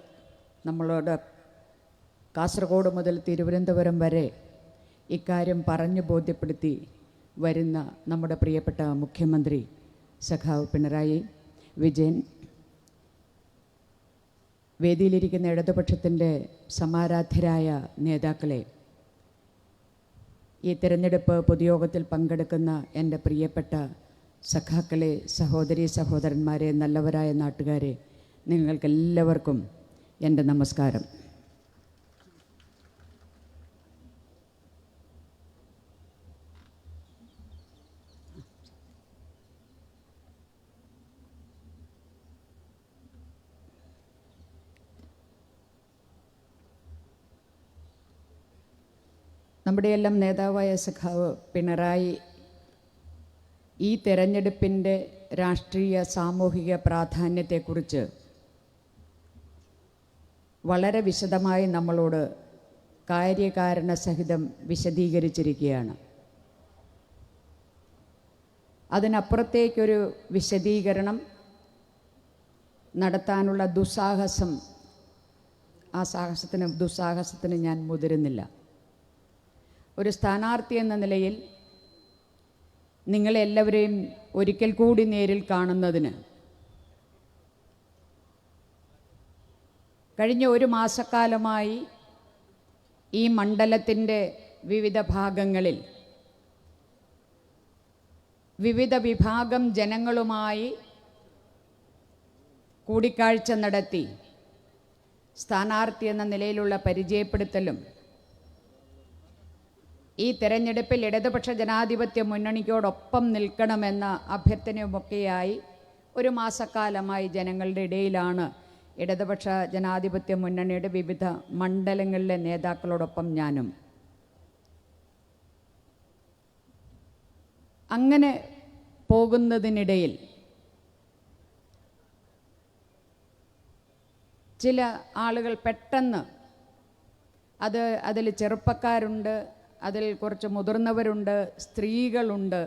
നമ്മളോട് കാസർഗോഡ് മുതൽ തിരുവനന്തപുരം വരെ ഇക്കാര്യം പറഞ്ഞു ബോധ്യപ്പെടുത്തി വരുന്ന നമ്മുടെ പ്രിയപ്പെട്ട മുഖ്യമന്ത്രി സഖാവ് പിണറായി വിജയൻ, വേദിയിലിരിക്കുന്ന ഇടതുപക്ഷത്തിൻ്റെ സമാരാധ്യരായ നേതാക്കളെ, ഈ തിരഞ്ഞെടുപ്പ് പൊതുയോഗത്തിൽ പങ്കെടുക്കുന്ന എൻ്റെ പ്രിയപ്പെട്ട സഖാക്കളെ, സഹോദരീ സഹോദരന്മാരെ, നല്ലവരായ നാട്ടുകാരെ, നിങ്ങൾക്കെല്ലാവർക്കും എൻ്റെ നമസ്കാരം. നമ്മുടെയെല്ലാം നേതാവായ സഖാവ് പിണറായി ഈ തെരഞ്ഞെടുപ്പിൻ്റെ രാഷ്ട്രീയ സാമൂഹിക പ്രാധാന്യത്തെക്കുറിച്ച് വളരെ വിശദമായി നമ്മളോട് കാര്യകാരണ സഹിതം വിശദീകരിച്ചിരിക്കുകയാണ്. അതിനപ്പുറത്തേക്കൊരു വിശദീകരണം നടത്താനുള്ള ദുസ്സാഹസത്തിന് ഞാൻ മുതിരുന്നില്ല. ഒരു സ്ഥാനാർത്ഥി എന്ന നിലയിൽ നിങ്ങളെല്ലാവരെയും ഒരിക്കൽ കൂടി നേരിൽ കാണുന്നതിന് കഴിഞ്ഞ ഒരു മാസക്കാലമായി ഈ മണ്ഡലത്തിൻ്റെ വിവിധ ഭാഗങ്ങളിൽ വിവിധ വിഭാഗം ജനങ്ങളുമായി കൂടിക്കാഴ്ച നടത്തി സ്ഥാനാർത്ഥി എന്ന നിലയിലുള്ള പരിചയപ്പെടുത്തലും ഈ തെരഞ്ഞെടുപ്പിൽ ഇടതുപക്ഷ ജനാധിപത്യ മുന്നണിയോടൊപ്പം നിൽക്കണമെന്ന അഭ്യർത്ഥനയുമൊക്കെയായി ഒരു മാസക്കാലമായി ജനങ്ങളുടെ ഇടയിലാണ് ഇടതുപക്ഷ ജനാധിപത്യ മുന്നണിയുടെ വിവിധ മണ്ഡലങ്ങളിലെ നേതാക്കളോടൊപ്പം ഞാനും. അങ്ങനെ പോകുന്നതിനിടയിൽ ചില ആളുകൾ പെട്ടെന്ന് അതിൽ ചെറുപ്പക്കാരുണ്ട്, അതിൽ കുറച്ച് മുതിർന്നവരുണ്ട്, സ്ത്രീകളുണ്ട്,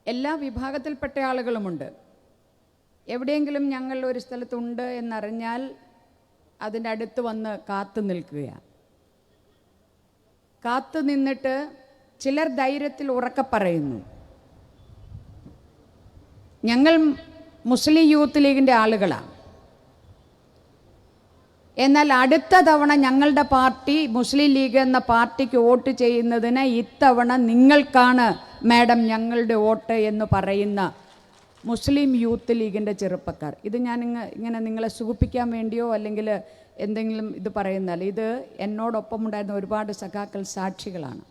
എല്ലാ വിഭാഗത്തിൽപ്പെട്ട ആളുകളുമുണ്ട്. എവിടെയെങ്കിലും ഞങ്ങൾ ഒരു സ്ഥലത്തുണ്ട് എന്നറിഞ്ഞാൽ അതിൻ്റെ അടുത്ത് വന്ന് കാത്തു നിൽക്കുകയാണ്. കാത്തു നിന്നിട്ട് ചിലർ ധൈര്യത്തിൽ ഉറക്കെ പറയുന്നു, ഞങ്ങൾ മുസ്ലിം യൂത്ത് ലീഗിൻ്റെ ആളുകളാണ്, എന്നാൽ അടുത്ത തവണ ഞങ്ങളുടെ പാർട്ടി മുസ്ലിം ലീഗ് എന്ന പാർട്ടിക്ക് വോട്ട് ചെയ്യുന്നതിന് ഇത്തവണ നിങ്ങൾക്കാണ് മാഡം ഞങ്ങളുടെ വോട്ട് എന്ന് പറയുന്ന മുസ്ലിം യൂത്ത് ലീഗിൻ്റെ ചെറുപ്പക്കാർ. ഇത് ഞാൻ ഇങ്ങനെ നിങ്ങളെ സൂചിപ്പിക്കാൻ വേണ്ടിയോ അല്ലെങ്കിൽ എന്തെങ്കിലും ഇത് പറയുന്നതല്ല. ഇത് എന്നോടൊപ്പം ഉണ്ടായിരുന്ന ഒരുപാട് സഖാക്കൾ സാക്ഷികളാണ്.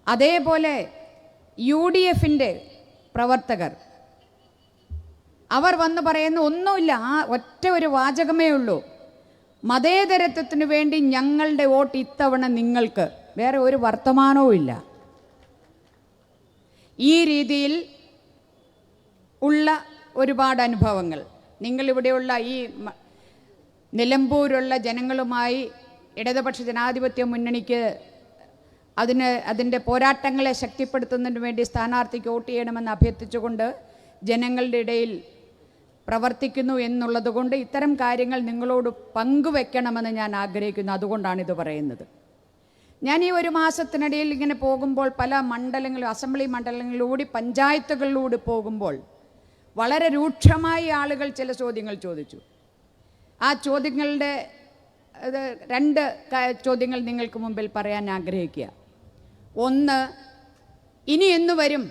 അതേപോലെ UDFൻ്റെ പ്രവർത്തകർ അവർ വന്ന് പറയുന്ന ഒന്നുമില്ല, ആ ഒറ്റ ഒരു വാചകമേ ഉള്ളൂ, മതേതരത്വത്തിന് വേണ്ടി ഞങ്ങളുടെ വോട്ട് ഇത്തവണ നിങ്ങൾക്ക്, വേറെ ഒരു വർത്തമാനവും ഇല്ല. ഈ രീതിയിൽ ഉള്ള ഒരുപാട് അനുഭവങ്ങൾ നിങ്ങളിവിടെയുള്ള ഈ നിലമ്പൂരുള്ള ജനങ്ങളുമായി ഇടതുപക്ഷ ജനാധിപത്യ മുന്നണിക്ക് അതിൻ്റെ പോരാട്ടങ്ങളെ ശക്തിപ്പെടുത്തുന്നതിന് വേണ്ടി സ്ഥാനാർത്ഥിക്ക് വോട്ട് ചെയ്യണമെന്ന് അഭ്യർത്ഥിച്ചുകൊണ്ട് ജനങ്ങളുടെ ഇടയിൽ പ്രവർത്തിക്കുന്നു എന്നുള്ളത് കൊണ്ട് ഇത്തരം കാര്യങ്ങൾ നിങ്ങളോട് പങ്കുവെക്കണമെന്ന് ഞാൻ ആഗ്രഹിക്കുന്നു. അതുകൊണ്ടാണ് ഇത് പറയുന്നത്. ഞാൻ ഈ ഒരു മാസത്തിനിടയിൽ ഇങ്ങനെ പോകുമ്പോൾ പല മണ്ഡലങ്ങളും, അസംബ്ലി മണ്ഡലങ്ങളിലൂടെ, പഞ്ചായത്തുകളിലൂടെ പോകുമ്പോൾ വളരെ രൂക്ഷമായി ആളുകൾ ചില ചോദ്യങ്ങൾ ചോദിച്ചു. ആ ചോദ്യങ്ങളുടെ 2 ചോദ്യങ്ങൾ നിങ്ങൾക്ക് മുമ്പിൽ പറയാൻ ആഗ്രഹിക്കുക. ഒന്ന്, ഇനി എന്ന് വരും,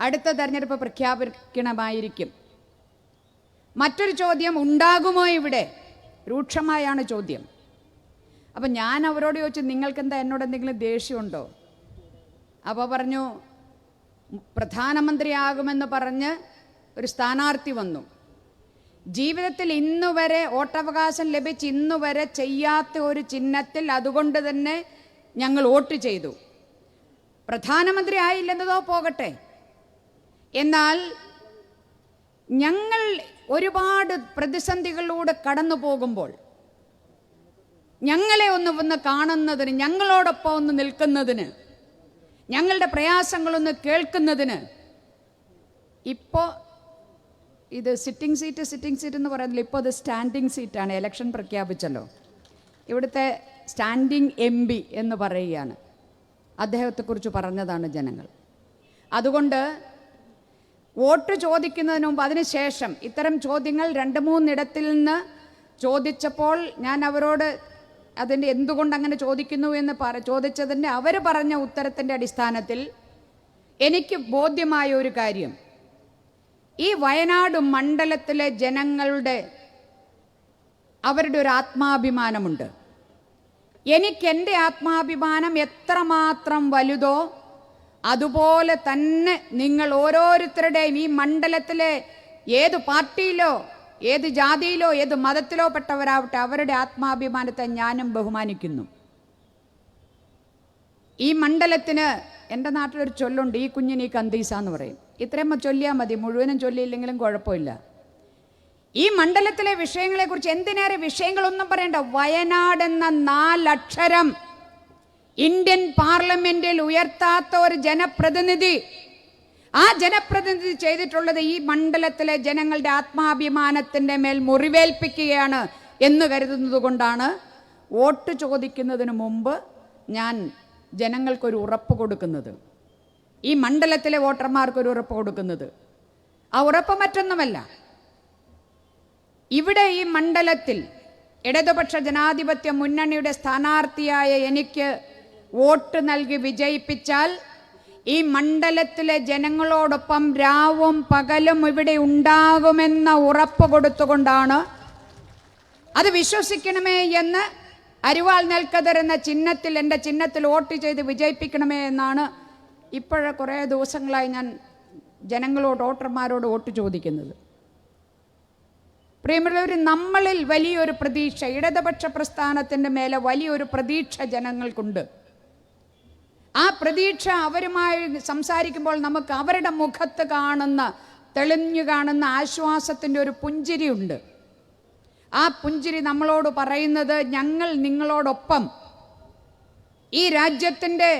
അടുത്ത തെരഞ്ഞെടുപ്പ് പ്രഖ്യാപിക്കണമായിരിക്കും. മറ്റൊരു ചോദ്യം, ഉണ്ടാകുമോ ഇവിടെ? രൂക്ഷമായാണ് ചോദ്യം. അപ്പം ഞാൻ അവരോട് ചോദിച്ചു, നിങ്ങൾക്കെന്താ എന്നോട് എന്തെങ്കിലും ദേഷ്യമുണ്ടോ? അപ്പോൾ പറഞ്ഞു, പ്രധാനമന്ത്രിയാകുമെന്ന് പറഞ്ഞ് ഒരു സ്ഥാനാർത്ഥി വന്നു, ജീവിതത്തിൽ ഇന്നുവരെ വോട്ടവകാശം ലഭിച്ച് ഇന്നുവരെ ചെയ്യാത്ത ഒരു ചിഹ്നത്തിൽ, അതുകൊണ്ട് തന്നെ ഞങ്ങൾ വോട്ട് ചെയ്തു. പ്രധാനമന്ത്രി ആയില്ലെന്നതോ പോകട്ടെ, എന്നാൽ ഞങ്ങൾ ഒരുപാട് പ്രതിസന്ധികളിലൂടെ കടന്നു പോകുമ്പോൾ ഞങ്ങളെ ഒന്ന് കാണുന്നതിന്, ഞങ്ങളോടൊപ്പം ഒന്ന് നിൽക്കുന്നതിന്, ഞങ്ങളുടെ പ്രയാസങ്ങളൊന്ന് കേൾക്കുന്നതിന്, ഇപ്പോൾ ഇത് സിറ്റിംഗ് സീറ്റ് എന്ന് പറയുന്നില്ല, ഇപ്പോൾ അത് സ്റ്റാൻഡിങ് സീറ്റാണ്. ഇലക്ഷൻ പ്രഖ്യാപിച്ചല്ലോ, ഇവിടുത്തെ സ്റ്റാൻഡിങ് MP എന്ന് പറയുകയാണ്. അദ്ദേഹത്തെക്കുറിച്ച് പറഞ്ഞതാണ് ജനങ്ങൾ. അതുകൊണ്ട് വോട്ട് ചോദിക്കുന്നതിന് മുമ്പ്, അതിനുശേഷം ഇത്തരം ചോദ്യങ്ങൾ 2-3 ഇടത്തിൽ നിന്ന് ചോദിച്ചപ്പോൾ ഞാൻ അവരോട് അതിൻ്റെ എന്തുകൊണ്ട് അങ്ങനെ ചോദിക്കുന്നു എന്ന് ചോദിച്ചതിൻ്റെ അവർ പറഞ്ഞ ഉത്തരത്തിൻ്റെ അടിസ്ഥാനത്തിൽ എനിക്ക് ബോധ്യമായ ഒരു കാര്യം, ഈ വയനാട് മണ്ഡലത്തിലെ ജനങ്ങളുടെ അവരുടെ ഒരു ആത്മാഭിമാനമുണ്ട്. എനിക്കെൻ്റെ ആത്മാഭിമാനം എത്രമാത്രം വലുതോ അതുപോലെ തന്നെ നിങ്ങൾ ഓരോരുത്തരുടെയും ഈ മണ്ഡലത്തിലെ ഏത് പാർട്ടിയിലോ ഏത് ജാതിയിലോ ഏത് മതത്തിലോ പെട്ടവരാവട്ടെ, അവരുടെ ആത്മാഭിമാനത്തെ ഞാനും ബഹുമാനിക്കുന്നു. ഈ മണ്ഡലത്തിന്, എൻ്റെ നാട്ടിലൊരു ചൊല്ലുണ്ട്, ഈ കുഞ്ഞിന് ഈ കന്തീസ എന്ന് പറയും. ഇത്രയും ചൊല്ലിയാൽ മതി, മുഴുവനും ചൊല്ലിയില്ലെങ്കിലും കുഴപ്പമില്ല. ഈ മണ്ഡലത്തിലെ വിഷയങ്ങളെക്കുറിച്ച് എന്തിനേറെ വിഷയങ്ങളൊന്നും പറയണ്ട, വയനാട് എന്ന 4 അക്ഷരം ഇന്ത്യൻ പാർലമെന്റിൽ ഉയർത്താത്ത ഒരു ജനപ്രതിനിധി, ആ ജനപ്രതിനിധി ചെയ്തിട്ടുള്ളത് ഈ മണ്ഡലത്തിലെ ജനങ്ങളുടെ ആത്മാഭിമാനത്തിൻ്റെ മേൽ മുറിവേൽപ്പിക്കുകയാണ് എന്ന് കരുതുന്നത് കൊണ്ടാണ് വോട്ട് ചോദിക്കുന്നതിന് മുമ്പ് ഞാൻ ജനങ്ങൾക്കൊരു ഉറപ്പ് കൊടുക്കുന്നത്, ഈ മണ്ഡലത്തിലെ വോട്ടർമാർക്കൊരു ഉറപ്പ് കൊടുക്കുന്നത്. ആ ഉറപ്പ് മറ്റൊന്നുമല്ല, ഇവിടെ ഈ മണ്ഡലത്തിൽ ഇടതുപക്ഷ ജനാധിപത്യ മുന്നണിയുടെ സ്ഥാനാർത്ഥിയായ എനിക്ക് വോട്ട് നൽകി വിജയിപ്പിച്ചാൽ ഈ മണ്ഡലത്തിലെ ജനങ്ങളോടൊപ്പം രാവും പകലും ഇവിടെ ഉണ്ടാകുമെന്ന ഉറപ്പ് കൊടുത്തുകൊണ്ടാണ്, അത് വിശ്വസിക്കണമേ എന്ന് അരിവാൾ നെൽക്കതിർ എന്ന ചിഹ്നത്തിൽ, എൻ്റെ ചിഹ്നത്തിൽ വോട്ട് ചെയ്ത് വിജയിപ്പിക്കണമേ എന്നാണ് ഇപ്പോഴെ കുറേ ദിവസങ്ങളായി ഞാൻ ജനങ്ങളോട്, വോട്ടർമാരോട് വോട്ട് ചോദിക്കുന്നത്. പ്രിയമുള്ളവർ, നമ്മളിൽ വലിയൊരു പ്രതീക്ഷ, ഇടതുപക്ഷ പ്രസ്ഥാനത്തിൻ്റെ മേലെ വലിയൊരു പ്രതീക്ഷ ജനങ്ങൾക്കുണ്ട്. ആ പ്രതീക്ഷ അവരുമായി സംസാരിക്കുമ്പോൾ നമുക്ക് അവരുടെ മുഖത്ത് കാണുന്ന, തെളിഞ്ഞു കാണുന്ന ആശ്വാസത്തിൻ്റെ ഒരു പുഞ്ചിരിയുണ്ട്. ആ പുഞ്ചിരി നമ്മളോട് പറയുന്നത്, ഞങ്ങൾ നിങ്ങളോടൊപ്പം ഈ രാജ്യത്തിൻ്റെ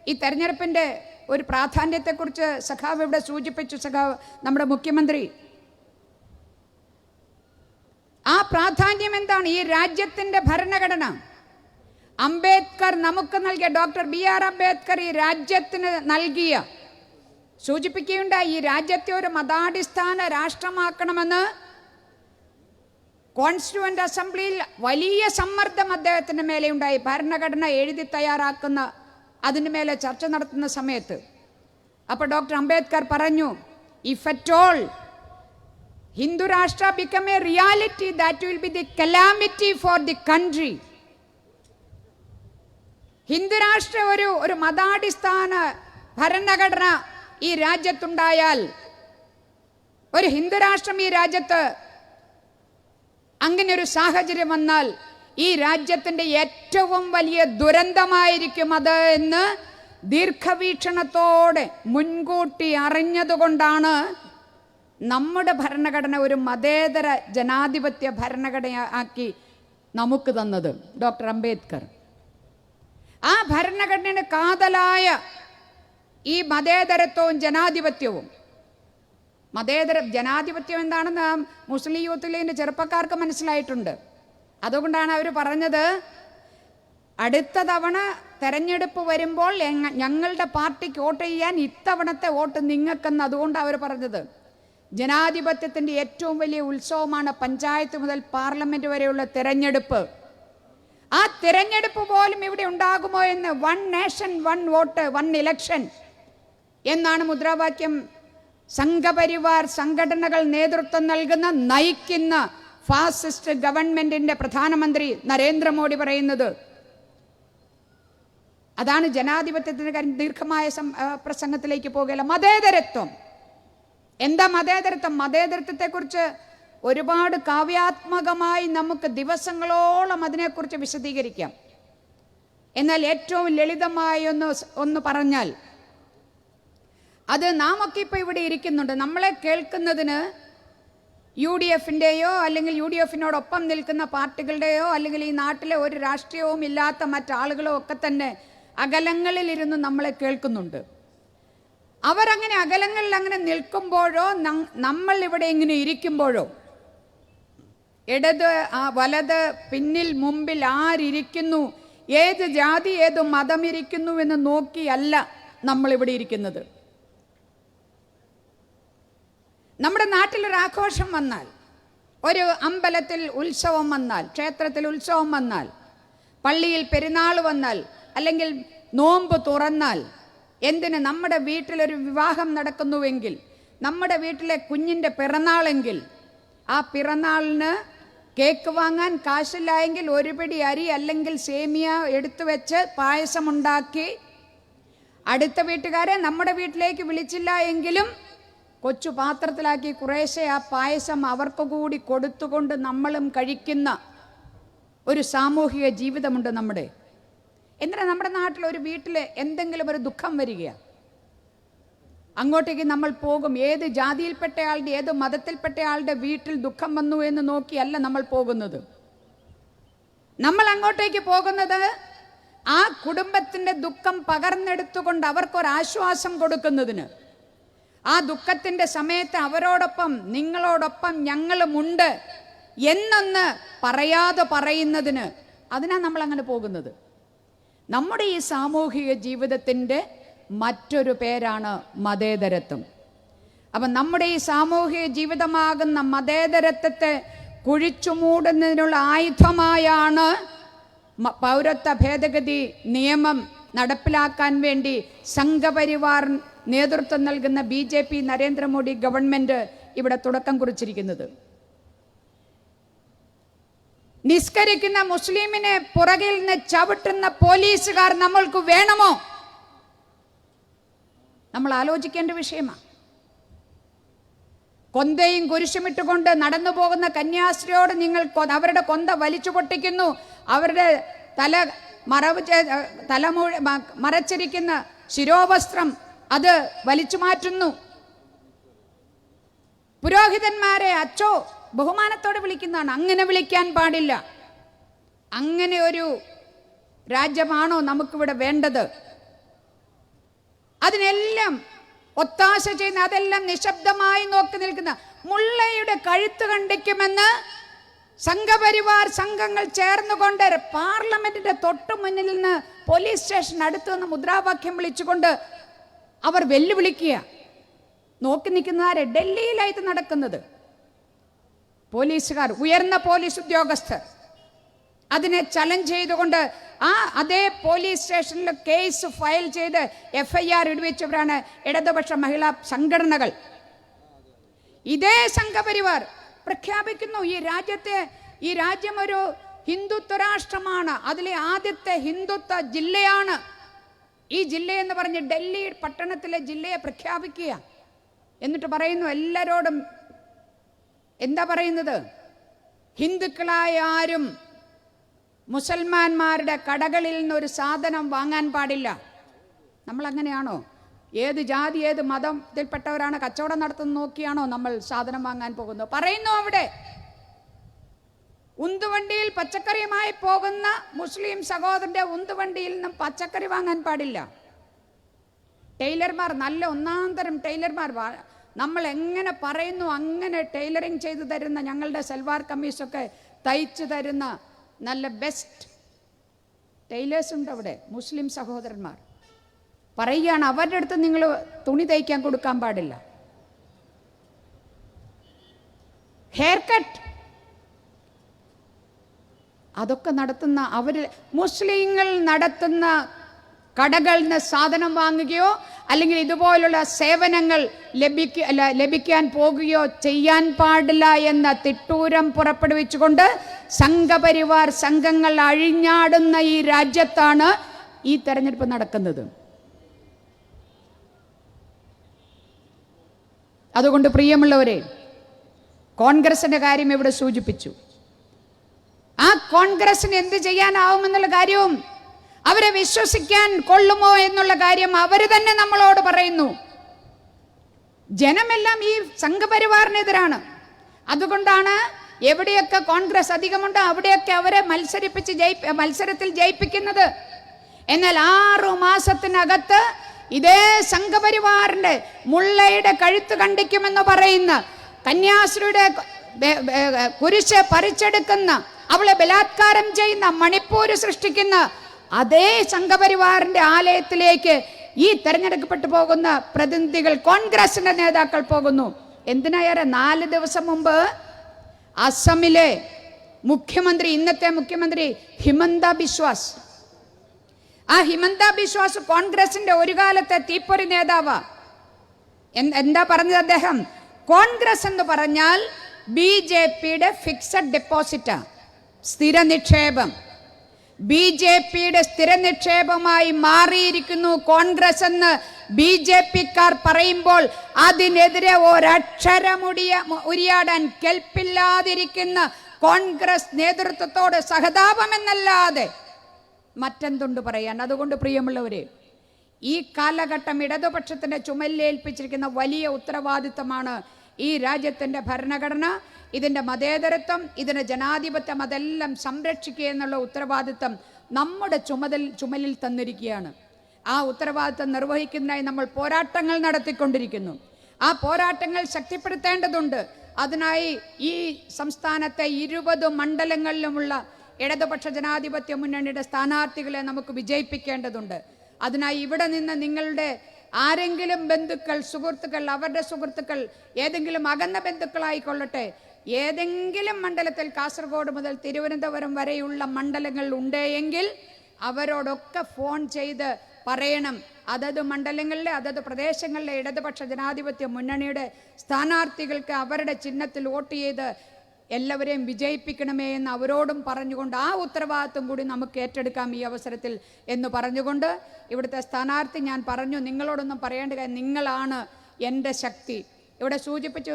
ഈ തെരഞ്ഞെടുപ്പിൻ്റെ ഒരു പ്രാധാന്യത്തെക്കുറിച്ച് സഖാവ് ഇവിടെ സൂചിപ്പിച്ചു, സഖാവ് നമ്മുടെ മുഖ്യമന്ത്രി. ആ പ്രാധാന്യം എന്താണ്? ഈ രാജ്യത്തിൻ്റെ ഭരണഘടന അംബേദ്കർ നമുക്ക് നൽകിയ, ഡോക്ടർ BR അംബേദ്കർ ഈ രാജ്യത്തിന് നൽകിയ, സൂചിപ്പിക്കുകയുണ്ടായി ഈ രാജ്യത്തെ ഒരു മതാടിസ്ഥാന രാഷ്ട്രമാക്കണമെന്ന് കോൺസ്റ്റിറ്റ്യൂവൻ്റ് അസംബ്ലിയിൽ വലിയ സമ്മർദ്ദം അദ്ദേഹത്തിൻ്റെ മേലെ ഉണ്ടായി. ഭരണഘടന എഴുതി തയ്യാറാക്കുന്ന, അതിന് മേലെ ചർച്ച നടത്തുന്ന സമയത്ത് അപ്പോൾ ഡോക്ടർ അംബേദ്കർ പറഞ്ഞു, ഇഫ് അറ്റ് ഓൾ ഹിന്ദു രാഷ്ട്ര become A reality that will be the calamity for the country. Hindu രാഷ്ട്ര ഒരു മതാടിസ്ഥാന ഭരണഘടന ഈ രാജ്യത്തുണ്ടായാൽ, ഒരു ഹിന്ദു രാഷ്ട്രം ഈ രാജ്യത്ത് അങ്ങനെ ഒരു സാഹചര്യം വന്നാൽ ഈ രാജ്യത്തിൻ്റെ ഏറ്റവും വലിയ ദുരന്തമായിരിക്കും അത് എന്ന് ദീർഘവീക്ഷണത്തോടെ മുൻകൂട്ടി അറിഞ്ഞതുകൊണ്ടാണ് നമ്മുടെ ഭരണഘടന ഒരു മതേതര ജനാധിപത്യ ഭരണഘടന ആക്കി നമുക്ക് തന്നത് ഡോക്ടർ അംബേദ്കർ. ആ ഭരണഘടനയുടെ കാതലായ ഈ മതേതരത്വവും ജനാധിപത്യവും, ജനാധിപത്യം എന്താണെന്ന് മുസ്ലിം യൂത്ത് ലീഗിൻ്റെ ചെറുപ്പക്കാർക്ക് മനസ്സിലായിട്ടുണ്ട്. അതുകൊണ്ടാണ് അവർ പറഞ്ഞത്, അടുത്ത തവണ തെരഞ്ഞെടുപ്പ് വരുമ്പോൾ ഞങ്ങളുടെ പാർട്ടിക്ക് വോട്ട് ചെയ്യാൻ ഇത്തവണത്തെ വോട്ട് നിങ്ങൾക്കെന്ന്. അതുകൊണ്ട് അവർ പറഞ്ഞത് ജനാധിപത്യത്തിൻ്റെ ഏറ്റവും വലിയ ഉത്സവമാണ് പഞ്ചായത്ത് മുതൽ പാർലമെന്റ് വരെയുള്ള തെരഞ്ഞെടുപ്പ്. ആ തെരഞ്ഞെടുപ്പ് പോലും ഇവിടെ ഉണ്ടാകുമോ എന്ന്, 1 നേഷൻ 1 വോട്ട് 1 ഇലക്ഷൻ എന്നാണ് മുദ്രാവാക്യം സംഘപരിവാർ സംഘടനകൾ നേതൃത്വം നൽകുന്ന, നയിക്കുന്ന ഫാസിസ്റ്റ് ഗവൺമെന്റിന്റെ പ്രധാനമന്ത്രി നരേന്ദ്രമോദി പറയുന്നത്. അതാണ് ജനാധിപത്യത്തിന്റെ കാര്യം. ദീർഘമായ പ്രസംഗത്തിലേക്ക് പോകുകയല്ല. മതേതരത്വം എന്താ? മതേതരത്വം, മതേതരത്വത്തെക്കുറിച്ച് ഒരുപാട് കാവ്യാത്മകമായി നമുക്ക് ദിവസങ്ങളോളം അതിനെക്കുറിച്ച് വിശദീകരിക്കാം. എന്നാൽ ഏറ്റവും ലളിതമായി ഒന്ന് പറഞ്ഞാൽ, അത് നാം ഒക്കെ ഇപ്പോൾ ഇവിടെ ഇരിക്കുന്നുണ്ട്. നമ്മളെ കേൾക്കുന്നതിന് UDFൻ്റെയോ അല്ലെങ്കിൽ UDFനോടൊപ്പം നിൽക്കുന്ന പാർട്ടികളുടെയോ അല്ലെങ്കിൽ ഈ നാട്ടിലെ ഒരു രാഷ്ട്രീയവും ഇല്ലാത്ത മറ്റാളുകളോ ഒക്കെ തന്നെ അകലങ്ങളിലിരുന്ന് നമ്മളെ കേൾക്കുന്നുണ്ട്. അവരങ്ങനെ അകലങ്ങളിൽ അങ്ങനെ നിൽക്കുമ്പോഴോ നമ്മൾ ഇവിടെ ഇങ്ങനെ ഇരിക്കുമ്പോഴോ ഇടത് വലത് പിന്നിൽ മുമ്പിൽ ആരിയ്ക്കുന്നു, ഏത് ജാതി ഏത് മതം ഇരിക്കുന്നു എന്ന് നോക്കിയല്ല നമ്മളിവിടെ ഇരിക്കുന്നത്. നമ്മുടെ നാട്ടിലൊരു ആഘോഷം വന്നാൽ, ഒരു അമ്പലത്തിൽ ഉത്സവം വന്നാൽ, ക്ഷേത്രത്തിൽ ഉത്സവം വന്നാൽ, പള്ളിയിൽ പെരുന്നാൾ വന്നാൽ, അല്ലെങ്കിൽ നോമ്പ് തുറന്നാൽ, എന്തിന് നമ്മുടെ വീട്ടിലൊരു വിവാഹം നടക്കുന്നുവെങ്കിൽ, നമ്മുടെ വീട്ടിലെ കുഞ്ഞിൻ്റെ പിറന്നാളെങ്കിൽ, ആ പിറന്നാളിന് കേക്ക് വാങ്ങാൻ കാശില്ലായെങ്കിൽ ഒരു പിടി അരി അല്ലെങ്കിൽ സേമിയ എടുത്തു വെച്ച് പായസമുണ്ടാക്കി, അടുത്ത വീട്ടുകാരെ നമ്മുടെ വീട്ടിലേക്ക് വിളിച്ചില്ല എങ്കിലും കൊച്ചു പാത്രത്തിലാക്കി കുറേശ്ശെ ആ പായസം അവർക്ക് കൂടി കൊടുത്തുകൊണ്ട് നമ്മളും കഴിക്കുന്ന ഒരു സാമൂഹിക ജീവിതമുണ്ട് നമ്മുടെ. എന്തിനാ നമ്മുടെ നാട്ടിൽ ഒരു വീട്ടിൽ എന്തെങ്കിലും ഒരു ദുഃഖം വരികയാണ്, അങ്ങോട്ടേക്ക് നമ്മൾ പോകും. ഏത് ജാതിയിൽപ്പെട്ടയാളുടെ ഏത് മതത്തിൽപ്പെട്ടയാളുടെ വീട്ടിൽ ദുഃഖം വന്നു എന്ന് നോക്കിയല്ല നമ്മൾ പോകുന്നത്. നമ്മൾ അങ്ങോട്ടേക്ക് പോകുന്നത് ആ കുടുംബത്തിൻ്റെ ദുഃഖം പകർന്നെടുത്തുകൊണ്ട് അവർക്കൊരാശ്വാസം കൊടുക്കുന്നതിന്, ആ ദുഃഖത്തിൻ്റെ സമയത്ത് അവരോടൊപ്പം നിങ്ങളോടൊപ്പം ഞങ്ങളുമുണ്ട് എന്നൊന്ന് പറയാതെ പറയുന്നതിന്, അതിനാണ് നമ്മൾ അങ്ങനെ പോകുന്നത്. നമ്മുടെ ഈ സാമൂഹിക ജീവിതത്തിൻ്റെ മറ്റൊരു പേരാണ് മതേതരത്വം. അപ്പം നമ്മുടെ ഈ സാമൂഹിക ജീവിതമാകുന്ന മതേതരത്വത്തെ കുഴിച്ചു മൂടുന്നതിനുള്ള ആയുധമായാണ് പൗരത്വ ഭേദഗതി നിയമം നടപ്പിലാക്കാൻ വേണ്ടി സംഘപരിവാർ നേതൃത്വം നൽകുന്ന BJP നരേന്ദ്രമോദി ഗവൺമെന്റ് ഇവിടെ തുടക്കം കുറിച്ചിരിക്കുന്നത്. നിസ്കരിക്കുന്ന മുസ്ലിമിനെ പുറകിൽ നിന്ന് ചവിട്ടുന്ന പോലീസുകാർ നമ്മൾക്ക് വേണമോ? നമ്മൾ ആലോചിക്കേണ്ട വിഷയമാണ്. കൊന്തയും കുരിശുമിട്ടുകൊണ്ട് നടന്നു പോകുന്ന കന്യാസ്ത്രീയോട് നിങ്ങൾ അവരുടെ കൊന്ത വലിച്ചു പൊട്ടിക്കുന്നു, അവരുടെ മറച്ചിരിക്കുന്ന ശിരോവസ്ത്രം അത് വലിച്ചു മാറ്റുന്നു. പുരോഹിതന്മാരെ അച്ചോ ബഹുമാനത്തോടെ വിളിക്കുന്നതാണ്. അങ്ങനെ വിളിക്കാൻ പാടില്ല. അങ്ങനെ ഒരു രാജ്യമാണോ നമുക്കിവിടെ വേണ്ടത്? അതിനെല്ലാം ഒത്താശ ചെയ്യുന്ന, അതെല്ലാം നിശബ്ദമായി നോക്കി നിൽക്കുന്ന, മുള്ളയുടെ കഴുത്ത് കണ്ടിക്കുമെന്ന് സംഘപരിവാർ സംഘങ്ങൾ ചേർന്നുകൊണ്ട് പാർലമെന്റിന്റെ തൊട്ടു മുന്നിൽ നിന്ന് പോലീസ് സ്റ്റേഷൻ അടുത്ത് നിന്ന് മുദ്രാവാക്യം വിളിച്ചുകൊണ്ട് അവർ വെല്ലുവിളിക്കുക. നോക്കി നിൽക്കുന്നവരെ ഡൽഹിയിലായിട്ട് നടക്കുന്നത് പോലീസുകാർ, ഉയർന്ന പോലീസ് ഉദ്യോഗസ്ഥർ അതിനെ ചലഞ്ച് ചെയ്തുകൊണ്ട് അതേ പോലീസ് സ്റ്റേഷനിൽ കേസ് ഫയൽ ചെയ്ത് FIR ഇടുവിച്ചവരാണ് ഇടതുപക്ഷ മഹിളാ സംഘടനകൾ. ഇതേ സംഘപരിവാർ പ്രഖ്യാപിക്കുന്നു ഈ രാജ്യം ഒരു ഹിന്ദുത്വ രാഷ്ട്രമാണ്, അതിലെ ആദ്യത്തെ ഹിന്ദുത്വ ജില്ലയാണ് ഈ ജില്ലയെന്ന് പറഞ്ഞ് ഡൽഹി പട്ടണത്തിലെ ജില്ലയെ പ്രഖ്യാപിക്കുക. എന്നിട്ട് പറയുന്നു എല്ലാവരോടും, എന്താ പറയുന്നത്? ഹിന്ദുക്കളായ ആരും മുസൽമാന്മാരുടെ കടകളിൽ നിന്നൊരു സാധനം വാങ്ങാൻ പാടില്ല. നമ്മൾ അങ്ങനെയാണോ? ഏത് ജാതി ഏത് മതത്തിൽപ്പെട്ടവരാണ് കച്ചവടം നടത്തുന്നത് നോക്കിയാണോ നമ്മൾ സാധനം വാങ്ങാൻ പോകുന്നത്? പറയുന്നു അവിടെ ഉന്തുവണ്ടിയിൽ പച്ചക്കറിയുമായി പോകുന്ന മുസ്ലിം സഹോദരന്റെ ഉന്തുവണ്ടിയിൽ നിന്നും പച്ചക്കറി വാങ്ങാൻ പാടില്ല. ടൈലർമാർ, നല്ല ഒന്നാന്തരം ടൈലർമാർ, നമ്മൾ എങ്ങനെ പറയുന്നു അങ്ങനെ ടൈലറിങ് ചെയ്തു തരുന്ന, ഞങ്ങളുടെ സൽവാർ കമ്മീസൊക്കെ തയ്ച്ചു തരുന്ന നല്ല ബെസ്റ്റ് ടൈലേഴ്സ് ഉണ്ട് അവിടെ. മുസ്ലിം സഹോദരന്മാർ പറയുകയാണ് അവരുടെ അടുത്ത് നിങ്ങൾ തുണി തയ്ക്കാൻ കൊടുക്കാൻ പാടില്ല. ഹെയർ കട്ട് അതൊക്കെ നടത്തുന്ന മുസ്ലിങ്ങൾ നടത്തുന്ന കടകളിൽ നിന്ന് സാധനം വാങ്ങുകയോ അല്ലെങ്കിൽ ഇതുപോലുള്ള സേവനങ്ങൾ ലഭിക്കാൻ പോകുകയോ ചെയ്യാൻ പാടില്ല എന്ന തിട്ടൂരം പുറപ്പെടുവിച്ചുകൊണ്ട് സംഘപരിവാർ സംഘങ്ങൾ അഴിഞ്ഞാടുന്ന ഈ രാജ്യത്താണ് ഈ തെരഞ്ഞെടുപ്പ് നടക്കുന്നത്. അതുകൊണ്ട് പ്രിയമുള്ളവരെ, കോൺഗ്രസിന്റെ കാര്യം ഇവിടെ സൂചിപ്പിച്ചു. ആ കോൺഗ്രസിന് എന്ത് ചെയ്യാനാവുമെന്നുള്ള കാര്യവും അവരെ വിശ്വസിക്കാൻ കൊള്ളുമോ എന്നുള്ള കാര്യം അവർ തന്നെ നമ്മളോട് പറയുന്നു. ജനമെല്ലാം ഈ സംഘപരിവാറിനെതിരാണ്. അതുകൊണ്ടാണ് എവിടെയൊക്കെ കോൺഗ്രസ് അധികമുണ്ടോ അവിടെയൊക്കെ അവരെ മത്സരത്തിൽ ജയിപ്പിക്കുന്നത്. എന്നാൽ 6 മാസത്തിനകത്ത് ഇതേ സംഘപരിവാറിന്റെ മുള്ളയുടെ കഴുത്ത് കണ്ടിക്കുമെന്ന് പറയുന്ന, കന്യാസ്ത്രീയുടെ കുരിശ് പറിച്ചെടുക്കുന്ന, അവളെ ബലാത്കാരം ചെയ്യുന്ന, മണിപ്പൂർ സൃഷ്ടിക്കുന്ന അതേ സംഘപരിവാറിന്റെ ആലയത്തിലേക്ക് ഈ തെരഞ്ഞെടുക്കപ്പെട്ടു പോകുന്ന പ്രതിനിധികൾ, കോൺഗ്രസിന്റെ നേതാക്കൾ പോകുന്നു. എന്തിനായേറെ 4 ദിവസം മുമ്പ് അസമിലെ മുഖ്യമന്ത്രി, ഇന്നത്തെ മുഖ്യമന്ത്രി ഹിമന്ത ബിശ്വാസ്, ആ ഹിമന്ത ബിശ്വാസ് കോൺഗ്രസിന്റെ ഒരു കാലത്തെ തീപ്പൊരി നേതാവാ. എന്താ പറഞ്ഞത് അദ്ദേഹം? കോൺഗ്രസ് എന്ന് പറഞ്ഞാൽ BJPയുടെ ഫിക്സഡ് ഡെപ്പോസിറ്റാ, സ്ഥിര നിക്ഷേപം. BJPയുടെ സ്ഥിര നിക്ഷേപമായി മാറിയിരിക്കുന്നു കോൺഗ്രസ് എന്ന് BJPക്കാർ പറയുമ്പോൾ അതിനെതിരെ ഒരക്ഷരം ഉരിയാടാൻ കെൽപ്പില്ലാതിരിക്കുന്ന കോൺഗ്രസ് നേതൃത്വത്തോട് സഹതാപമെന്നല്ലാതെ മറ്റെന്തുണ്ട് പറയാൻ? അതുകൊണ്ട് പ്രിയമുള്ളവരെ, ഈ കാലഘട്ടം ഇടതുപക്ഷത്തിന്റെ ചുമലിലേൽപ്പിച്ചിരിക്കുന്ന വലിയ ഉത്തരവാദിത്തമാണ് ഈ രാജ്യത്തിന്റെ ഭരണഘടന, ഇതിന്റെ മതേതരത്വം, ഇതിന്റെ ജനാധിപത്യം, അതെല്ലാം സംരക്ഷിക്കുക എന്നുള്ള ഉത്തരവാദിത്തം നമ്മുടെ ചുമലിൽ തന്നിരിക്കുകയാണ്. ആ ഉത്തരവാദിത്തം നിർവഹിക്കുന്നതിനായി നമ്മൾ പോരാട്ടങ്ങൾ നടത്തിക്കൊണ്ടിരിക്കുന്നു. ആ പോരാട്ടങ്ങൾ ശക്തിപ്പെടുത്തേണ്ടതുണ്ട്. അതിനായി ഈ സംസ്ഥാനത്തെ 20 മണ്ഡലങ്ങളിലുമുള്ള ഇടതുപക്ഷ ജനാധിപത്യ മുന്നണിയുടെ സ്ഥാനാർത്ഥികളെ നമുക്ക് വിജയിപ്പിക്കേണ്ടതുണ്ട്. അതിനായി ഇവിടെ നിന്ന് നിങ്ങളുടെ ആരെങ്കിലും ബന്ധുക്കൾ, സുഹൃത്തുക്കൾ, അവരുടെ സുഹൃത്തുക്കൾ, ഏതെങ്കിലും അകന്ന ബന്ധുക്കളായിക്കൊള്ളട്ടെ, ഏതെങ്കിലും മണ്ഡലത്തിൽ കാസർഗോഡ് മുതൽ തിരുവനന്തപുരം വരെയുള്ള മണ്ഡലങ്ങൾ ഉണ്ടെങ്കിൽ അവരോടൊക്കെ ഫോൺ ചെയ്ത് പറയണം, അതത് മണ്ഡലങ്ങളിലെ അതത് പ്രദേശങ്ങളിലെ ഇടതുപക്ഷ ജനാധിപത്യ മുന്നണിയുടെ സ്ഥാനാർത്ഥികൾക്ക് അവരുടെ ചിഹ്നത്തിൽ വോട്ട് ചെയ്ത് എല്ലാവരെയും വിജയിപ്പിക്കണമേ എന്ന് അവരോടും പറഞ്ഞുകൊണ്ട് ആ ഉത്തരവാദിത്വം കൂടി നമുക്ക് ഏറ്റെടുക്കാം ഈ അവസരത്തിൽ എന്ന് പറഞ്ഞുകൊണ്ട്, ഇവിടുത്തെ സ്ഥാനാർത്ഥി ഞാൻ പറഞ്ഞു, നിങ്ങളോടൊന്നും പറയേണ്ട കാര്യം, നിങ്ങളാണ് എൻ്റെ ശക്തി. ഇവിടെ സൂചിപ്പിച്ചു,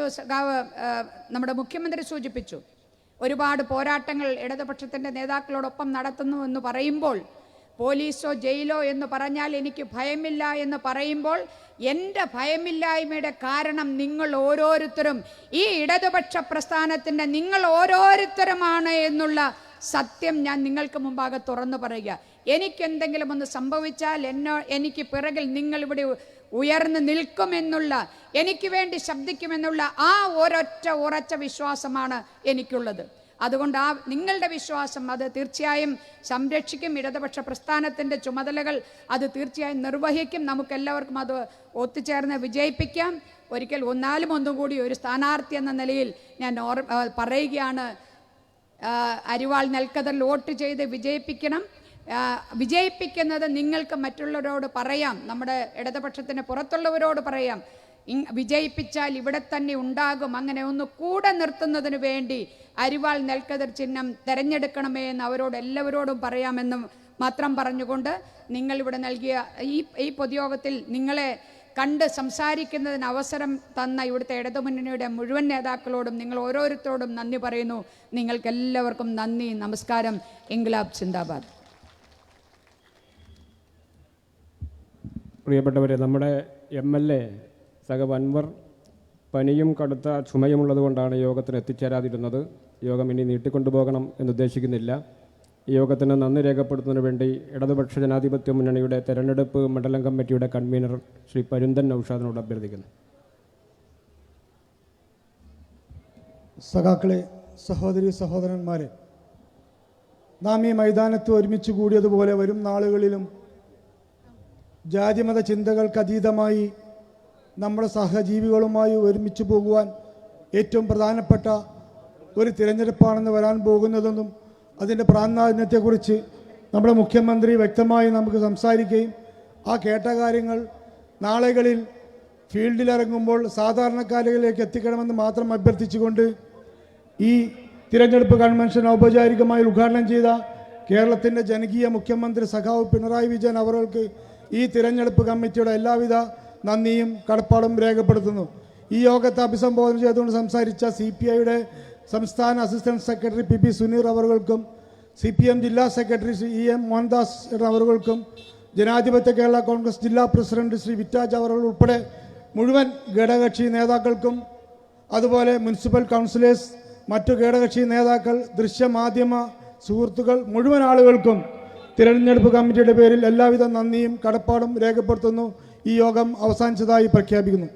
നമ്മുടെ മുഖ്യമന്ത്രി സൂചിപ്പിച്ചു, ഒരുപാട് പോരാട്ടങ്ങൾ ഇടതുപക്ഷത്തിൻ്റെ നേതാക്കളോടൊപ്പം നടത്തുന്നു എന്ന് പറയുമ്പോൾ, പോലീസോ ജയിലോ എന്ന് പറഞ്ഞാൽ എനിക്ക് ഭയമില്ല എന്ന് പറയുമ്പോൾ, എൻ്റെ ഭയമില്ലായ്മയുടെ കാരണം നിങ്ങൾ ഓരോരുത്തരും, ഈ ഇടതുപക്ഷ പ്രസ്ഥാനത്തിൻ്റെ നിങ്ങൾ ഓരോരുത്തരുമാണ് എന്നുള്ള സത്യം ഞാൻ നിങ്ങൾക്ക് മുമ്പാകെ തുറന്നു പറയുക. എനിക്കെന്തെങ്കിലും ഒന്ന് സംഭവിച്ചാൽ എനിക്ക് പിറകിൽ നിങ്ങളിവിടെ ഉയർന്നു നിൽക്കുമെന്നുള്ള, എനിക്ക് വേണ്ടി ശബ്ദിക്കുമെന്നുള്ള ആ ഒരൊറ്റ ഉറച്ച വിശ്വാസമാണ് എനിക്കുള്ളത്. അതുകൊണ്ട് ആ നിങ്ങളുടെ വിശ്വാസം അത് തീർച്ചയായും സംരക്ഷിക്കും. ഇടതുപക്ഷ പ്രസ്ഥാനത്തിൻ്റെ ചുമതലകൾ അത് തീർച്ചയായും നിർവഹിക്കും. നമുക്കെല്ലാവർക്കും അത് ഒത്തുചേർന്ന് വിജയിപ്പിക്കാം. ഒരിക്കൽ ഒന്നും കൂടി ഒരു സ്ഥാനാർത്ഥി എന്ന നിലയിൽ ഞാൻ പറയുകയാണ്, അരിവാൾ നെൽക്കതിൽ വോട്ട് ചെയ്ത് വിജയിപ്പിക്കണം. വിജയിപ്പിക്കുന്നത് നിങ്ങൾക്ക് മറ്റുള്ളവരോട് പറയാം, നമ്മുടെ ഇടതുപക്ഷത്തിന് പുറത്തുള്ളവരോട് പറയാം, വിജയിപ്പിച്ചാൽ ഇവിടെ തന്നെ ഉണ്ടാകും. അങ്ങനെ ഒന്ന് കൂടെ നിർത്തുന്നതിന് വേണ്ടി അരിവാൾ നെൽക്കതിർ ചിഹ്നം തിരഞ്ഞെടുക്കണമേ എന്ന് അവരോട് എല്ലാവരോടും പറയാമെന്നും മാത്രം പറഞ്ഞുകൊണ്ട് നിങ്ങളിവിടെ നൽകിയ ഈ പൊതുയോഗത്തിൽ നിങ്ങളെ കണ്ട് സംസാരിക്കുന്നതിന് അവസരം തന്ന ഇവിടുത്തെ ഇടതുമുന്നണിയുടെ മുഴുവൻ നേതാക്കളോടും നിങ്ങൾ ഓരോരുത്തരോടും നന്ദി പറയുന്നു. നിങ്ങൾക്ക് എല്ലാവർക്കും നന്ദി, നമസ്കാരം. ഇൻക്ലാബ് സിന്ദാബാദ്. പ്രിയപ്പെട്ടവരെ, നമ്മുടെ MLA സഖാവ് അൻവർ പനിയും കടുത്ത ചുമയുമുള്ളത് കൊണ്ടാണ് യോഗത്തിന് എത്തിച്ചേരാതിരുന്നത്. യോഗം ഇനി നീട്ടിക്കൊണ്ടുപോകണം എന്നുദ്ദേശിക്കുന്നില്ല. ഈ യോഗത്തിന് നന്ദി രേഖപ്പെടുത്തുന്നതിന് വേണ്ടി ഇടതുപക്ഷ ജനാധിപത്യ മുന്നണിയുടെ തെരഞ്ഞെടുപ്പ് മണ്ഡലം കമ്മിറ്റിയുടെ കൺവീനർ ശ്രീ പരുന്തൻ നൌഷാദിനോട് അഭ്യർത്ഥിക്കുന്നു. സഖാക്കളെ, സഹോദരി സഹോദരന്മാരെ, നാം ഈ മൈതാനത്ത് ഒരുമിച്ച് കൂടിയതുപോലെ വരും നാളുകളിലും ജാതിമത ചിന്തകൾക്ക് അതീതമായി നമ്മുടെ സഹജീവികളുമായി ഒരുമിച്ച് പോകുവാൻ ഏറ്റവും പ്രധാനപ്പെട്ട ഒരു തിരഞ്ഞെടുപ്പാണെന്ന് വരാൻ പോകുന്നതെന്നും അതിൻ്റെ പ്രാധാന്യത്തെക്കുറിച്ച് നമ്മുടെ മുഖ്യമന്ത്രി വ്യക്തമായി നമുക്ക് സംസാരിക്കുകയും ആ കേട്ട കാര്യങ്ങൾ നാളുകളിൽ ഫീൽഡിലിറങ്ങുമ്പോൾ സാധാരണക്കാരിലേക്ക് എത്തിക്കണമെന്ന് മാത്രം അഭ്യർത്ഥിച്ചുകൊണ്ട് ഈ തിരഞ്ഞെടുപ്പ് കൺവെൻഷൻ ഔപചാരികമായി ഉദ്ഘാടനം ചെയ്ത കേരളത്തിൻ്റെ ജനകീയ മുഖ്യമന്ത്രി സഖാവ് പിണറായി വിജയൻ അവർക്ക് ഈ തിരഞ്ഞെടുപ്പ് കമ്മിറ്റിയുടെ എല്ലാവിധ നന്ദിയും കടപ്പാടും രേഖപ്പെടുത്തുന്നു. ഈ യോഗത്തെ അഭിസംബോധന ചെയ്തുകൊണ്ട് സംസാരിച്ച CPIയുടെ സംസ്ഥാന അസിസ്റ്റന്റ് സെക്രട്ടറി PP സുനീർ അവർക്കും CPM ജില്ലാ സെക്രട്ടറി ശ്രീ EM മോഹൻദാസ് അവർക്കും ജനാധിപത്യ കേരള കോൺഗ്രസ് ജില്ലാ പ്രസിഡന്റ് ശ്രീ വിറ്റാജ് അവർ ഉൾപ്പെടെ മുഴുവൻ ഘടകകക്ഷി നേതാക്കൾക്കും, അതുപോലെ മുനിസിപ്പൽ കൗൺസിലേഴ്സ്, മറ്റു ഘടകകക്ഷി നേതാക്കൾ, ദൃശ്യമാധ്യമ സുഹൃത്തുക്കൾ, മുഴുവൻ ആളുകൾക്കും തിരഞ്ഞെടുപ്പ് കമ്മിറ്റിയുടെ പേരിൽ എല്ലാവിധ നന്ദിയും കടപ്പാടും രേഖപ്പെടുത്തുന്നു. ഈ യോഗം അവസാനിച്ചതായി പ്രഖ്യാപിക്കുന്നു.